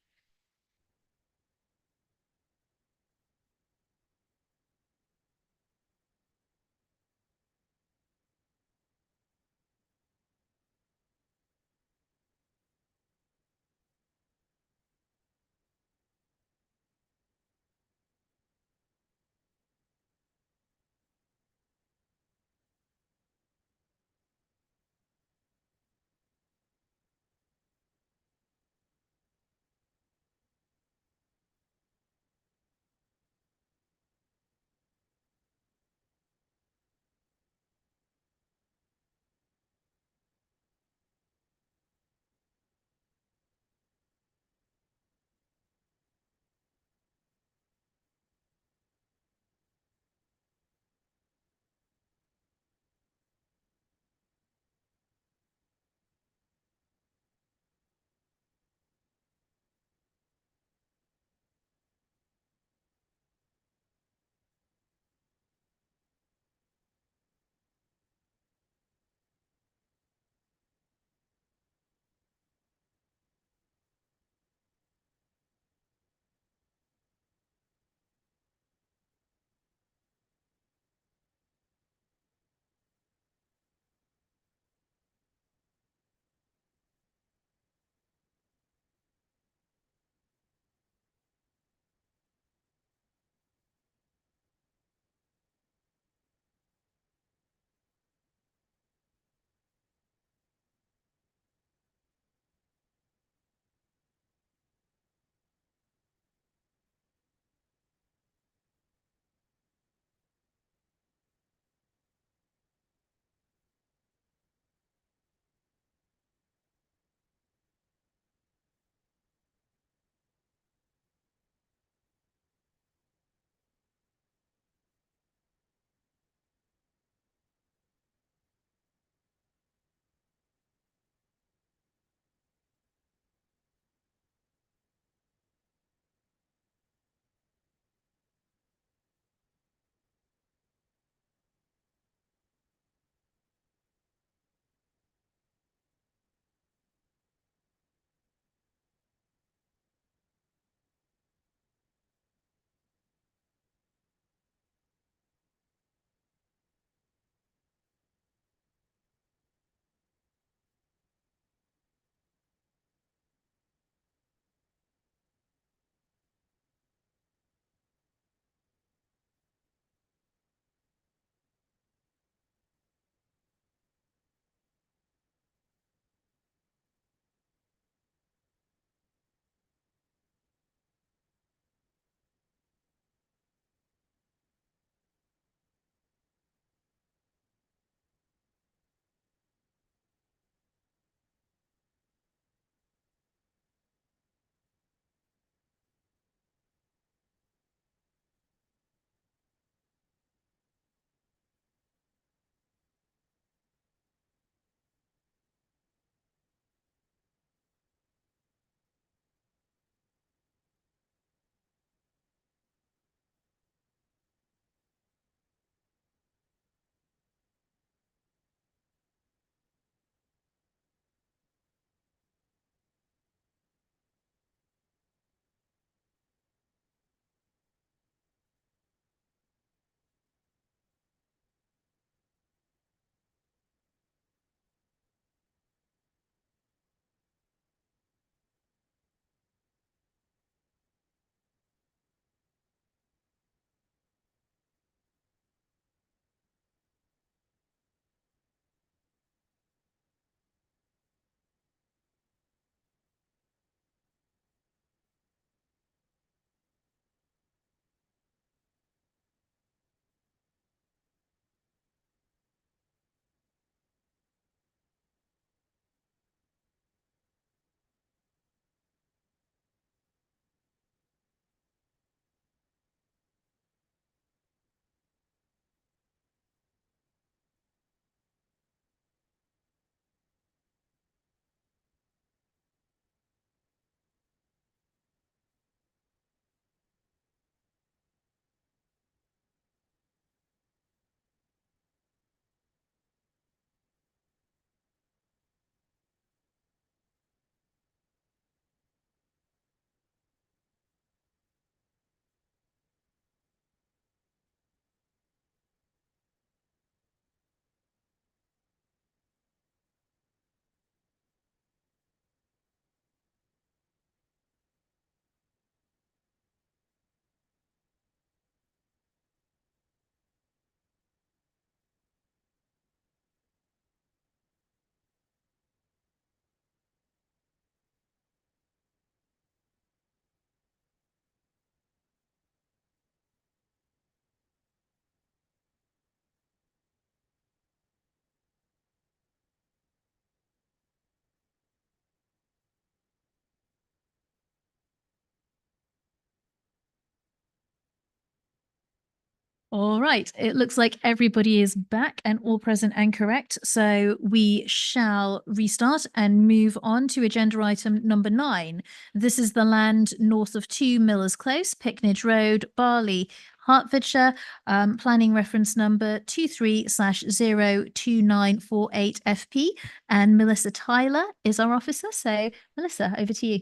All right, it looks like everybody is back and all present and correct. So we shall restart and move on to agenda item number 9. This is the land north of 2 Millers Close, Picknage Road, Barley, Hertfordshire, planning reference number 23/02948FP. And Melissa Tyler is our officer. So Melissa, over to you.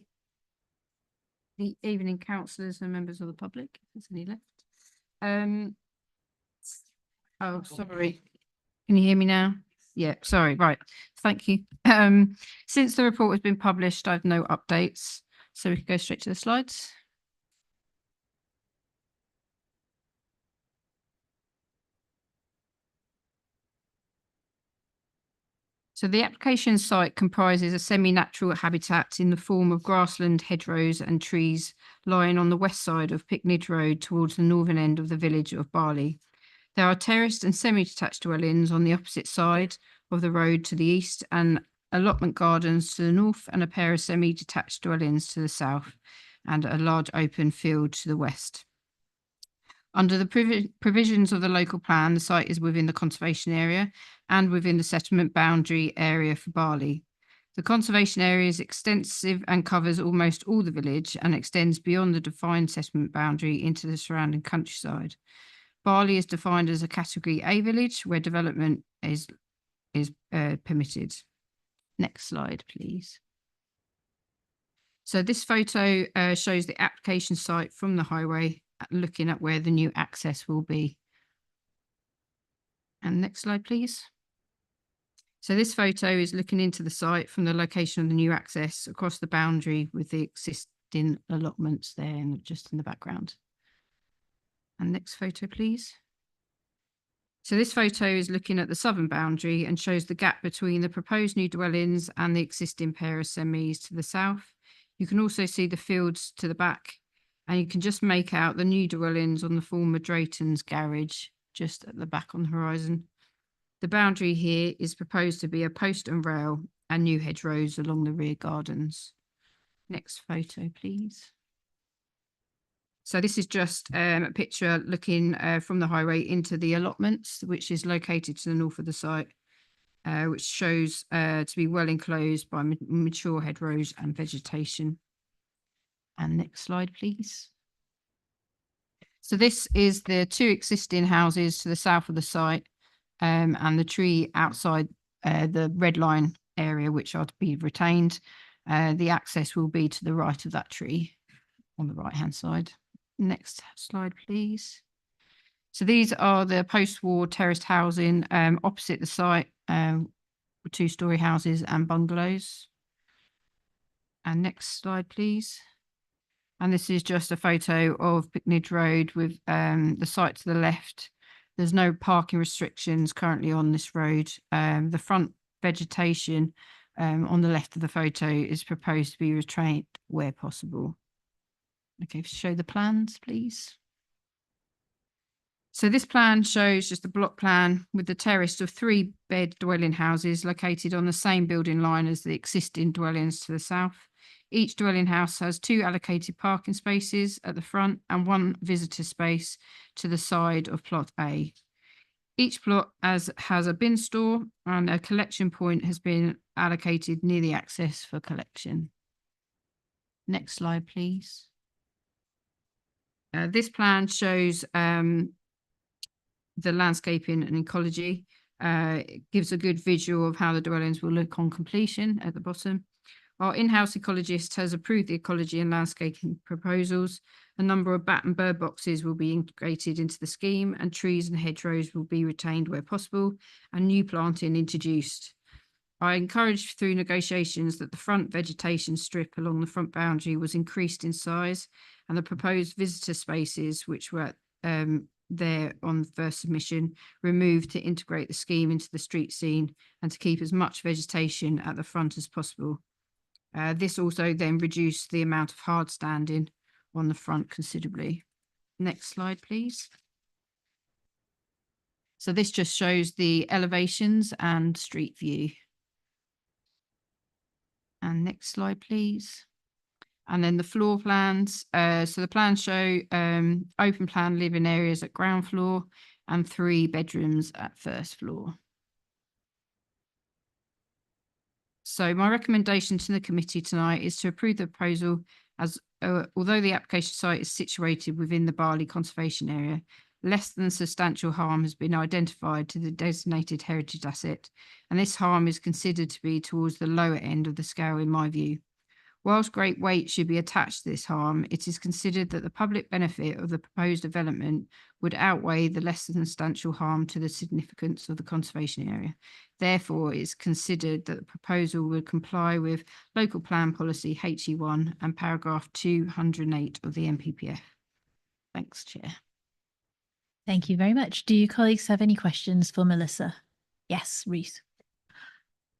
Good evening, councillors and members of the public, if there's any left. Oh, sorry. Can you hear me now? Yeah, sorry. Right. Thank you. Since the report has been published, I've no updates, so we can go straight to the slides. So the application site comprises a semi-natural habitat in the form of grassland, hedgerows and trees lying on the west side of Picknage Road towards the northern end of the village of Barley. There are terraced and semi-detached dwellings on the opposite side of the road to the east and allotment gardens to the north and a pair of semi-detached dwellings to the south and a large open field to the west. Under the provisions of the local plan, the site is within the conservation area and within the settlement boundary area for Barley. The conservation area is extensive and covers almost all the village and extends beyond the defined settlement boundary into the surrounding countryside. Barley is defined as a Category A village where development is permitted. Next slide, please. So this photo shows the application site from the highway, looking at where the new access will be. And next slide, please. So this photo is looking into the site from the location of the new access across the boundary with the existing allotments there and just in the background. And next photo, please. So this photo is looking at the southern boundary and shows the gap between the proposed new dwellings and the existing pair of semis to the south. You can also see the fields to the back, and you can just make out the new dwellings on the former Drayton's garage just at the back on the horizon. The boundary here is proposed to be a post and rail and new hedgerows along the rear gardens. Next photo, please. So this is just a picture looking from the highway into the allotments, which is located to the north of the site, which shows to be well enclosed by mature hedgerows and vegetation. And next slide, please. So this is the 2 existing houses to the south of the site and the tree outside the red line area, which are to be retained. The access will be to the right of that tree on the right-hand side. Next slide, please. So these are the post-war terraced housing opposite the site, 2-storey houses and bungalows. And next slide, please. And this is just a photo of Picknage Road with the site to the left. There's no parking restrictions currently on this road. The front vegetation on the left of the photo is proposed to be retained where possible. Okay, show the plans, please. So this plan shows just a block plan with the terrace of 3-bed dwelling houses located on the same building line as the existing dwellings to the south. Each dwelling house has 2 allocated parking spaces at the front and 1 visitor space to the side of plot A. Each plot has a bin store and a collection point has been allocated near the access for collection. Next slide, please. This plan shows the landscaping and ecology. It gives a good visual of how the dwellings will look on completion at the bottom. Our in-house ecologist has approved the ecology and landscaping proposals. A number of bat and bird boxes will be integrated into the scheme, and trees and hedgerows will be retained where possible and new planting introduced. I encouraged through negotiations that the front vegetation strip along the front boundary was increased in size, and the proposed visitor spaces, which were there on the first submission, removed to integrate the scheme into the street scene and to keep as much vegetation at the front as possible. This also then reduced the amount of hard standing on the front considerably. Next slide, please. So this just shows the elevations and street view. And next slide, please. And then the floor plans. So the plans show open plan living areas at ground floor and 3 bedrooms at first floor. So my recommendation to the committee tonight is to approve the proposal as although the application site is situated within the Barley Conservation Area, less than substantial harm has been identified to the designated heritage asset, and this harm is considered to be towards the lower end of the scale in my view. Whilst great weight should be attached to this harm, it is considered that the public benefit of the proposed development would outweigh the less than substantial harm to the significance of the conservation area. Therefore, it is considered that the proposal would comply with local plan policy HE1 and paragraph 208 of the NPPF. Thanks, Chair. Thank you very much. Do you colleagues have any questions for Melissa? Yes, Ruth.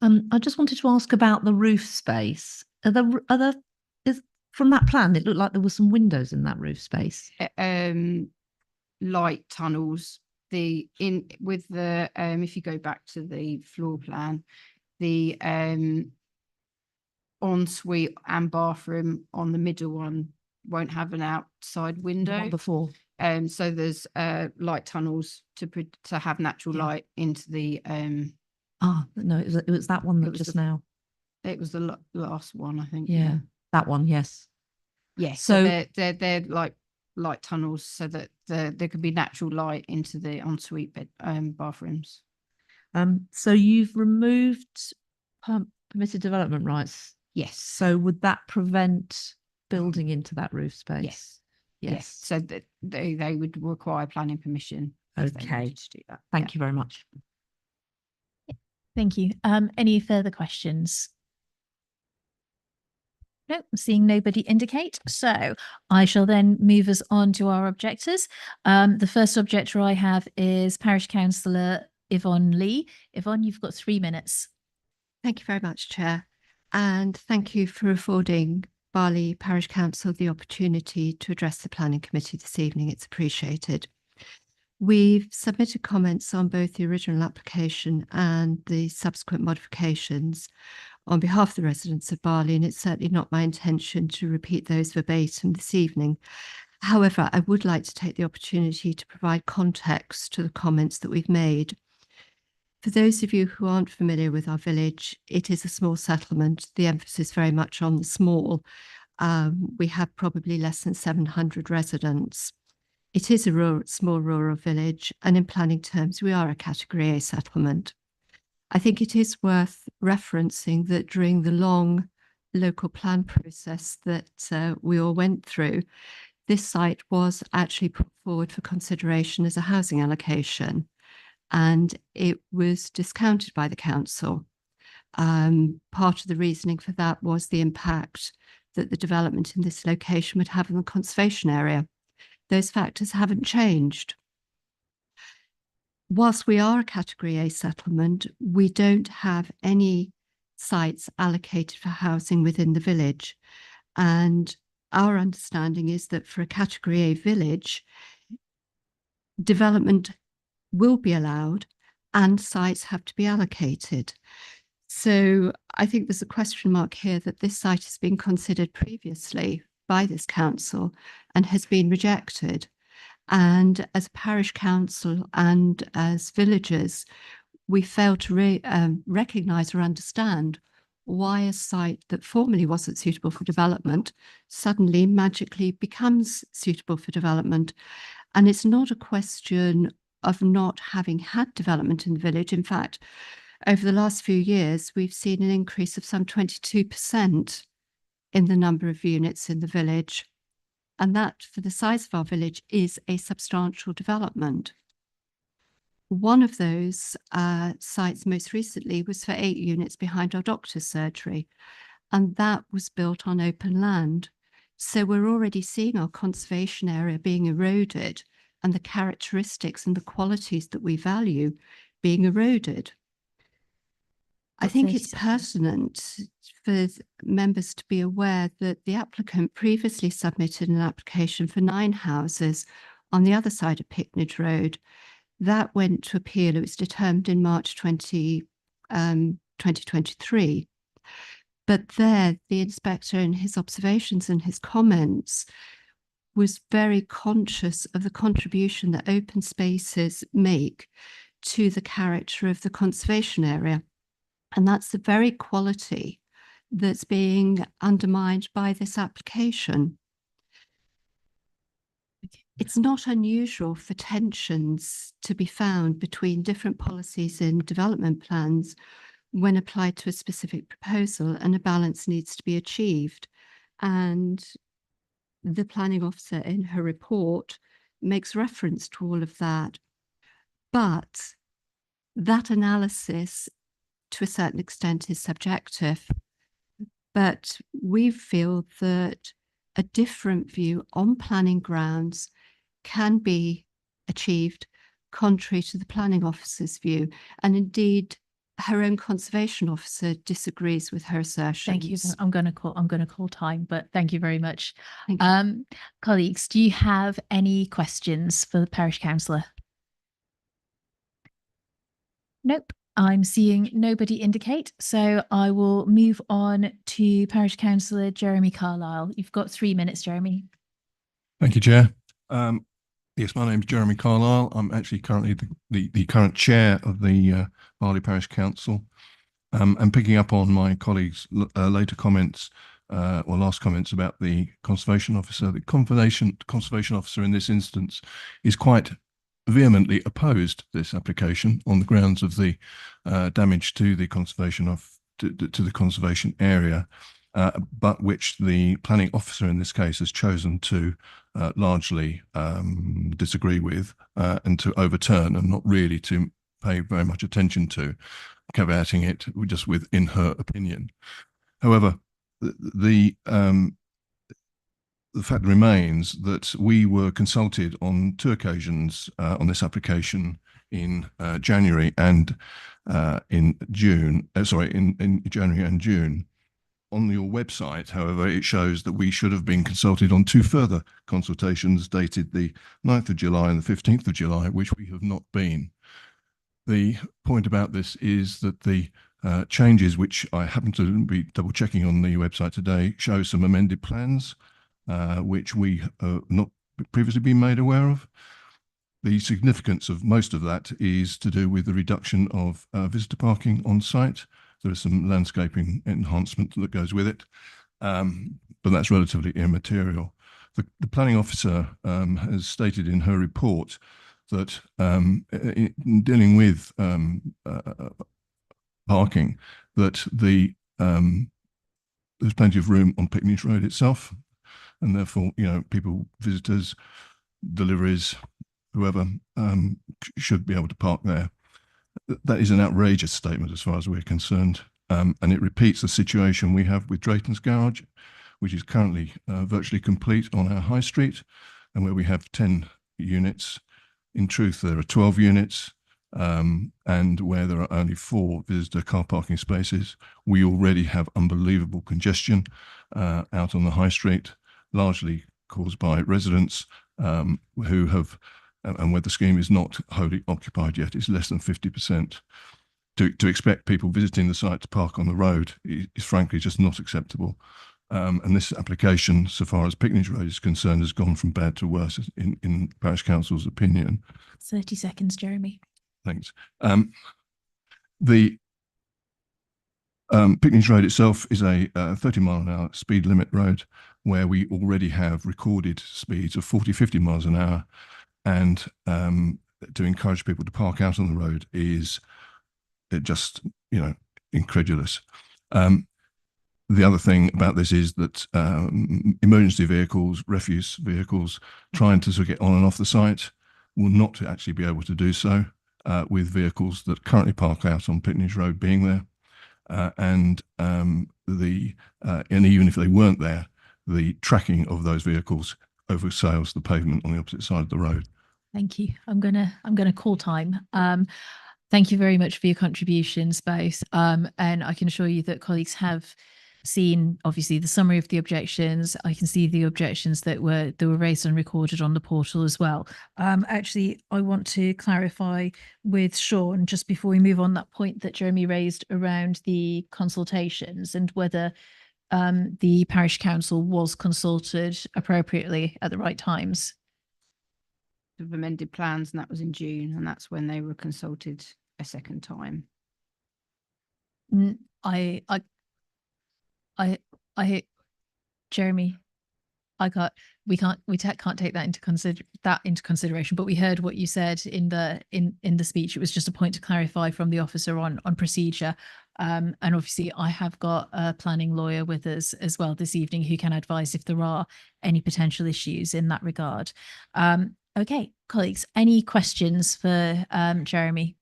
I just wanted to ask about the roof space. From that plan, it looked like there were some windows in that roof space. Light tunnels. If you go back to the floor plan, the ensuite and bathroom on the middle one won't have an outside window. Before. So there's light tunnels to have natural light into the. No, it was that one that just now. It was the last one, I think. Yeah, that one. Yes. Yes. So they're like light tunnels, so that there could be natural light into the ensuite bathrooms. So you've removed permitted development rights. Yes. So would that prevent building into that roof space? Yes. Yes. So that they would require planning permission. if they Okay. wanted to do that. Thank you very much. Thank you. Any further questions? No, seeing nobody indicate. So I shall then move us on to our objectors. The first objector I have is Parish Councillor Yvonne Lee. Yvonne, you've got 3 minutes. Thank you very much, Chair. And thank you for affording Barley Parish Council the opportunity to address the Planning Committee this evening. It's appreciated. We've submitted comments on both the original application and the subsequent modifications on behalf of the residents of Barley, and it's certainly not my intention to repeat those verbatim this evening. However, I would like to take the opportunity to provide context to the comments that we've made. For those of you who aren't familiar with our village, it is a small settlement, the emphasis very much on the small. We have probably less than 700 residents. It is a small rural village, and in planning terms, we are a Category A settlement. I think it is worth referencing that during the long local plan process that we all went through, this site was actually put forward for consideration as a housing allocation, and it was discounted by the council. Part of the reasoning for that was the impact that the development in this location would have on the conservation area. Those factors haven't changed. Whilst we are a Category A settlement, we don't have any sites allocated for housing within the village. And our understanding is that for a Category A village, development will be allowed and sites have to be allocated. So I think there's a question mark here that this site has been considered previously by this council and has been rejected. And as a parish council and as villagers, we fail to recognise or understand why a site that formerly wasn't suitable for development suddenly magically becomes suitable for development. And it's not a question of not having had development in the village. In fact, over the last few years, we've seen an increase of some 22% in the number of units in the village. And that, for the size of our village, is a substantial development. One of those sites most recently was for 8 units behind our doctor's surgery, and that was built on open land. So we're already seeing our conservation area being eroded and the characteristics and the qualities that we value being eroded. I think it's pertinent for members to be aware that the applicant previously submitted an application for 9 houses on the other side of Picknage Road. That went to appeal. It was determined in March 2023. But there, the inspector in his observations and his comments was very conscious of the contribution that open spaces make to the character of the conservation area. And that's the very quality that's being undermined by this application. It's not unusual for tensions to be found between different policies in development plans when applied to a specific proposal, and a balance needs to be achieved. And the planning officer in her report makes reference to all of that. But that analysis, to a certain extent, is subjective. But we feel that a different view on planning grounds can be achieved contrary to the planning officer's view. And indeed, her own conservation officer disagrees with her assertions. Thank you. I'm going to call time, but thank you very much. Colleagues, do you have any questions for the parish councillor? Nope. I'm seeing nobody indicate, so I will move on to parish councillor Jeremy Carlisle. You've got 3 minutes, Jeremy. Thank you, Chair. Yes, my name is Jeremy Carlisle. I'm actually currently the current chair of the Barley Parish Council. And picking up on my colleagues' later comments, or last comments about the conservation officer, the conservation officer in this instance is quite vehemently opposed this application on the grounds of the damage to the conservation to the conservation area, but which the planning officer in this case has chosen to largely disagree with and to overturn, and not really to pay very much attention to, caveating it just within her opinion. However, the fact remains that we were consulted on 2 occasions on this application in January and in June. In January and June. On your website, however, it shows that we should have been consulted on 2 further consultations dated the 9th of July and the 15th of July, which we have not been. The point about this is that the changes, which I happen to be double checking on the website today, show some amended plans, which we have not previously been made aware of. The significance of most of that is to do with the reduction of visitor parking on site. There is some landscaping enhancement that goes with it, but that's relatively immaterial. The planning officer has stated in her report that in dealing with parking, that there's plenty of room on Picnic Road itself, and therefore, people, visitors, deliveries, whoever, should be able to park there. That is an outrageous statement as far as we're concerned, and it repeats the situation we have with Drayton's Garage, which is currently virtually complete on our high street, and where we have 10 units. In truth, there are 12 units, and where there are only 4 visitor car parking spaces. We already have unbelievable congestion out on the high street, largely caused by residents who have, and where the scheme is not wholly occupied yet, it's less than 50%. To expect people visiting the site to park on the road is frankly just not acceptable. And this application, so far as Picnic Road is concerned, has gone from bad to worse in Parish Council's opinion. 30 seconds, Jeremy. Thanks. The Picnic Road itself is a 30-mile-an-hour speed limit road, where we already have recorded speeds of 40, 50 miles an hour. And to encourage people to park out on the road is just, incredulous. The other thing about this is that emergency vehicles, refuse vehicles, trying to sort of get on and off the site will not actually be able to do so with vehicles that currently park out on Picnic Road being there. And even if they weren't there, the tracking of those vehicles oversails the pavement on the opposite side of the road. Thank you. I'm gonna call time. Thank you very much for your contributions, both. And I can assure you that colleagues have seen obviously the summary of the objections. I can see the objections that were raised and recorded on the portal as well. Actually, I want to clarify with Sean just before we move on that point that Jeremy raised around the consultations and whether the parish council was consulted appropriately at the right times. Of amended plans, and that was in June, and that's when they were consulted a second time. Jeremy, we can't take that into consideration, but we heard what you said in the speech. It was just a point to clarify from the officer on procedure. And obviously I have got a planning lawyer with us as well this evening who can advise if there are any potential issues in that regard. Okay, colleagues, any questions for Jeremy?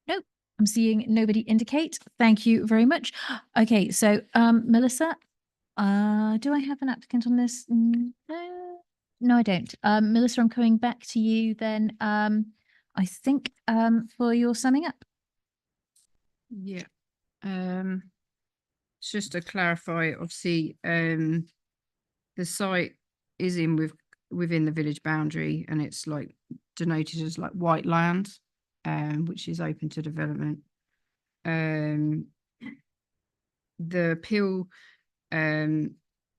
Nope, I'm seeing nobody indicate. Thank you very much. Okay, so Melissa, do I have an applicant on this? No, I don't. Melissa, I'm coming back to you then. I think for your summing up. Yeah. Just to clarify, obviously, the site is within the village boundary, and it's like denoted as like white land, which is open to development. The appeal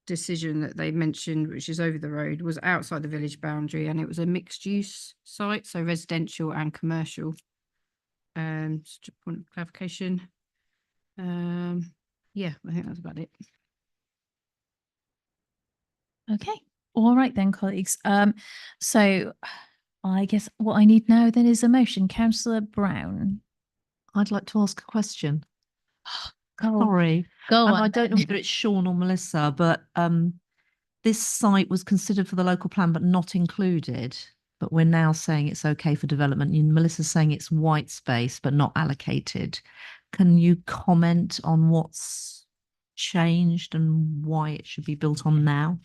decision that they mentioned, which is over the road, was outside the village boundary, and it was a mixed use site, so residential and commercial. Just a point of clarification. Yeah, I think that's about it. Okay. All right then, colleagues. So I guess what I need now then is a motion. Councillor Brown. I'd like to ask a question. Go Sorry. Go on. I don't know whether it's Sean or Melissa, but this site was considered for the local plan but not included. But we're now saying it's okay for development. And Melissa's saying it's white space but not allocated. Can you comment on what's changed and why it should be built on now?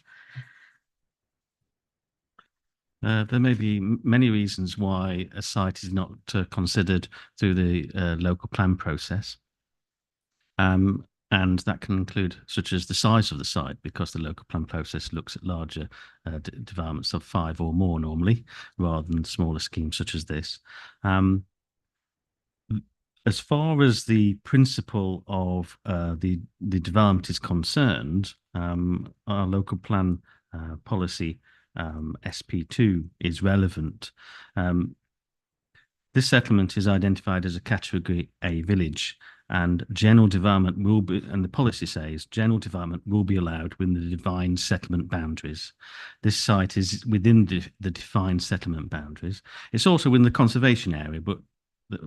There may be many reasons why a site is not considered through the local plan process. And that can include such as the size of the site, because the local plan process looks at larger developments of 5 or more normally, rather than smaller schemes such as this. As far as the principle of the development is concerned, our local plan policy SP2 is relevant. This settlement is identified as a category A village, and general development will be, and the policy says general development will be allowed within the defined settlement boundaries. This site is within the defined settlement boundaries. It's also within the conservation area, but the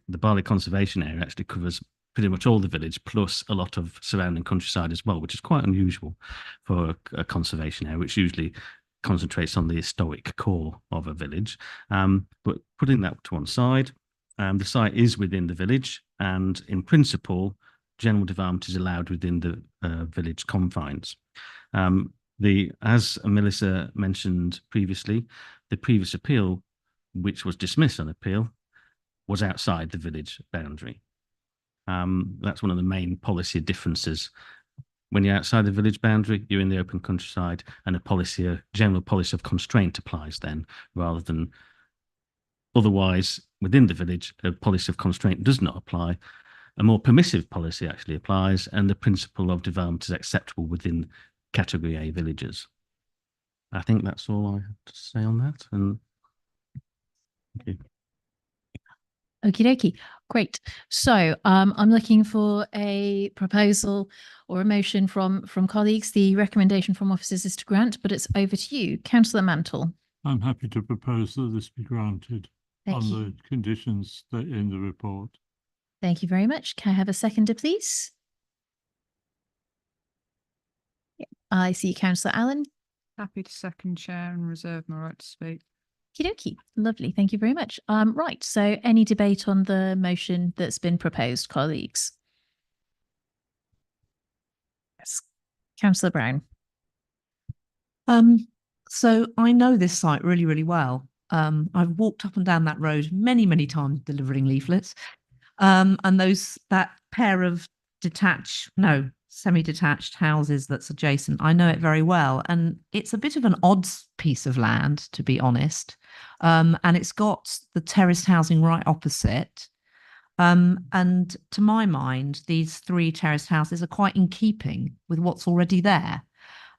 Barley Conservation Area actually covers pretty much all the village, plus a lot of surrounding countryside as well, which is quite unusual for a conservation area, which usually concentrates on the historic core of a village. But putting that to one side, the site is within the village, and in principle, general development is allowed within the village confines. As Melissa mentioned previously, the previous appeal, which was dismissed on appeal, was outside the village boundary. That's one of the main policy differences. When you're outside the village boundary, you're in the open countryside, and a general policy of constraint applies then, rather than otherwise within the village, a policy of constraint does not apply. A more permissive policy actually applies, and the principle of development is acceptable within category A villages. I think that's all I have to say on that. And thank you. Okie dokie. Great. So I'm looking for a proposal or a motion from colleagues. The recommendation from officers is to grant, but it's over to you. Councillor Mantle. I'm happy to propose that this be granted Thank on you. the conditions that in the report. Thank you very much. Can I have a seconder, please? Yeah. I see Councillor Allen. Happy to second, Chair, and reserve my right to speak. Okie dokie. Lovely. Thank you very much. Right. So any debate on the motion that's been proposed, colleagues? Yes. Councillor Brown. So I know this site really, really well. I've walked up and down that road many, many times delivering leaflets. And that pair of semi-detached houses that's adjacent, I know it very well. And it's a bit of an odd piece of land, to be honest. And it's got the terraced housing right opposite. And to my mind, these 3 terraced houses are quite in keeping with what's already there.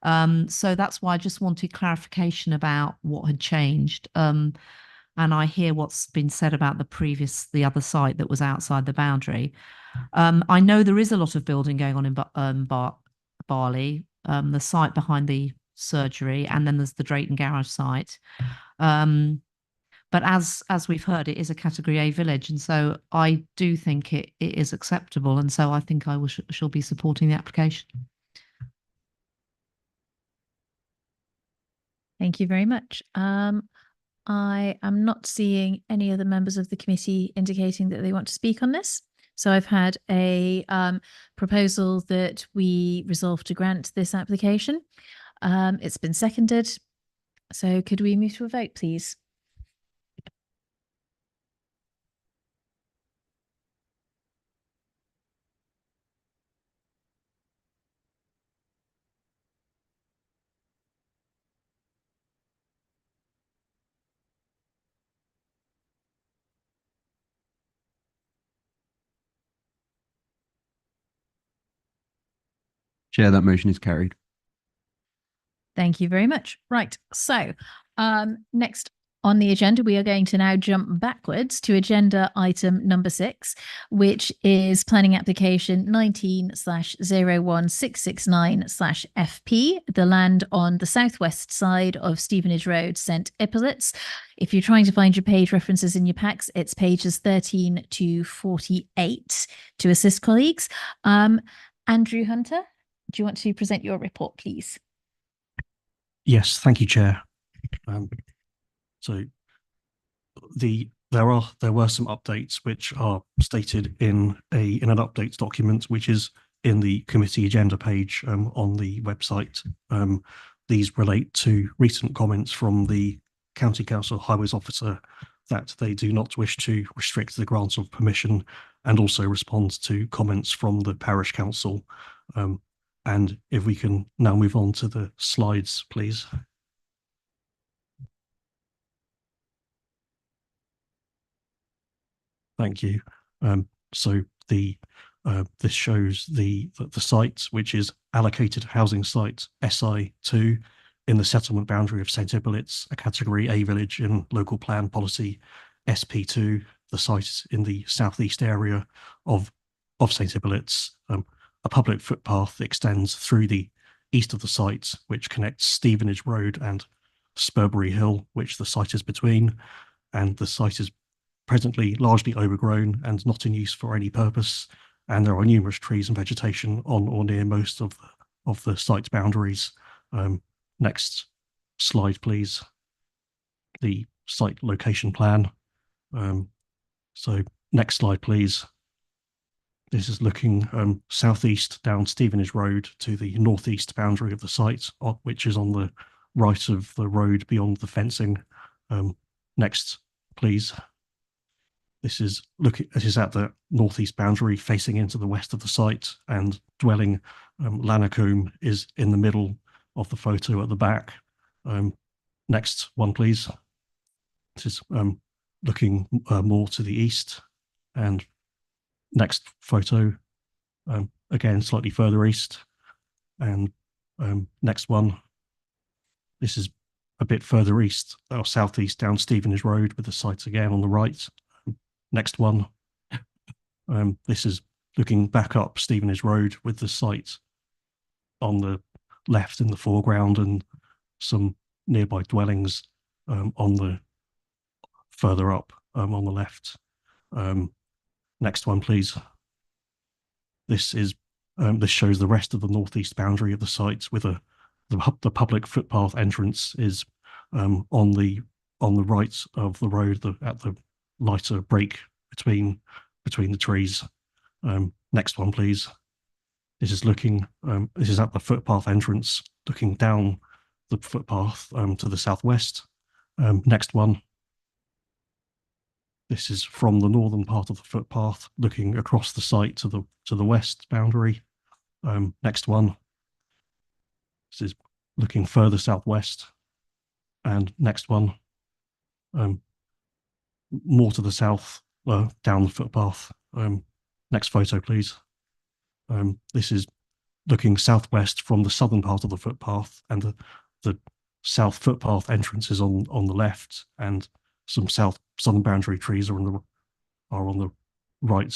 So that's why I just wanted clarification about what had changed. And I hear what's been said about the other site that was outside the boundary. I know there is a lot of building going on in Barley, the site behind the surgery, and then there's the Drayton Garage site. But as we've heard, it is a Category A village, and so I do think it is acceptable, and so I think I shall be supporting the application. Thank you very much. I am not seeing any other members of the committee indicating that they want to speak on this. So I've had a proposal that we resolve to grant this application. It's been seconded. So could we move to a vote, please? Chair, that motion is carried. Thank you very much. Right. So next on the agenda, we are going to now jump backwards to agenda item number 6, which is planning application 19/01669/FP, the land on the southwest side of Stevenage Road, St. Ipolyts. If you're trying to find your page references in your packs, it's pages 13 to 48 to assist colleagues. Andrew Hunter, do you want to present your report, please? Yes, thank you, Chair. So there were some updates which are stated in an updates document, which is in the committee agenda page on the website. These relate to recent comments from the County Council Highways Officer that they do not wish to restrict the grant of permission, and also respond to comments from the Parish Council. And if we can now move on to the slides, please. Thank you. So this shows the site, which is allocated housing site SI2 in the settlement boundary of St. Ipolyts, a Category A village in local plan policy SP2. The site in the southeast area of St. Ipolyts. A public footpath extends through the east of the site, which connects Stevenage Road and Spurbury Hill, which the site is between. And the site is presently largely overgrown and not in use for any purpose. And there are numerous trees and vegetation on or near most of the site's boundaries. Next slide, please. The site location plan. So next slide, please. This is looking southeast down Stevenage Road to the northeast boundary of the site, which is on the right of the road beyond the fencing. Next, please. This is at the northeast boundary facing into the west of the site, and dwelling Lanacombe is in the middle of the photo at the back. Next one, please. This is looking more to the east, and next photo, again slightly further east, and next one. This is a bit further east or southeast down Stevenage Road with the site again on the right. Next one. This is looking back up Stevenage Road with the site on the left in the foreground, and some nearby dwellings on the further up on the left. Next one, please. This shows the rest of the northeast boundary of the site, with the public footpath entrance is on the right of the road, at the lighter break between the trees. Next one, please. This is at the footpath entrance, looking down the footpath to the southwest. Next one. This is from the northern part of the footpath, looking across the site to the west boundary. Next one. This is looking further southwest, and next one. More to the south, down the footpath. Next photo, please. This is looking southwest from the southern part of the footpath, and the south footpath entrance is on the left, and some southern boundary trees are on the right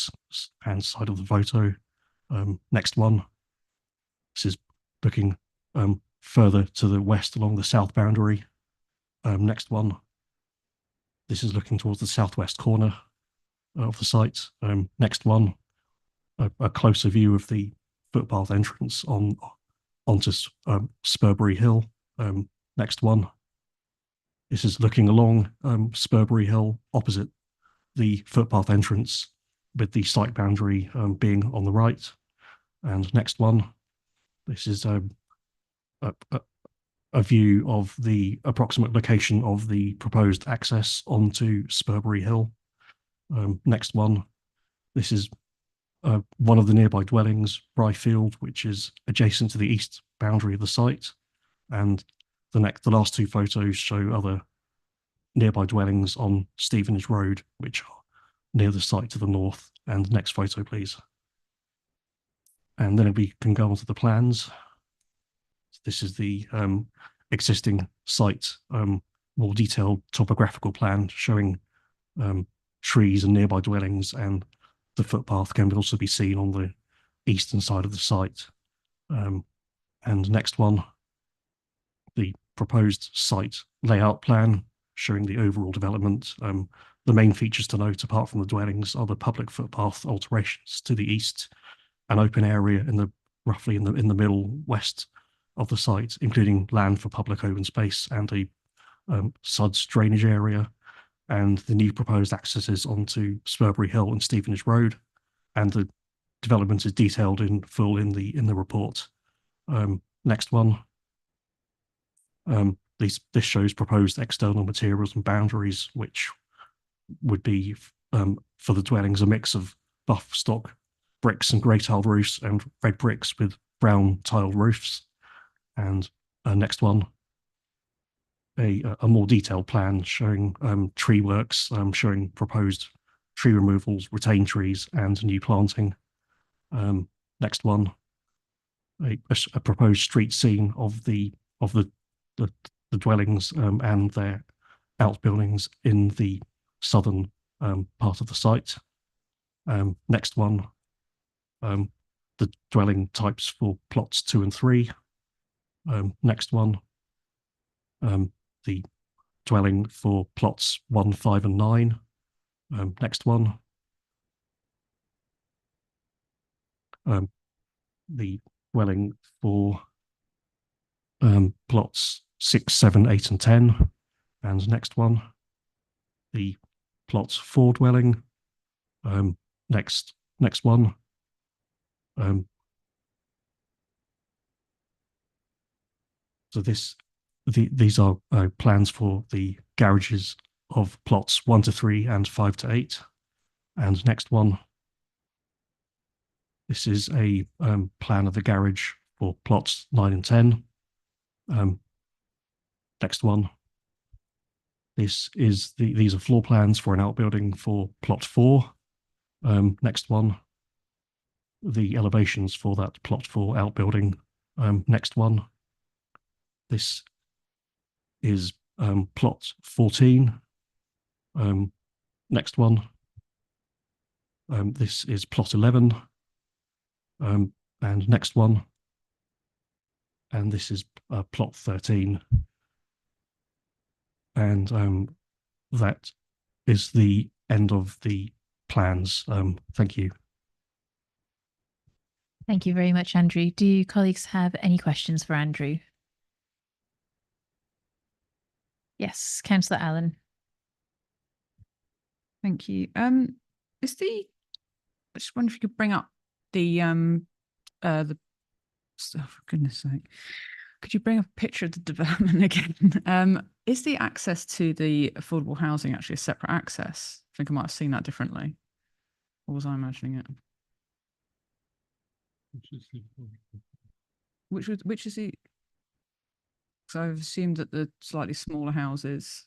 hand side of the photo. Next one. This is looking further to the west along the south boundary. Next one. This is looking towards the southwest corner of the site. Next one. A closer view of the footpath entrance onto Spurbury Hill. Next one. This is looking along Spurbury Hill opposite the footpath entrance, with the site boundary being on the right. And next one. This is a view of the approximate location of the proposed access onto Spurbury Hill. Next one. This is one of the nearby dwellings, Bryfield, which is adjacent to the east boundary of the site. And the last two photos show other nearby dwellings on Stevenage Road, which are near the site to the north. And next photo, please. And then we can go on to the plans. This is the existing site, more detailed topographical plan showing trees and nearby dwellings, and the footpath can also be seen on the eastern side of the site. And next one, the proposed site layout plan showing the overall development. The main features to note, apart from the dwellings, are the public footpath alterations to the east, an open area roughly in the middle west of the site, including land for public open space and a SUDS drainage area, and the new proposed accesses onto Spurbury Hill and Stevenage Road, and the development is detailed in full in the report. Next one. This shows proposed external materials and boundaries, which would be for the dwellings a mix of buff stock bricks and grey tiled roofs, and red bricks with brown tiled roofs. And next one. A more detailed plan showing tree works, showing proposed tree removals, retained trees, and new planting. Next one. A proposed street scene of the dwellings and their outbuildings in the southern part of the site. Next one. The dwelling types for plots 2 and 3. Next one. The dwelling for plots 1, 5, and 9. Next one. The dwelling for plots 6, 7, 8, and 10. And next one. The plots 4 dwelling. Next one. So these are plans for the garages of plots 1 to 3 and 5 to 8. And next one. This is a plan of the garage for plots 9 and 10. Next one. These are floor plans for an outbuilding for plot 4. Next one. The elevations for that plot 4 outbuilding. Next one. This is plot 14. Next one. This is plot 11. And next one. And this is plot 13. And that is the end of the plans. Thank you. Thank you very much, Andrew. Do colleagues have any questions for Andrew? Yes, Councillor Allen. Thank you. I just wonder if you could bring up the oh, for goodness sake, Could you bring up a picture of the development again? Is the access to the affordable housing actually a separate access? I think I might have seen that differently. Or was I imagining it? Which is the? So I've assumed that the slightly smaller houses.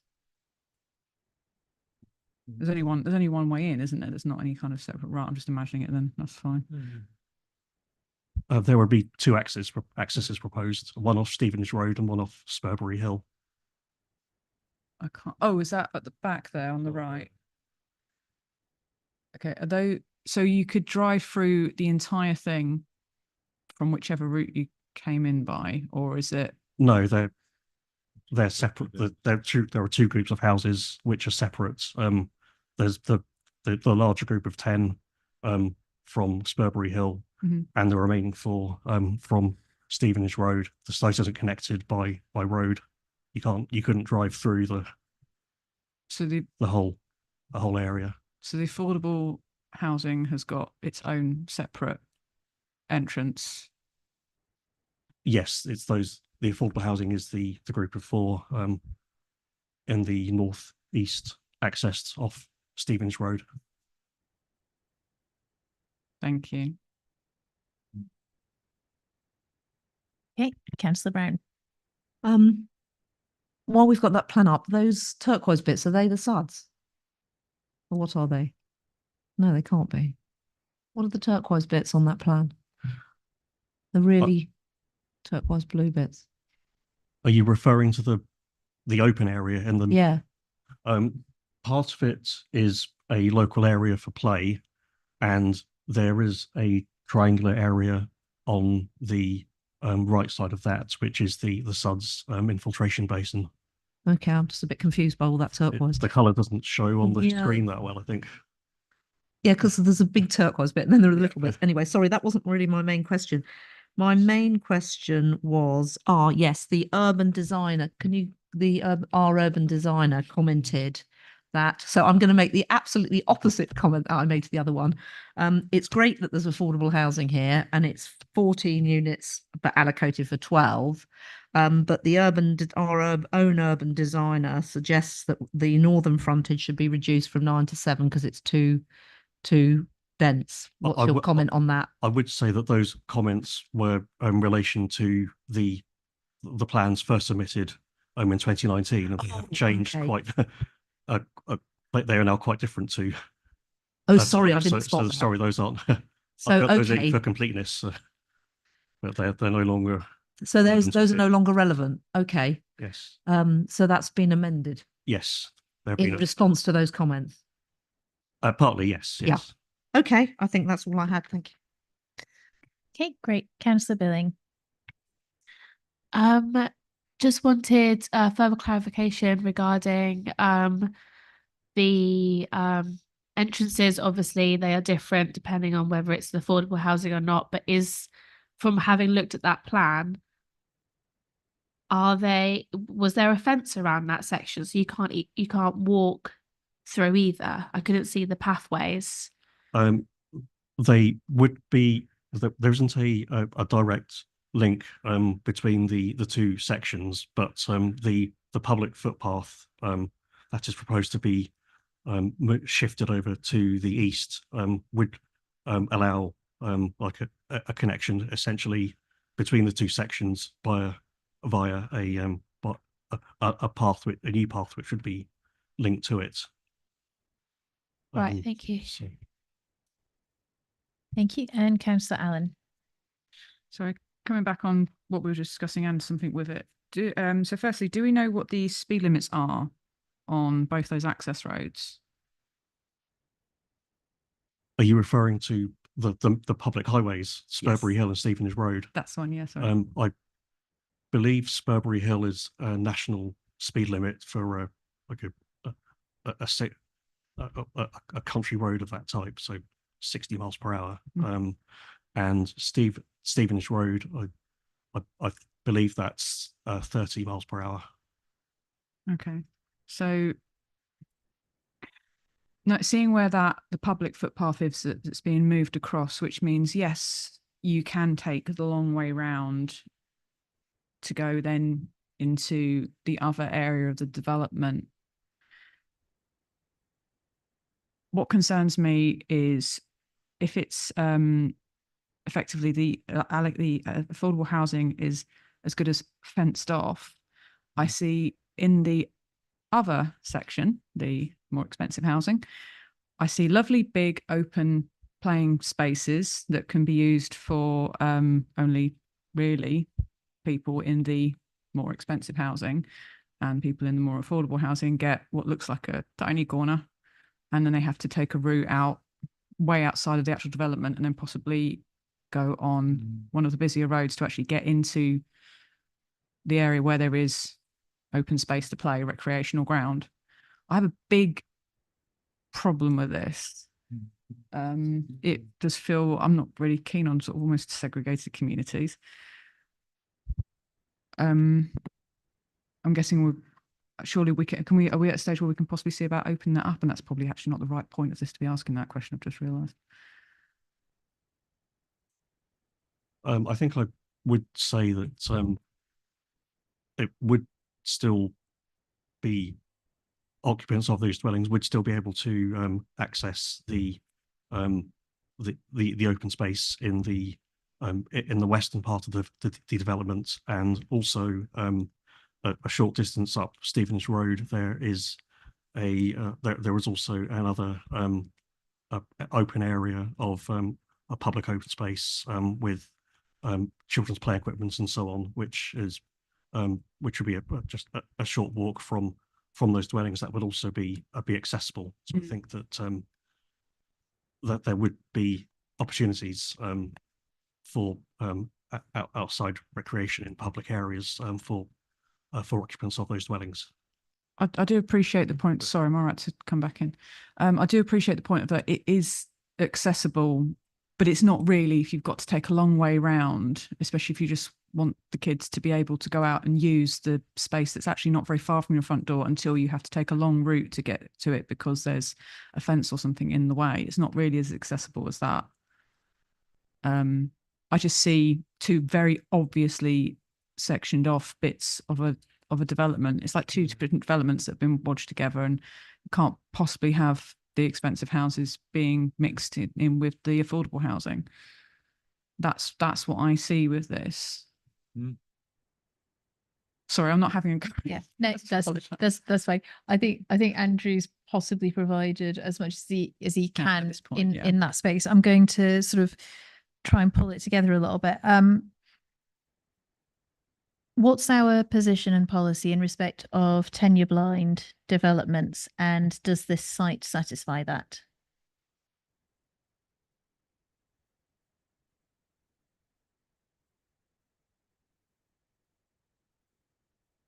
There's only one way in, isn't there? There's not any kind of separate route. I'm just imagining it. Then that's fine. There would be two accesses proposed, one off Stevenage Road and one off Spurbury Hill. I can't. Oh, is that at the back there on the right? Okay. Are those, so you could drive through the entire thing from whichever route you came in by, or is it? No, they're separate. There are two groups of houses which are separate. There's the larger group of 10 from Spurbury Hill, and the remaining 4 from Stevenage Road. The site isn't connected by road. You couldn't drive through the whole area. So the affordable housing has got its own separate entrance. Yes, it's those. The affordable housing is the group of 4 in the northeast accessed off Stevenage Road. Thank you. Okay, Councillor Brown. While we've got that plan up, those turquoise bits, are they the SUDs? Or what are they? No, they can't be. What are the turquoise bits on that plan? The really turquoise blue bits. Are you referring to the open area in the? Yeah. Part of it is a local area for play, and there is a triangular area on the right side of that, which is the SUDS infiltration basin. Okay, I'm just a bit confused by all that turquoise. The colour doesn't show on the Yeah. screen that well, I think. Yeah, because there's a big turquoise bit and then there are the little bits. Anyway, sorry, that wasn't really my main question. My main question was, yes, the urban designer. Our urban designer commented that. So I'm going to make the absolutely opposite comment that I made to the other one. It's great that there's affordable housing here, and it's 14 units, but allocated for 12. But our own urban designer suggests that the northern frontage should be reduced from 9 to 7 because it's too dense. What's your comment on that? I would say that those comments were in relation to the plans first submitted in 2019, and they have changed quite. They are now quite different to. Oh, sorry, I didn't spot that. Sorry, those aren't. So those okay. for completeness, but they're no longer. So those are no longer relevant. Okay. Yes. So that's been amended. Yes. In response to those comments. Partly, yes. Yeah. Okay, I think that's all I had. Thank you. Okay, great. Councillor Billing. Just wanted further clarification regarding the entrances. Obviously, they are different depending on whether it's affordable housing or not, but from having looked at that plan, was there a fence around that section so you can't walk through either? I couldn't see the pathways. They would be. There isn't a direct link between the two sections, but the public footpath that is proposed to be shifted over to the east would allow like a connection essentially between the two sections via a path, a new path which would be linked to it. Right, thank you. Thank you. And Councillor Allen. Sorry, coming back on what we were discussing and something with it. So firstly, do we know what the speed limits are on both those access roads? Are you referring to the public highways, Spurbury Hill and Stevenage Road? That's one, yeah, sorry. I believe Spurbury Hill is a national speed limit for a country road of that type, so 60 miles per hour. And Stevenage Road, I believe that's 30 miles per hour. Okay, so now seeing where the public footpath is that's being moved across, which means yes, you can take the long way round to go then into the other area of the development. What concerns me is if it's effectively the affordable housing is as good as fenced off. I see in the other section, the more expensive housing, I see lovely big open playing spaces that can be used for only really people in the more expensive housing, and people in the more affordable housing get what looks like a tiny corner, and then they have to take a route out way outside of the actual development and then possibly go on one of the busier roads to actually get into the area where there is open space to play, recreational ground. I have a big problem with this. It does feel, I'm not really keen on sort of almost segregated communities. I'm guessing surely we can are we at a stage where we can possibly see about opening that up? And that's probably actually not the right point of this to be asking that question, I've just realised. I think I would say that it would still be occupants of those dwellings would still be able to access the open space in the western part of the development, and also a short distance up Stevenage Road there is there is also another open area of a public open space with children's play equipment and so on, which would be just a short walk from those dwellings that would also be accessible. So I think that that there would be opportunities for outside recreation in public areas for occupants of those dwellings. I do appreciate the point. Sorry, I'm all right to come back in. I do appreciate the point of that it is accessible, but it's not really if you've got to take a long way round, especially if you just want the kids to be able to go out and use the space that's actually not very far from your front door until you have to take a long route to get to it because there's a fence or something in the way. It's not really as accessible as that. I just see two very obviously sectioned off bits of a development. It's like two different developments that have been lodged together, and you can't possibly have the expensive houses being mixed in with the affordable housing. That's what I see with this. Sorry, I'm not having a go. Yeah, no, that's fine. I think Andrew's possibly provided as much as he can in that space. I'm going to sort of try and pull it together a little bit. What's our position and policy in respect of tenure blind developments, and does this site satisfy that?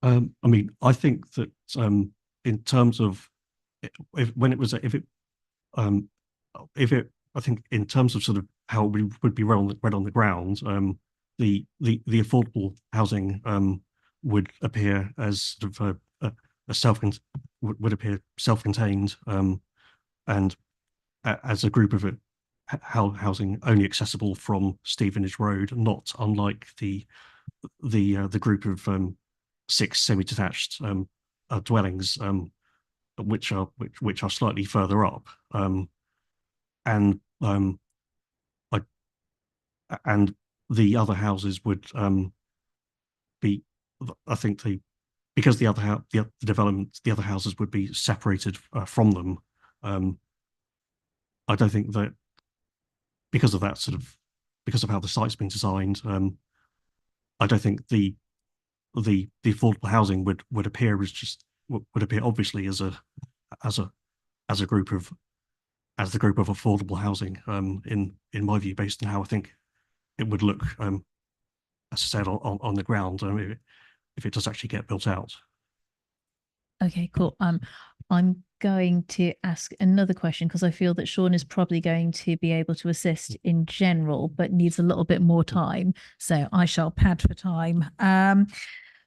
I mean, I think that in terms of I think in terms of sort of how we would be read on the ground, the affordable housing would appear as sort of would appear self-contained, and as a group of housing only accessible from Stevenage Road, not unlike the group of 6 semi-detached dwellings, which are slightly further up, and the other houses would be, I think, because the other houses would be separated from them. I don't think that because of that because of how the site's been designed, I don't think the affordable housing would appear obviously as the group of affordable housing in my view, based on how I think it would look, as I said, on the ground, if it does actually get built out. Okay, cool. I'm going to ask another question because I feel that Sean is probably going to be able to assist in general, but needs a little bit more time. So I shall pad for time.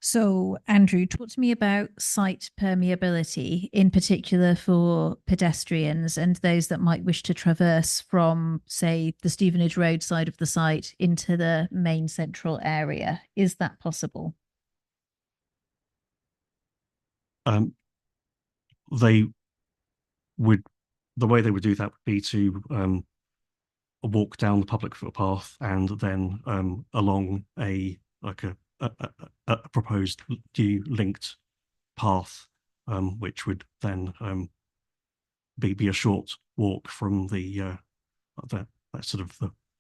So Andrew, talk to me about site permeability, in particular for pedestrians and those that might wish to traverse from, say, the Stevenage Road side of the site into the main central area. Is that possible? They would, the way they would do that would be to walk down the public footpath and then along a proposed linked path, which would then be a short walk from the sort of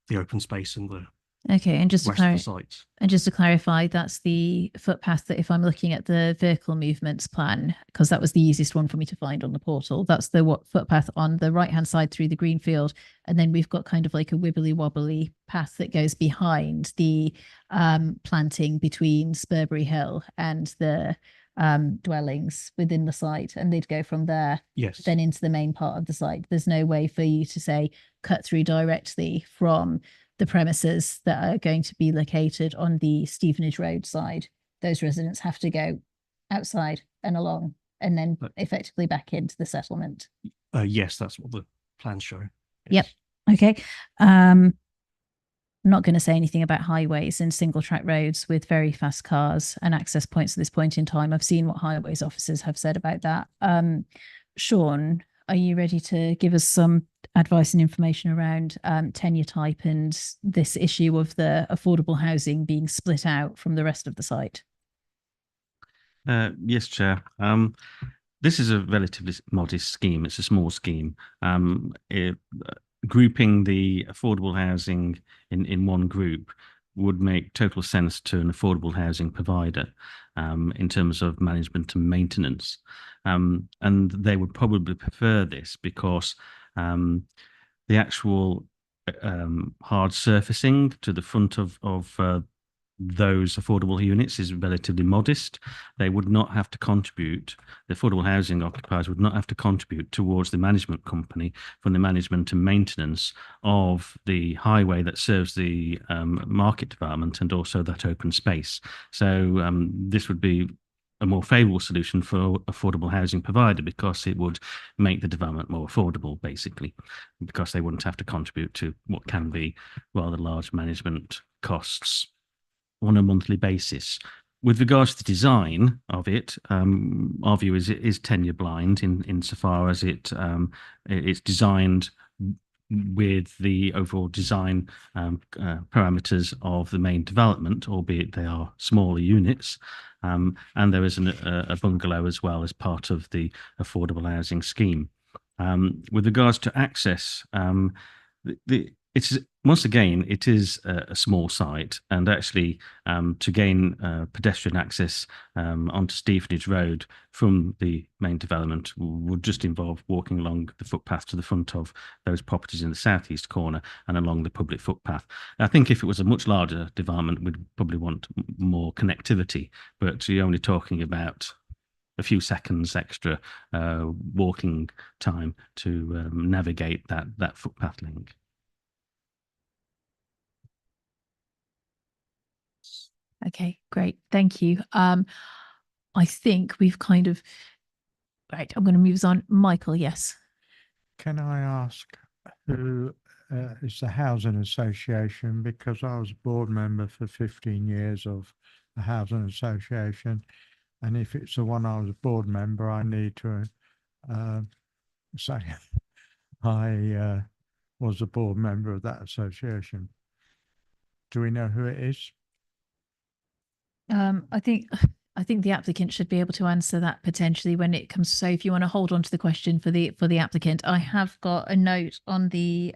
the open space in the Okay, and just to west of the site. and just to clarify, that's the footpath that if I'm looking at the vehicle movements plan, because that was the easiest one for me to find on the portal, that's the footpath on the right-hand side through the greenfield. And then we've got kind of like a wibbly wobbly path that goes behind the planting between Spurbury Hill and the dwellings within the site, and they'd go from there then into the main part of the site. There's no way for you to say cut through directly from the premises that are going to be located on the Stevenage Road side. Those residents have to go outside and along and then effectively back into the settlement. Yes, that's what the plans show. Yep. Okay. I'm not going to say anything about highways and single track roads with very fast cars and access points at this point in time. I've seen what highways officers have said about that. Sean, are you ready to give us some advice and information around tenure type and this issue of the affordable housing being split out from the rest of the site? Yes, Chair. This is a relatively modest scheme. It's a small scheme. Grouping the affordable housing in one group would make total sense to an affordable housing provider in terms of management and maintenance. And they would probably prefer this because the actual hard surfacing to the front of those affordable units is relatively modest. They would not have to contribute, the affordable housing occupiers would not have to contribute towards the management company for the management and maintenance of the highway that serves the market development and also that open space. So this would be a more favourable solution for affordable housing provider because it would make the development more affordable, basically, because they wouldn't have to contribute to what can be rather large management costs on a monthly basis. With regards to the design of it, our view is it is tenure blind insofar as it's designed with the overall design parameters of the main development, albeit they are smaller units. And there is a bungalow as well as part of the affordable housing scheme. With regards to access, it's once again, it is a small site, and actually to gain pedestrian access onto Stevenage Road from the main development would just involve walking along the footpath to the front of those properties in the southeast corner and along the public footpath. I think if it was a much larger development, we'd probably want more connectivity, but you're only talking about a few seconds extra walking time to navigate that footpath link. Okay, great. Thank you. I think we've kind of, right, I'm going to move on. Michael, yes. Can I ask who is the Housing Association? Because I was a board member for 15 years of the Housing Association. And if it's the one I was a board member, I need to say I was a board member of that association. Do we know who it is? I think the applicant should be able to answer that potentially when it comes. So if you want to hold on to the question for the applicant, I have got a note on the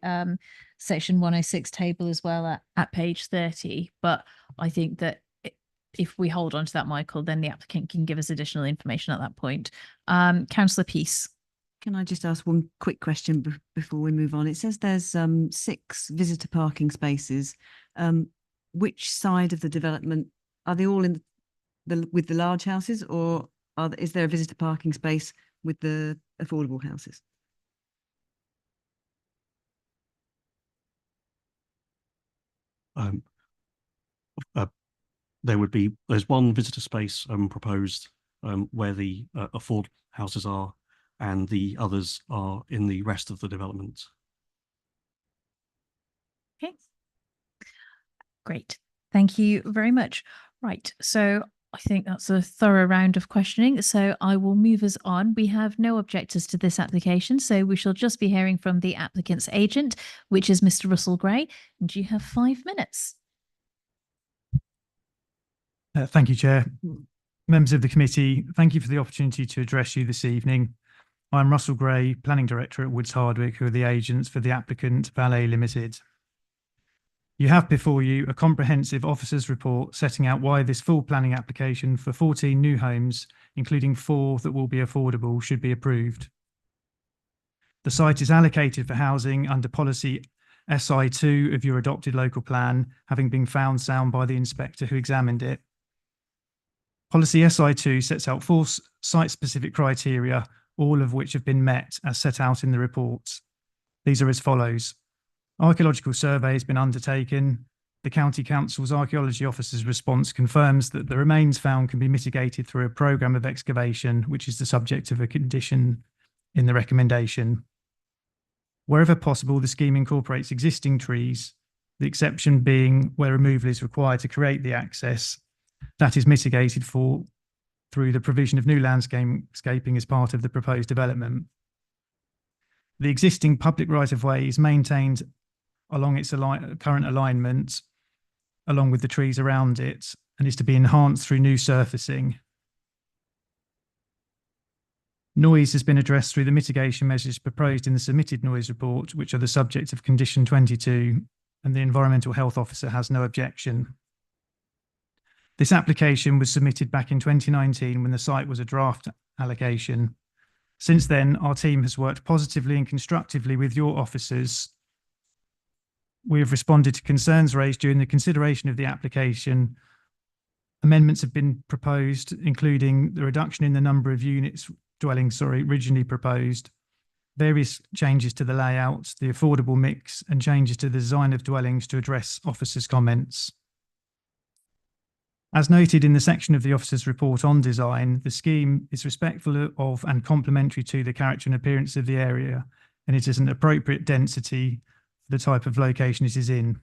section 106 table as well at page 30. But I think that if we hold on to that, Michael, then the applicant can give us additional information at that point. Councillor Peace. Can I just ask one quick question before we move on? It says there's 6 visitor parking spaces. Which side of the development are they all in with the large houses, or is there a visitor parking space with the affordable houses? There's one visitor space proposed where the affordable houses are, and the others are in the rest of the development. Okay. Great. Thank you very much. Right. So I think that's a thorough round of questioning, so I will move us on. We have no objectors to this application, so we shall just be hearing from the applicant's agent, which is Mr. Russell Gray, and you have 5 minutes. Thank you, Chair. Members of the committee, thank you for the opportunity to address you this evening. I'm Russell Gray, Planning Director at Woods Hardwick, who are the agents for the applicant Valet Limited. You have before you a comprehensive officer's report setting out why this full planning application for 14 new homes, including 4 that will be affordable, should be approved. The site is allocated for housing under policy SI2 of your adopted local plan, having been found sound by the inspector who examined it. Policy SI2 sets out 4 site-specific criteria, all of which have been met as set out in the report. These are as follows. Archaeological survey has been undertaken. The County Council's Archaeology Officer's response confirms that the remains found can be mitigated through a programme of excavation, which is the subject of a condition in the recommendation. Wherever possible, the scheme incorporates existing trees, the exception being where removal is required to create the access. That is mitigated through the provision of new landscaping as part of the proposed development. The existing public right-of-way is maintained along its current alignment, along with the trees around it, and is to be enhanced through new surfacing. Noise has been addressed through the mitigation measures proposed in the submitted noise report, which are the subject of condition 22, and the Environmental Health Officer has no objection. This application was submitted back in 2019 when the site was a draft allocation. Since then, our team has worked positively and constructively with your officers. We have responded to concerns raised during the consideration of the application. Amendments have been proposed, including the reduction in the number of dwellings originally proposed, various changes to the layout, the affordable mix, and changes to the design of dwellings to address officers' comments. As noted in the section of the officer's report on design, the scheme is respectful of and complementary to the character and appearance of the area, and it is an appropriate density for the type of location it is in.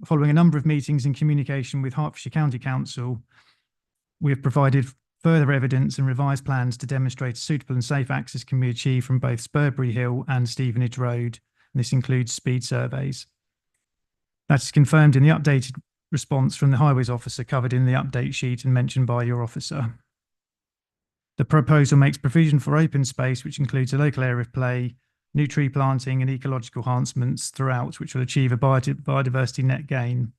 Following a number of meetings and communication with Hertfordshire County Council, we have provided further evidence and revised plans to demonstrate a suitable and safe access can be achieved from both Spurbury Hill and Stevenage Road, and this includes speed surveys. That is confirmed in the updated response from the Highways Officer covered in the update sheet and mentioned by your officer. The proposal makes provision for open space, which includes a local area of play, new tree planting and ecological enhancements throughout, which will achieve a biodiversity net gain.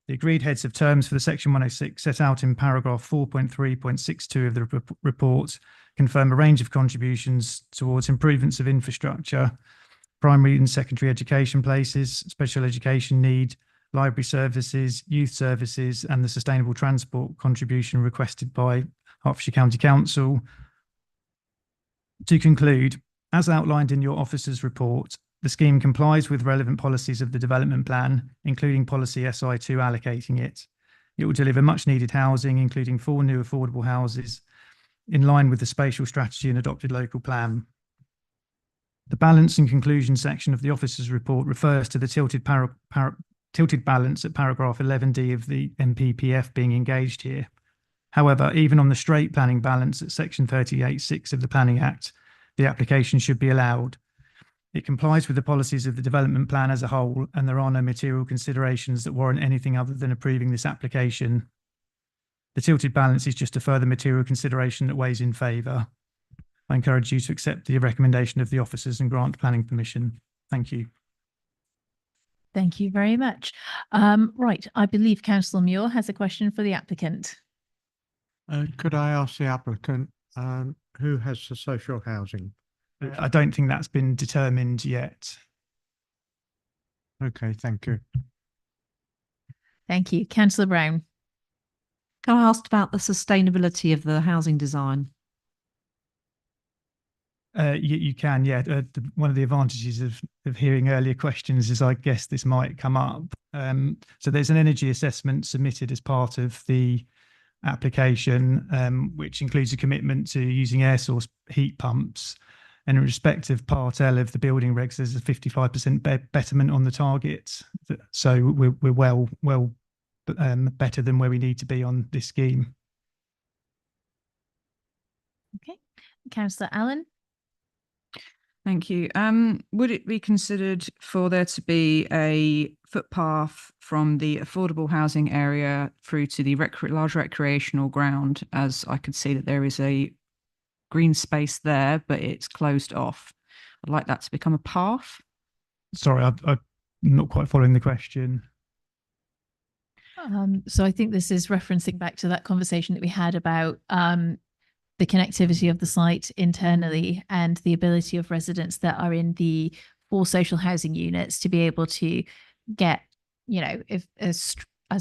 The agreed heads of terms for the Section 106 set out in paragraph 4.3.62 of the report confirm a range of contributions towards improvements of infrastructure, primary and secondary education places, special education need, library services, youth services, and the sustainable transport contribution requested by Hertfordshire County Council. To conclude, as outlined in your officer's report, the scheme complies with relevant policies of the development plan, including policy SI2 allocating it. It will deliver much needed housing, including 4 new affordable houses, in line with the spatial strategy and adopted local plan. The balance and conclusion section of the officer's report refers to the tilted balance at paragraph 11D of the MPPF being engaged here. However, even on the straight planning balance at section 38(6) of the Planning Act, the application should be allowed. It complies with the policies of the development plan as a whole, and there are no material considerations that warrant anything other than approving this application. The tilted balance is just a further material consideration that weighs in favour. I encourage you to accept the recommendation of the officers and grant planning permission. Thank you. Thank you very much. Right, I believe Councillor Muir has a question for the applicant. Could I ask the applicant who has the social housing? I don't think that's been determined yet. Okay, thank you. Thank you. Councillor Brown. Can I ask about the sustainability of the housing design? You can, yeah. One of the advantages of hearing earlier questions is I guess this might come up. So there's an energy assessment submitted as part of the application, which includes a commitment to using air source heat pumps. And in respect of Part L of the building regs, there's a 55% betterment on the target. So we're well better than where we need to be on this scheme. Okay, Councillor Allen. Thank you. Would it be considered for there to be a footpath from the affordable housing area through to the large recreational ground, as I could see that there is a green space there, but it's closed off? I'd like that to become a path. Sorry, I'm not quite following the question. So I think this is referencing back to that conversation that we had about the connectivity of the site internally and the ability of residents that are in the 4 social housing units to be able to get, if as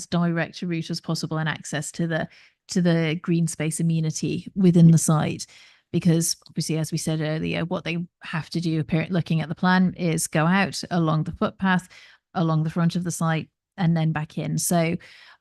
direct a route as possible and access to the green space amenity within the site. Because obviously, as we said earlier, what they have to do, looking at the plan, is go out along the footpath, along the front of the site, and then back in. So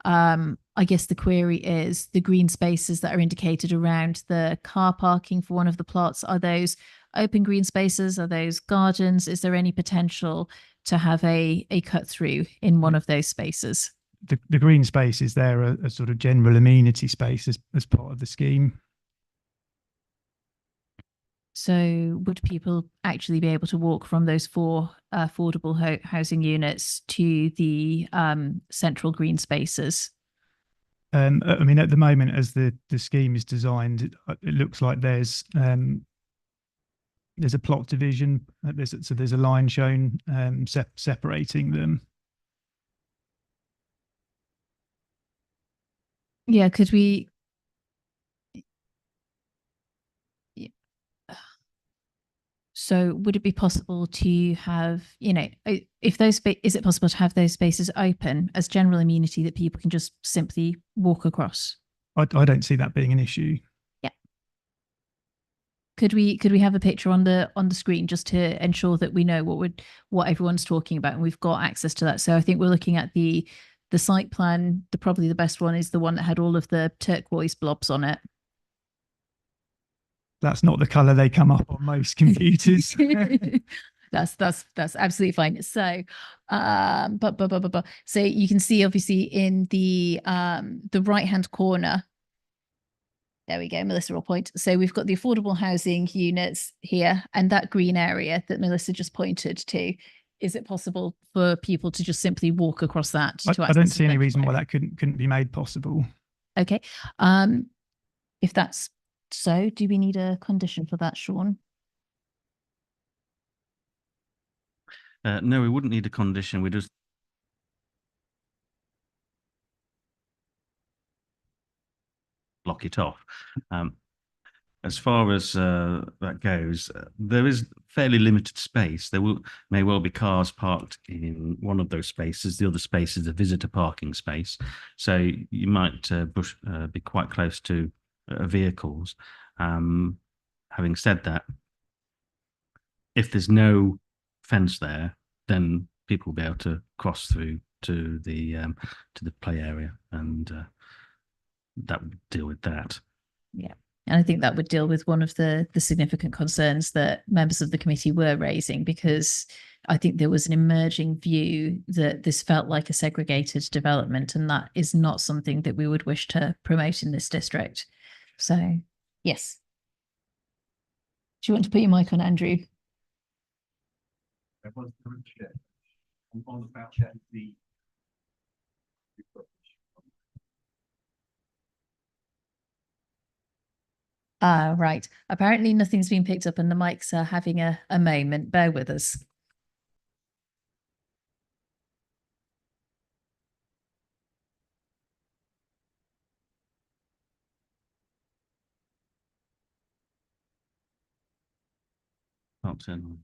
I guess the query is the green spaces that are indicated around the car parking for one of the plots. Are those open green spaces? Are those gardens? Is there any potential to have a cut through in one of those spaces? The green space is there a sort of general amenity space as part of the scheme. So would people actually be able to walk from those 4 affordable housing units to the central green spaces? I mean, at the moment, as the scheme is designed, it looks like there's a plot division. There's a line shown separating them. Yeah, could we? So would it be possible to have, if those, is it possible to have those spaces open as general amenity that people can just simply walk across? I don't see that being an issue. Yeah. Could we have a picture on the screen just to ensure that we know what everyone's talking about and we've got access to that? So I think we're looking at the site plan. Probably the best one is the one that had all of the turquoise blobs on it. That's not the color they come up on most computers. That's absolutely fine. So, so you can see obviously in the right hand corner. There we go. Melissa will point. So we've got the affordable housing units here, and that green area that Melissa just pointed to. Is it possible for people to just simply walk across that? I don't see any reason why that couldn't be made possible. Okay. If that's so, do we need a condition for that, Sean? No, we wouldn't need a condition. We just block it off. As far as that goes, there is fairly limited space. There may well be cars parked in one of those spaces. The other space is a visitor parking space. So you might be quite close to vehicles. Having said that, if there's no fence there, then people will be able to cross through to the play area, and that would deal with that. Yeah. And I think that would deal with one of the significant concerns that members of the committee were raising, because I think there was an emerging view that this felt like a segregated development, and that is not something that we would wish to promote in this district. So, yes. Do you want to put your mic on, Andrew? Right. Apparently nothing's been picked up and the mics are having a moment. Bear with us. Can't turn on.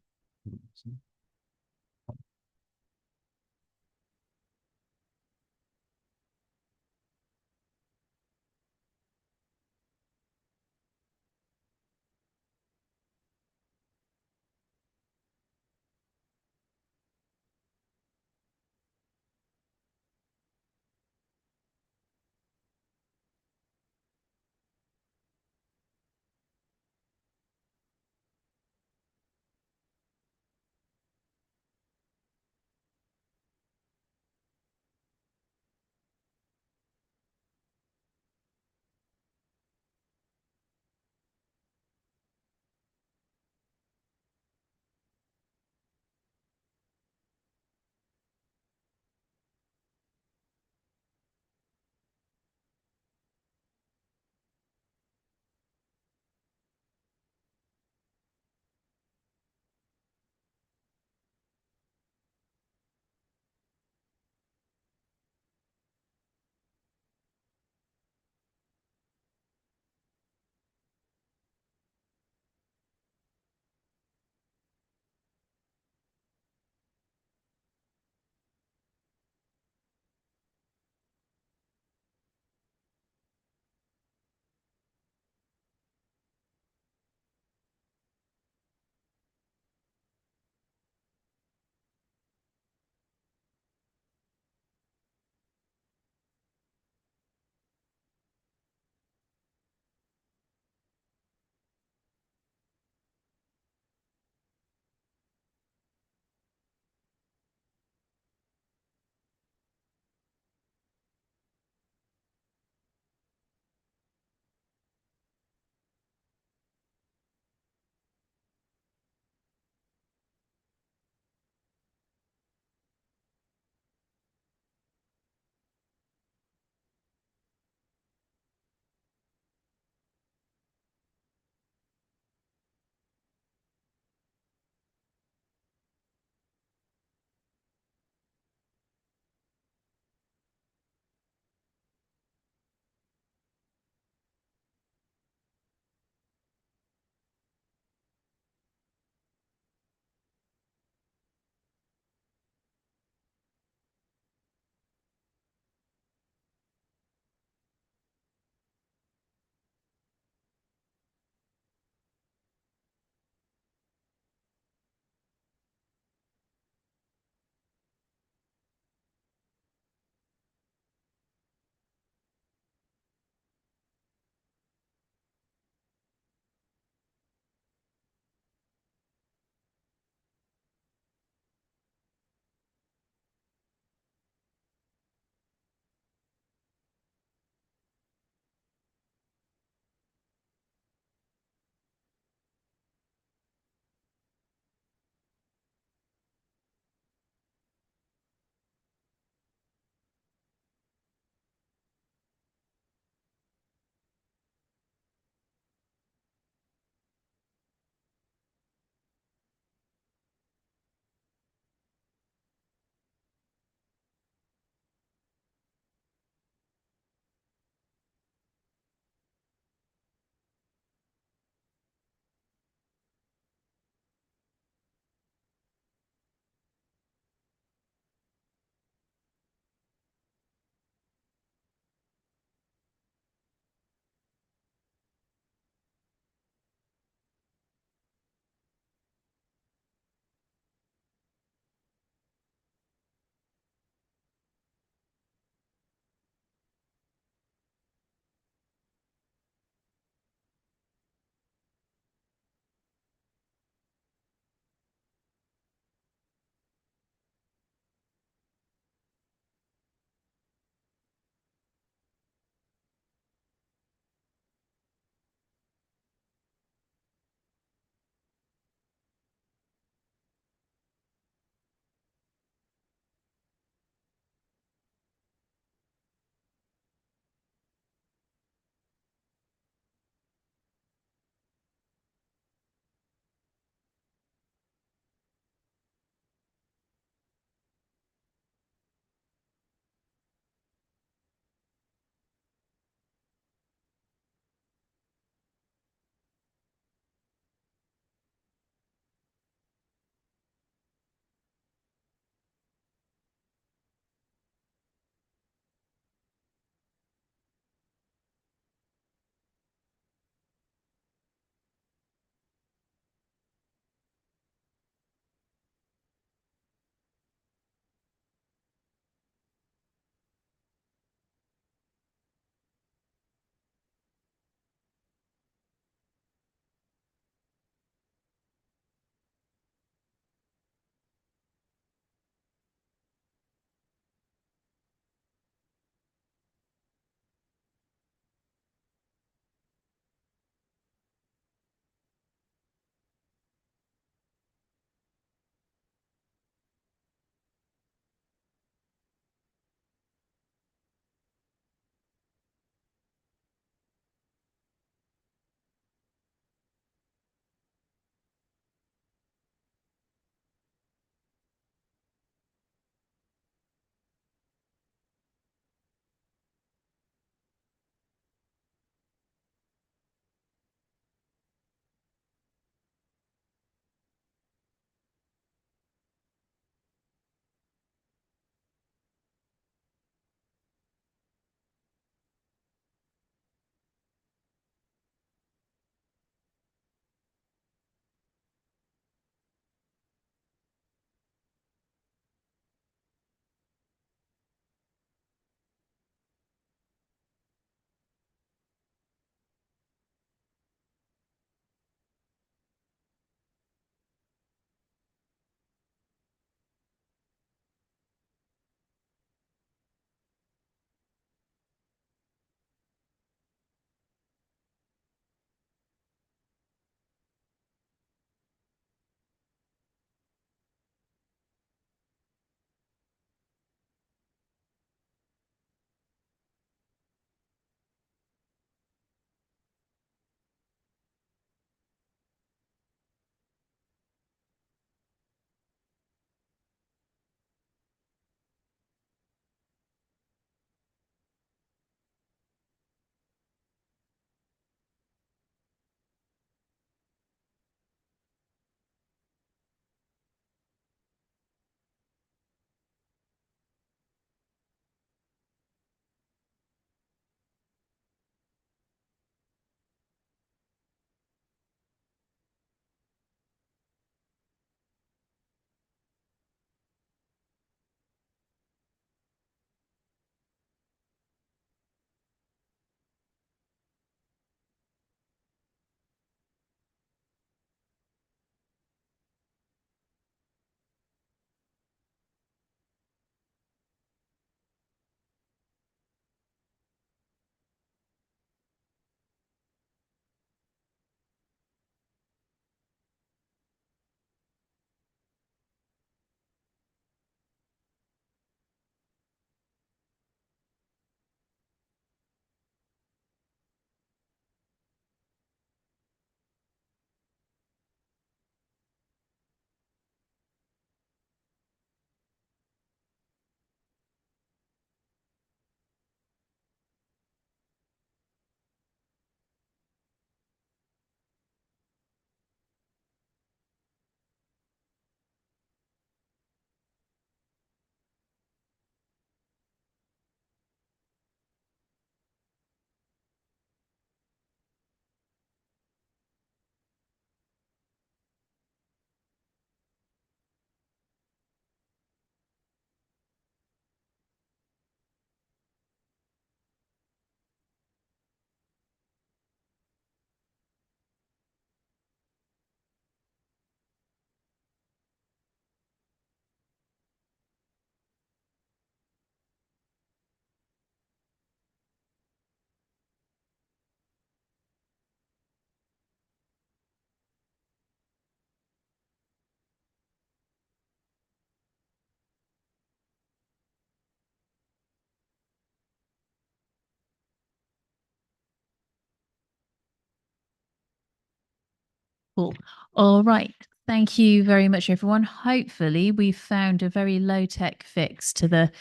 Cool. All right. Thank you very much, everyone. Hopefully, we've found a very low-tech fix to the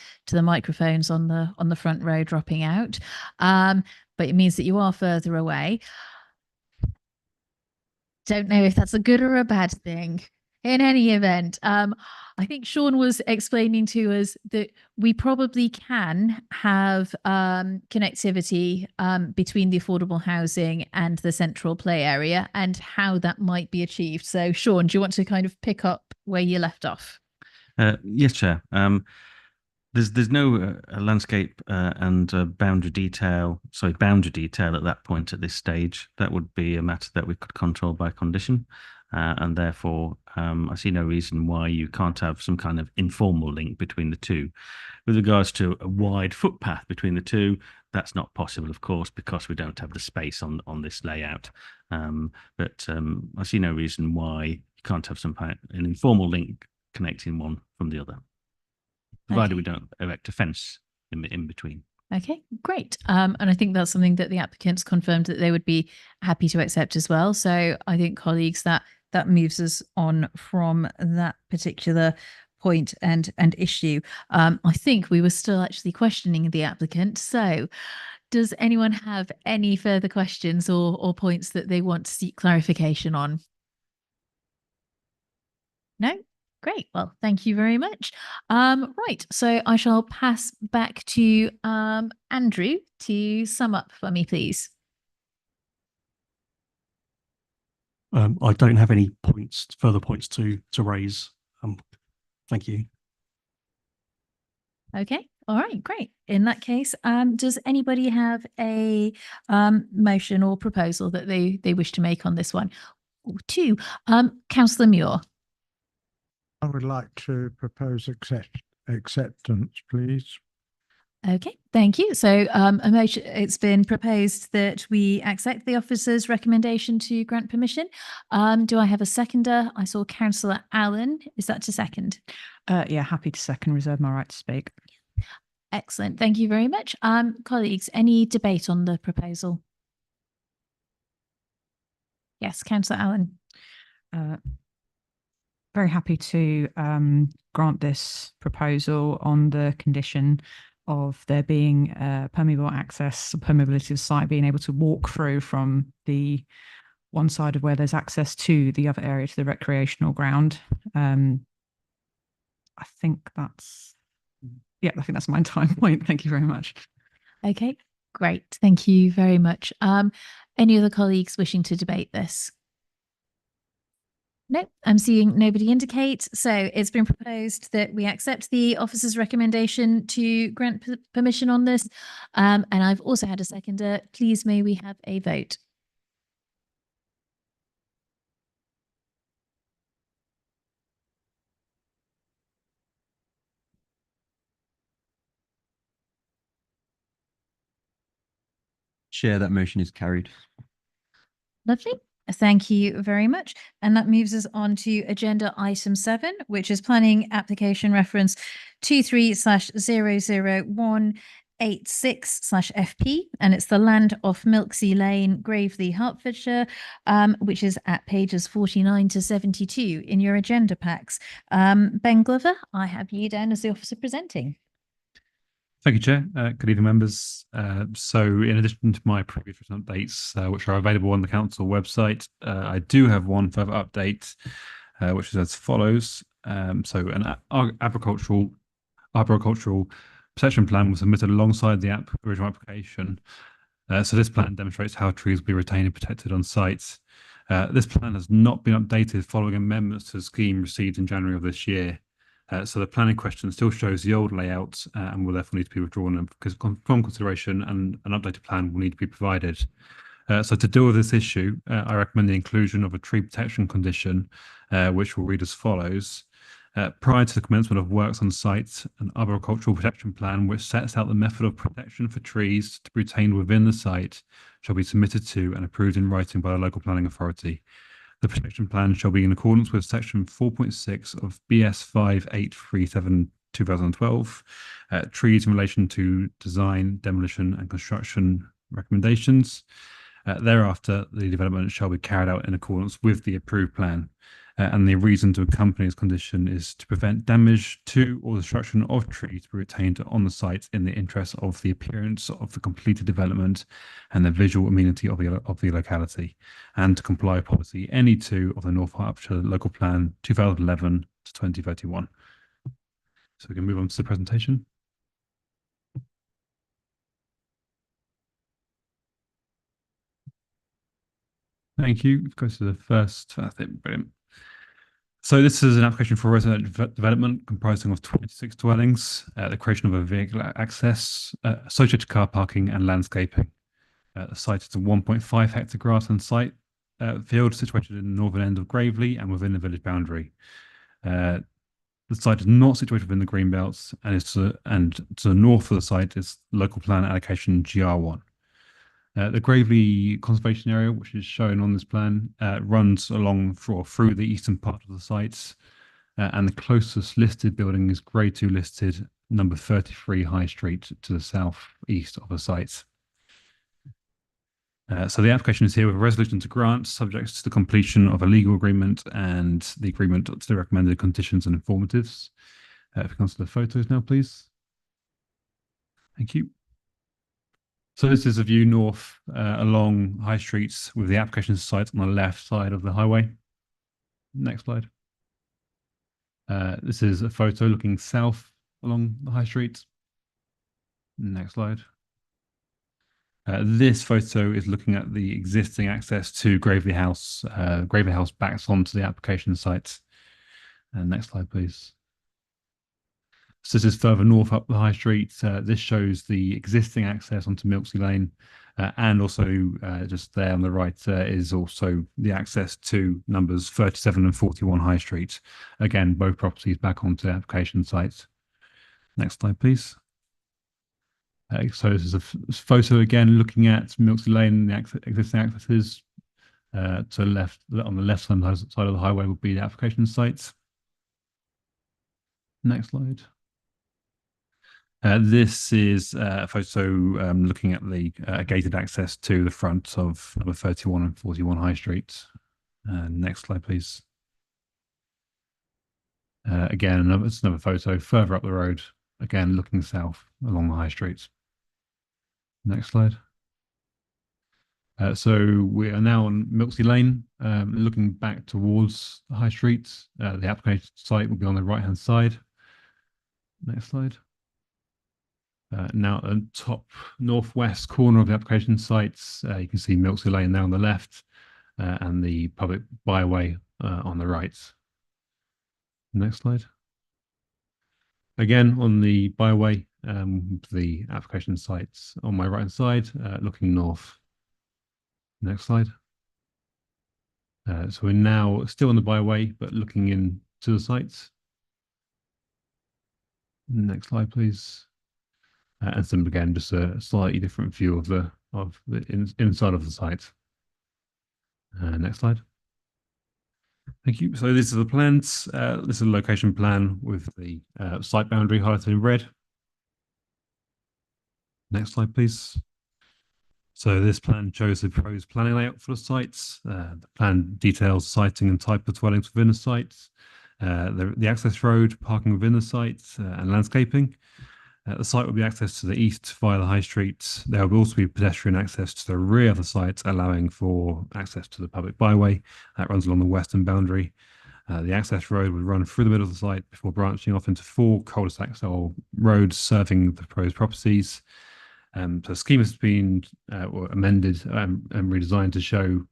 microphones on the front row dropping out. But it means that you are further away. Don't know if that's a good or a bad thing. In any event, I think Sean was explaining to us that we probably can have connectivity between the affordable housing and the central play area and how that might be achieved. So, Sean, do you want to kind of pick up where you left off? Yes, Chair. There's no landscape and boundary detail at that point at this stage. That would be a matter that we could control by condition. And therefore, I see no reason why you can't have some kind of informal link between the two. With regards to a wide footpath between the two, that's not possible, of course, because we don't have the space on this layout. But I see no reason why you can't have an informal link connecting one from the other, provided we don't erect a fence in between. Okay, great. And I think that's something that the applicants confirmed that they would be happy to accept as well. So I think, colleagues, that moves us on from that particular point and issue. I think we were still actually questioning the applicant. So does anyone have any further questions or points that they want to seek clarification on? No? Great. Well, thank you very much. Right. So I shall pass back to Andrew to sum up for me, please. I don't have any further points to raise. Thank you. Okay. All right. Great. In that case, does anybody have a motion or proposal that they wish to make on this one? Two. Councillor Muir. I would like to propose acceptance, please. Okay, thank you. So a motion, it's been proposed that we accept the officer's recommendation to grant permission. Do I have a seconder? I saw Councillor Allen. Is that to second? Yeah, happy to second, reserve my right to speak. Excellent. Thank you very much. Colleagues, any debate on the proposal? Yes, Councillor Allen. Very happy to grant this proposal on the condition of there being permeable access, permeability of site, being able to walk through from the one side of where there's access to the other area, to the recreational ground. I think that's my entire point. Thank you very much. Okay, great. Thank you very much. Any other colleagues wishing to debate this? No, I'm seeing nobody indicate. So it's been proposed that we accept the officer's recommendation to grant permission on this. And I've also had a seconder. Please may we have a vote? Chair, that motion is carried. Lovely. Thank you very much. And that moves us on to agenda item 7, which is planning application reference 23/00186/FP. And it's the land off Milksea Lane, Gravely, Hertfordshire, which is at pages 49 to 72 in your agenda packs. Ben Glover, I have you down as the officer presenting. Thank you, Chair. Good evening, members. So in addition to my previous updates, which are available on the council website, I do have one further update, which is as follows. So an agricultural protection plan was submitted alongside the original application. So this plan demonstrates how trees will be retained and protected on site. This plan has not been updated following amendments to the scheme received in January of this year. So the planning question still shows the old layout and will therefore need to be withdrawn from consideration, and an updated plan will need to be provided. So to deal with this issue, I recommend the inclusion of a tree protection condition, which will read as follows. Prior to the commencement of works on site, an arboricultural protection plan which sets out the method of protection for trees to be retained within the site shall be submitted to and approved in writing by the local planning authority. The protection plan shall be in accordance with section 4.6 of BS 5837/2012, trees in relation to design, demolition and construction recommendations. Thereafter, the development shall be carried out in accordance with the approved plan. And the reason to accompany this condition is to prevent damage to or destruction of trees to be retained on the site in the interest of the appearance of the completed development and the visual amenity of the locality, and to comply with policy NE2 of the North Hertfordshire Local Plan 2011 to 2031. So we can move on to the presentation. Thank you. Go to the first. I think brilliant. So this is an application for residential development comprising of 26 dwellings, the creation of a vehicle access, associated car parking and landscaping. The site is a 1.5 hectare grassland site field situated in the northern end of Gravely and within the village boundary. The site is not situated within the green belts, and to the north of the site is local plan allocation GR1. The Gravely Conservation Area, which is shown on this plan, runs along through the eastern part of the site, and the closest listed building is Grade 2 listed number 33 High Street to the south east of the site. So the application is here with a resolution to grant, subject to the completion of a legal agreement and the agreement to the recommended conditions and informatives. If we come to the photos now, please. Thank you. So this is a view north along High Streets with the application site on the left side of the highway. Next slide. This is a photo looking south along the High Street. Next slide. This photo is looking at the existing access to Gravely House. Gravely House backs onto the application site. Next slide, please. So this is further north up the High Street. This shows the existing access onto Milksea Lane, and also just there on the right is also the access to numbers 37 and 41 High Street. Again, both properties back onto the application site. Next slide, please. So this is a photo again looking at Milksea Lane, the existing accesses. To the left, on the left side of the highway would be the application site. Next slide. This is a photo looking at the gated access to the front of number 31 and 41 High Street. Next slide, please. Again, it's another photo further up the road, again looking south along the High Street. Next slide. So we are now on Milksea Lane, looking back towards the High Street. The application site will be on the right-hand side. Next slide. Now at the top northwest corner of the application sites, you can see Milksea Lane there on the left, and the public byway on the right. Next slide. Again, on the byway, the application sites on my right-hand side, looking north. Next slide. So we're now still on the byway, but looking into the sites. Next slide, please. And some again, just a slightly different view of the inside of the site. Next slide. Thank you. So this is the plans. This is a location plan with the site boundary highlighted in red. Next slide, please. So this plan shows the proposed planning layout for the sites. The plan details siting and type of dwellings within the sites, the access road, parking within the sites, and landscaping. The site will be accessed to the east via the High Street. There will also be pedestrian access to the rear of the site, allowing for access to the public byway that runs along the western boundary. The access road would run through the middle of the site before branching off into 4 cul-de-sac style roads serving the proposed properties. So the scheme has been amended and redesigned to show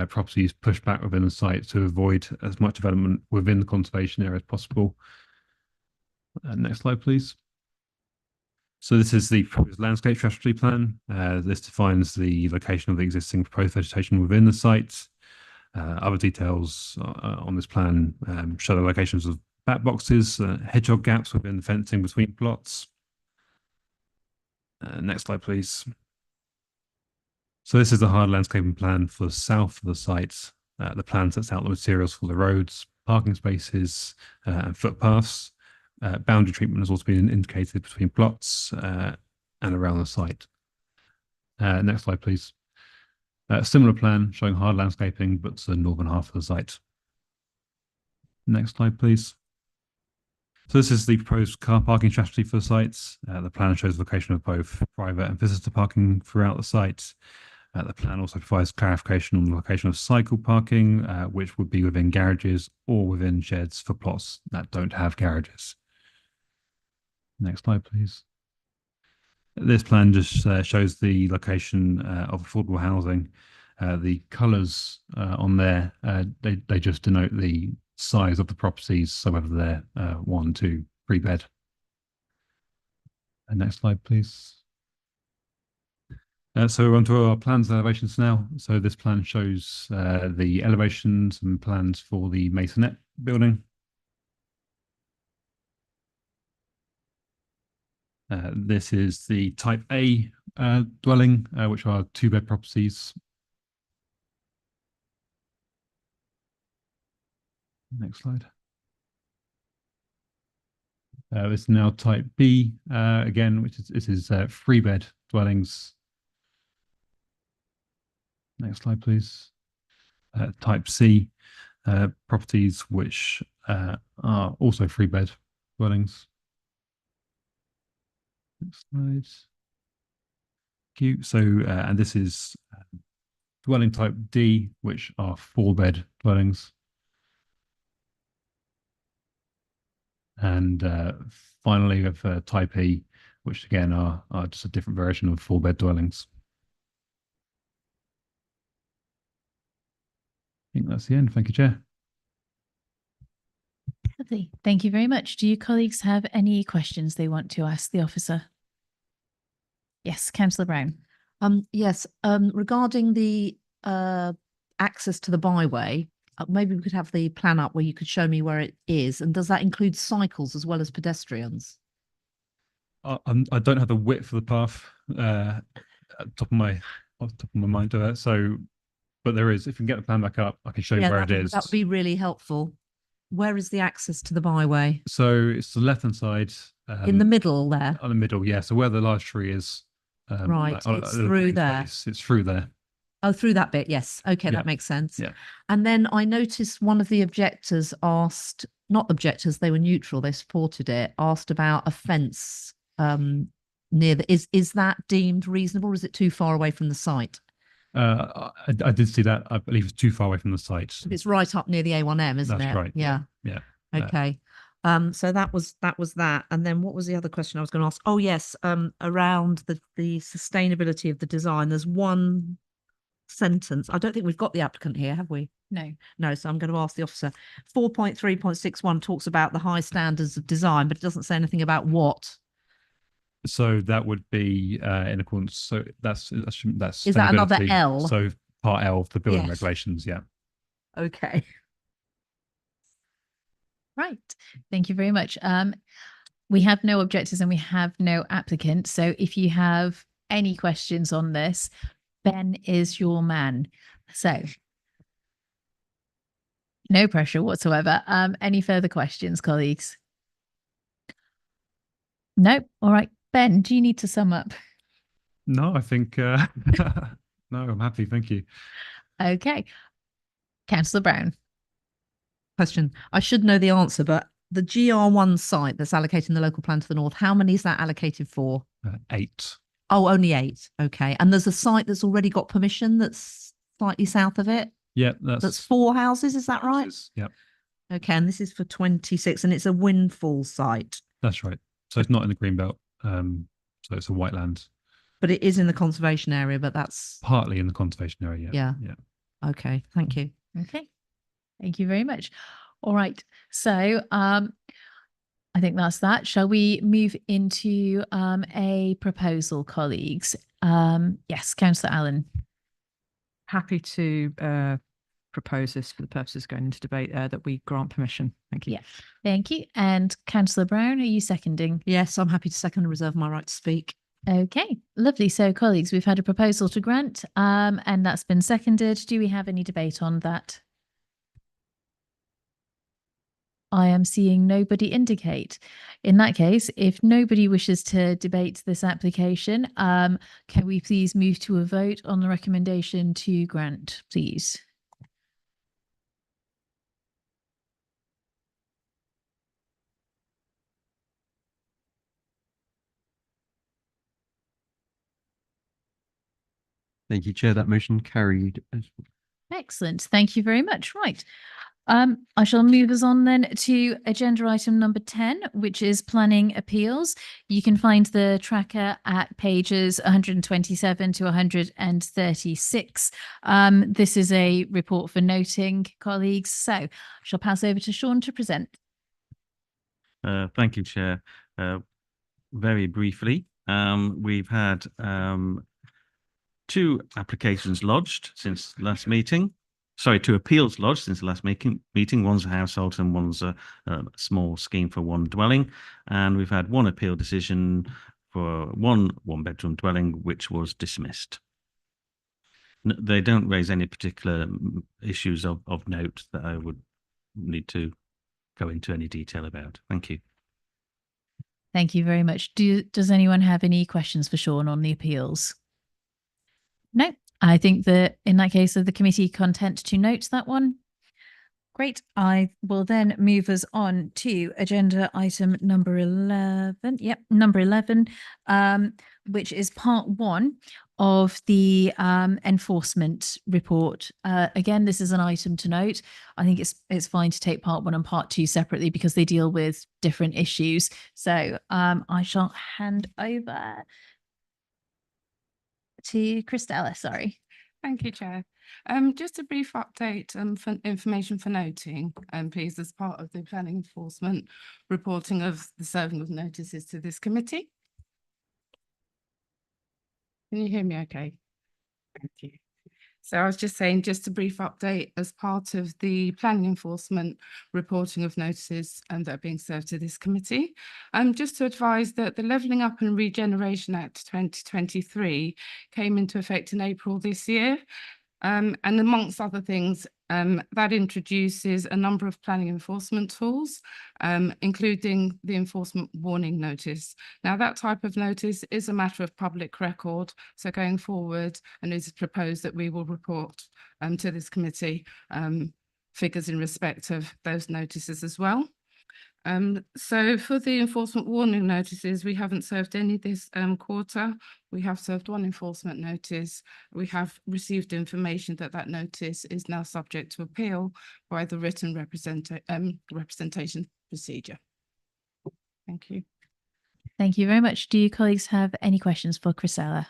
properties pushed back within the site to avoid as much development within the conservation area as possible. Next slide, please. So this is the proposed landscape strategy plan. This defines the location of the existing proposed vegetation within the site. Other details on this plan show the locations of bat boxes, hedgehog gaps within the fencing between plots. Next slide, please. So this is the hard landscaping plan for the south of the site. The plan sets out the materials for the roads, parking spaces, and footpaths. Boundary treatment has also been indicated between plots and around the site. Next slide, please. A similar plan showing hard landscaping, but to the northern half of the site. Next slide, please. So this is the proposed car parking strategy for the sites. The plan shows the location of both private and visitor parking throughout the site. The plan also provides clarification on the location of cycle parking, which would be within garages or within sheds for plots that don't have garages. Next slide, please. This plan just shows the location of affordable housing. The colours on there, they just denote the size of the properties, so whether they're 1, 2, 3 bed. Next slide, please. So onto our plans and elevations now. So this plan shows the elevations and plans for the Masonette building. This is the type A dwelling, which are 2-bed properties. Next slide. This is now type B again, which is 3-bed dwellings. Next slide, please. Type C properties, which are also 3-bed dwellings. Next slide. Thank you. So, and this is dwelling type D, which are 4-bed dwellings. And finally, we have type E, which again are just a different version of 4-bed dwellings. I think that's the end. Thank you, Chair. Lovely. Thank you very much. Do you colleagues have any questions they want to ask the officer? Yes, Councillor Brown. Yes, regarding the access to the byway, maybe we could have the plan up where you could show me where it is. And does that include cycles as well as pedestrians? I don't have the width of the path at the top of my mind. So, but there is. If you can get the plan back up, I can show you where it is. That would be really helpful. Where is the access to the byway? So it's the left-hand side. In the middle there? On the middle, yeah. So where the large tree is. Right, it's through there. It's through there. Oh, through that bit, yes. Okay, Yeah. that makes sense. Yeah. And then I noticed one of the objectors asked, not objectors, they were neutral, they supported it, asked about a fence near the, is that deemed reasonable or is it too far away from the site? I did see that. I believe it's too far away from the site. It's right up near the A1M, isn't it? That's right. Yeah. Yeah. Okay. So that was that. And then what was the other question I was going to ask? Oh, yes. Around the sustainability of the design, there's one sentence. I don't think we've got the applicant here, have we? No. No. So I'm going to ask the officer. 4.3.61 talks about the high standards of design, but it doesn't say anything about what. So that would be in accordance. So that's Is that another sustainability. L? So part L of the building Yes. regulations. Yeah. Okay. Right. Thank you very much. We have no objectors and we have no applicant. So if you have any questions on this, Ben is your man. So no pressure whatsoever. Any further questions, colleagues? No. All right. Ben, do you need to sum up? No, I think no, I'm happy. Thank you. Okay. Councillor Brown. Question. I should know the answer, but the GR1 site that's allocating the local plan to the north, how many is that allocated for? 8. Oh, only 8. Okay. And there's a site that's already got permission that's slightly south of it? Yeah, That's 4 houses, is that right? Yep, Okay. And this is for 26 and it's a windfall site, that's right. So it's not in the green belt. So it's a white land, but it is in the conservation area, but that's partly in the conservation area. Yeah. Yeah. okay. Thank you. Okay. Thank you very much. All right. So I think that's that. Shall we move into a proposal, colleagues? Yes, Councillor Allen. Happy to propose this for the purposes of going into debate that we grant permission. Thank you. Yeah. Thank you. And Councillor Brown, are you seconding? Yes, I'm happy to second and reserve my right to speak. Okay, lovely. So colleagues, we've had a proposal to grant and that's been seconded. Do we have any debate on that? I am seeing nobody indicate. In that case, if nobody wishes to debate this application, can we please move to a vote on the recommendation to grant, please? Thank you, Chair. That motion carried. Excellent. Thank you very much. Right. I shall move us on then to agenda item number 10, which is planning appeals. You can find the tracker at pages 127 to 136. This is a report for noting, colleagues. So I shall pass over to Sean to present. Thank you, Chair. Very briefly, we've had 2 applications lodged since last meeting. Sorry, 2 appeals lodged since the last meeting. One's a household and one's a small scheme for one dwelling. And we've had 1 appeal decision for one bedroom dwelling, which was dismissed. They don't raise any particular issues of note that I would need to go into any detail about. Thank you. Thank you very much. Does anyone have any questions for Sean on the appeals? No, I think that in that case of the committee content to note that one. Great. I will then move us on to agenda item number 11. Yep, number 11, which is part 1 of the enforcement report. Again, this is an item to note. I think it's fine to take part 1 and part 2 separately because they deal with different issues. So I shall hand over to Christella, sorry. Thank you, Chair. Just a brief update for information for noting, please, as part of the planning enforcement reporting of the serving of notices to this committee. Can you hear me okay? Thank you. So I was just saying, just a brief update as part of the planning enforcement reporting of notices that are being served to this committee. Just to advise that the Levelling Up and Regeneration Act 2023 came into effect in April this year. And amongst other things, that introduces a number of planning enforcement tools, including the enforcement warning notice. Now, that type of notice is a matter of public record. So going forward, and it is proposed that we will report to this committee figures in respect of those notices as well. So for the enforcement warning notices, we haven't served any this quarter. We have served 1 enforcement notice. We have received information that that notice is now subject to appeal by the written representation procedure. Thank you. Thank you very much. Do you colleagues have any questions for Chrisella?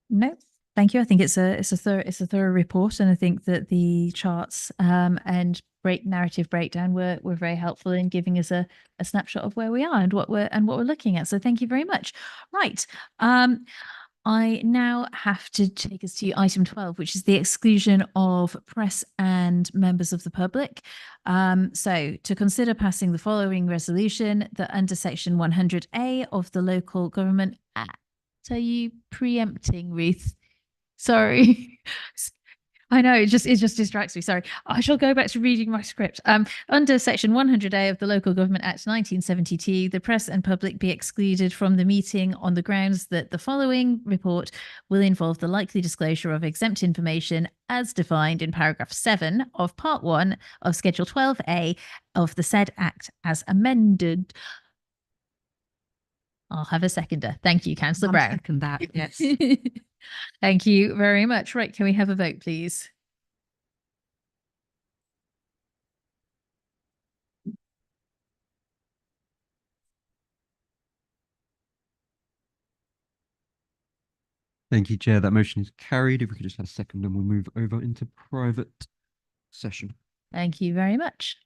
No. Thank you. I think it's a thorough report, and I think that the charts and narrative breakdown were very helpful in giving us a snapshot of where we are and what we're looking at. So thank you very much. Right. I now have to take us to item 12, which is the exclusion of press and members of the public. So to consider passing the following resolution, that under section 100A of the Local Government Act. Are you preempting, Ruth? Sorry. I know, it just distracts me. Sorry. I shall go back to reading my script. Under section 100A of the Local Government Act 1972, the press and public be excluded from the meeting on the grounds that the following report will involve the likely disclosure of exempt information as defined in paragraph 7 of part 1 of schedule 12A of the said act as amended. I'll have a seconder. Thank you, Councillor Brown. Second that, yes. Thank you very much. Right, can we have a vote, please? Thank you, Chair. That motion is carried. If we could just have a second, and we'll move over into private session. Thank you very much.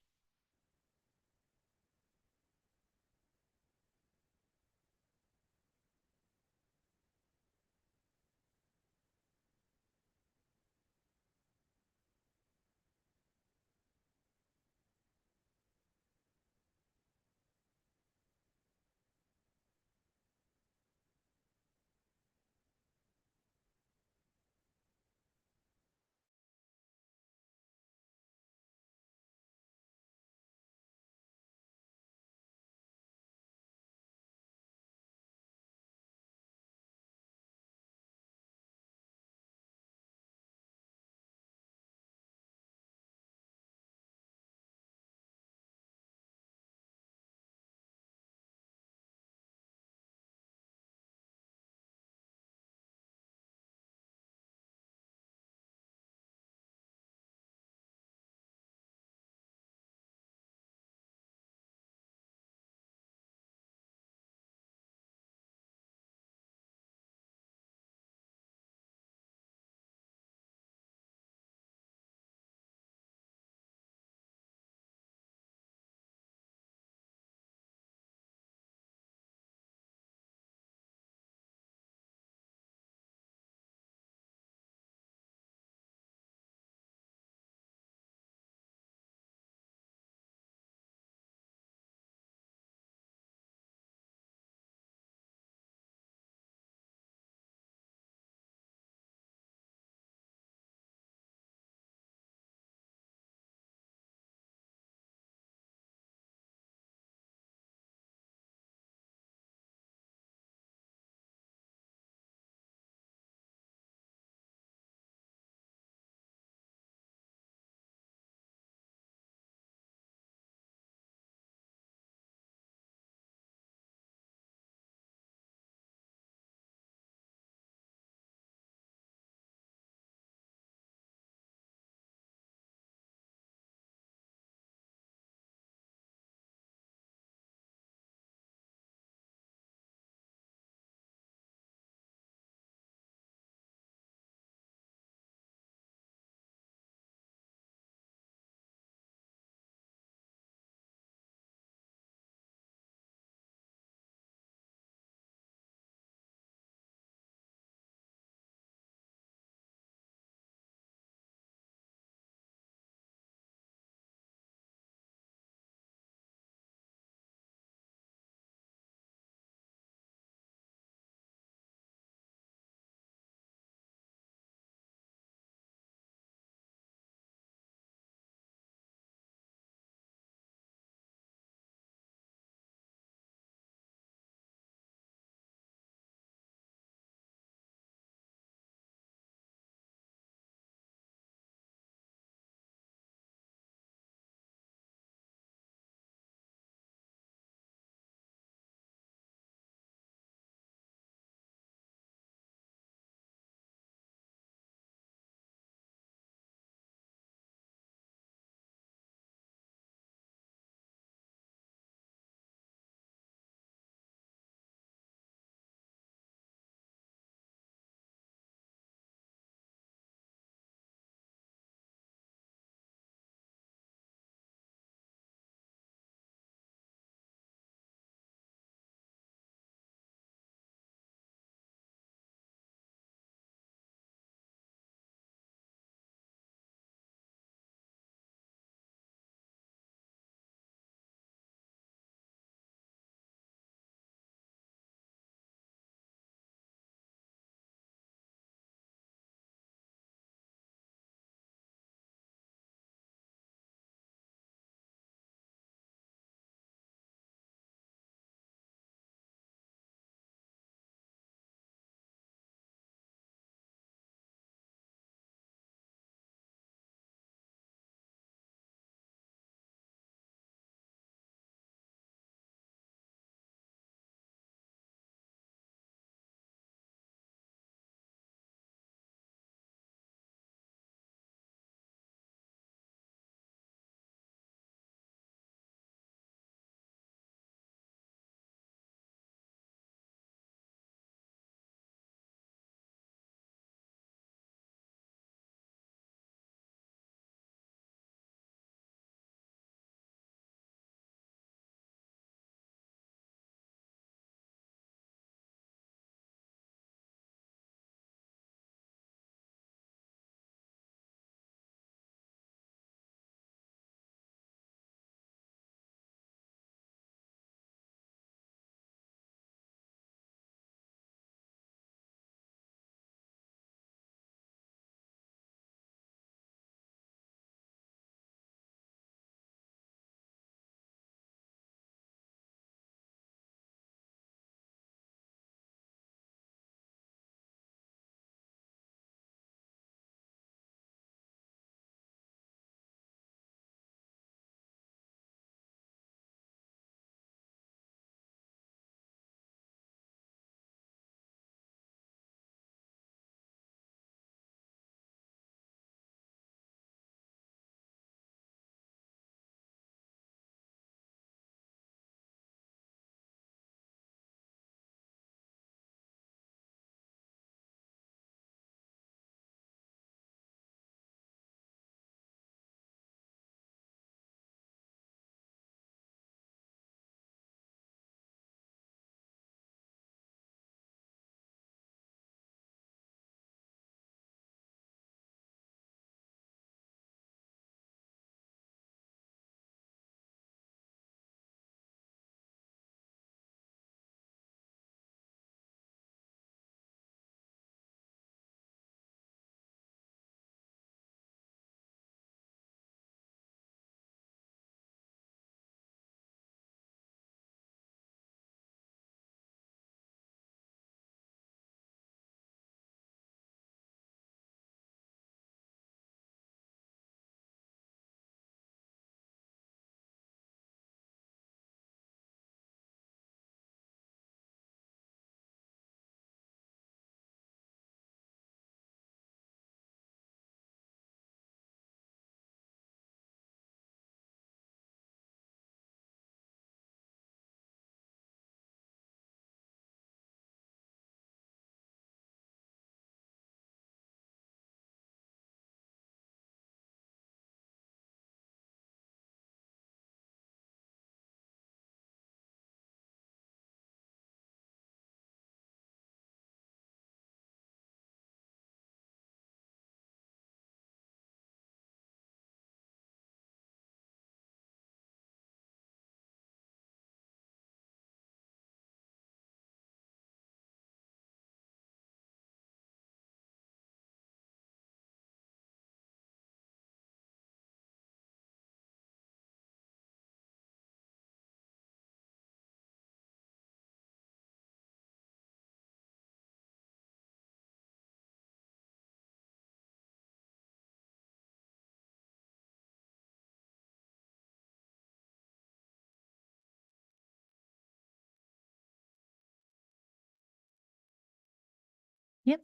Yep.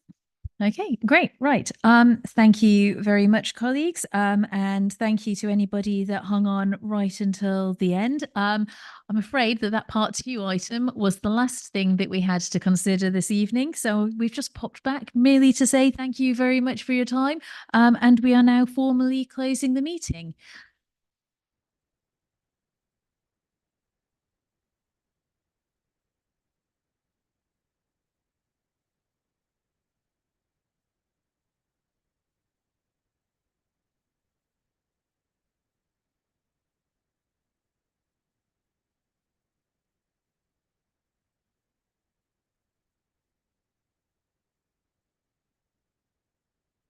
Okay, great. Right. Thank you very much, colleagues. And thank you to anybody that hung on right until the end. I'm afraid that part 2 item was the last thing that we had to consider this evening. So we've just popped back merely to say thank you very much for your time. And we are now formally closing the meeting.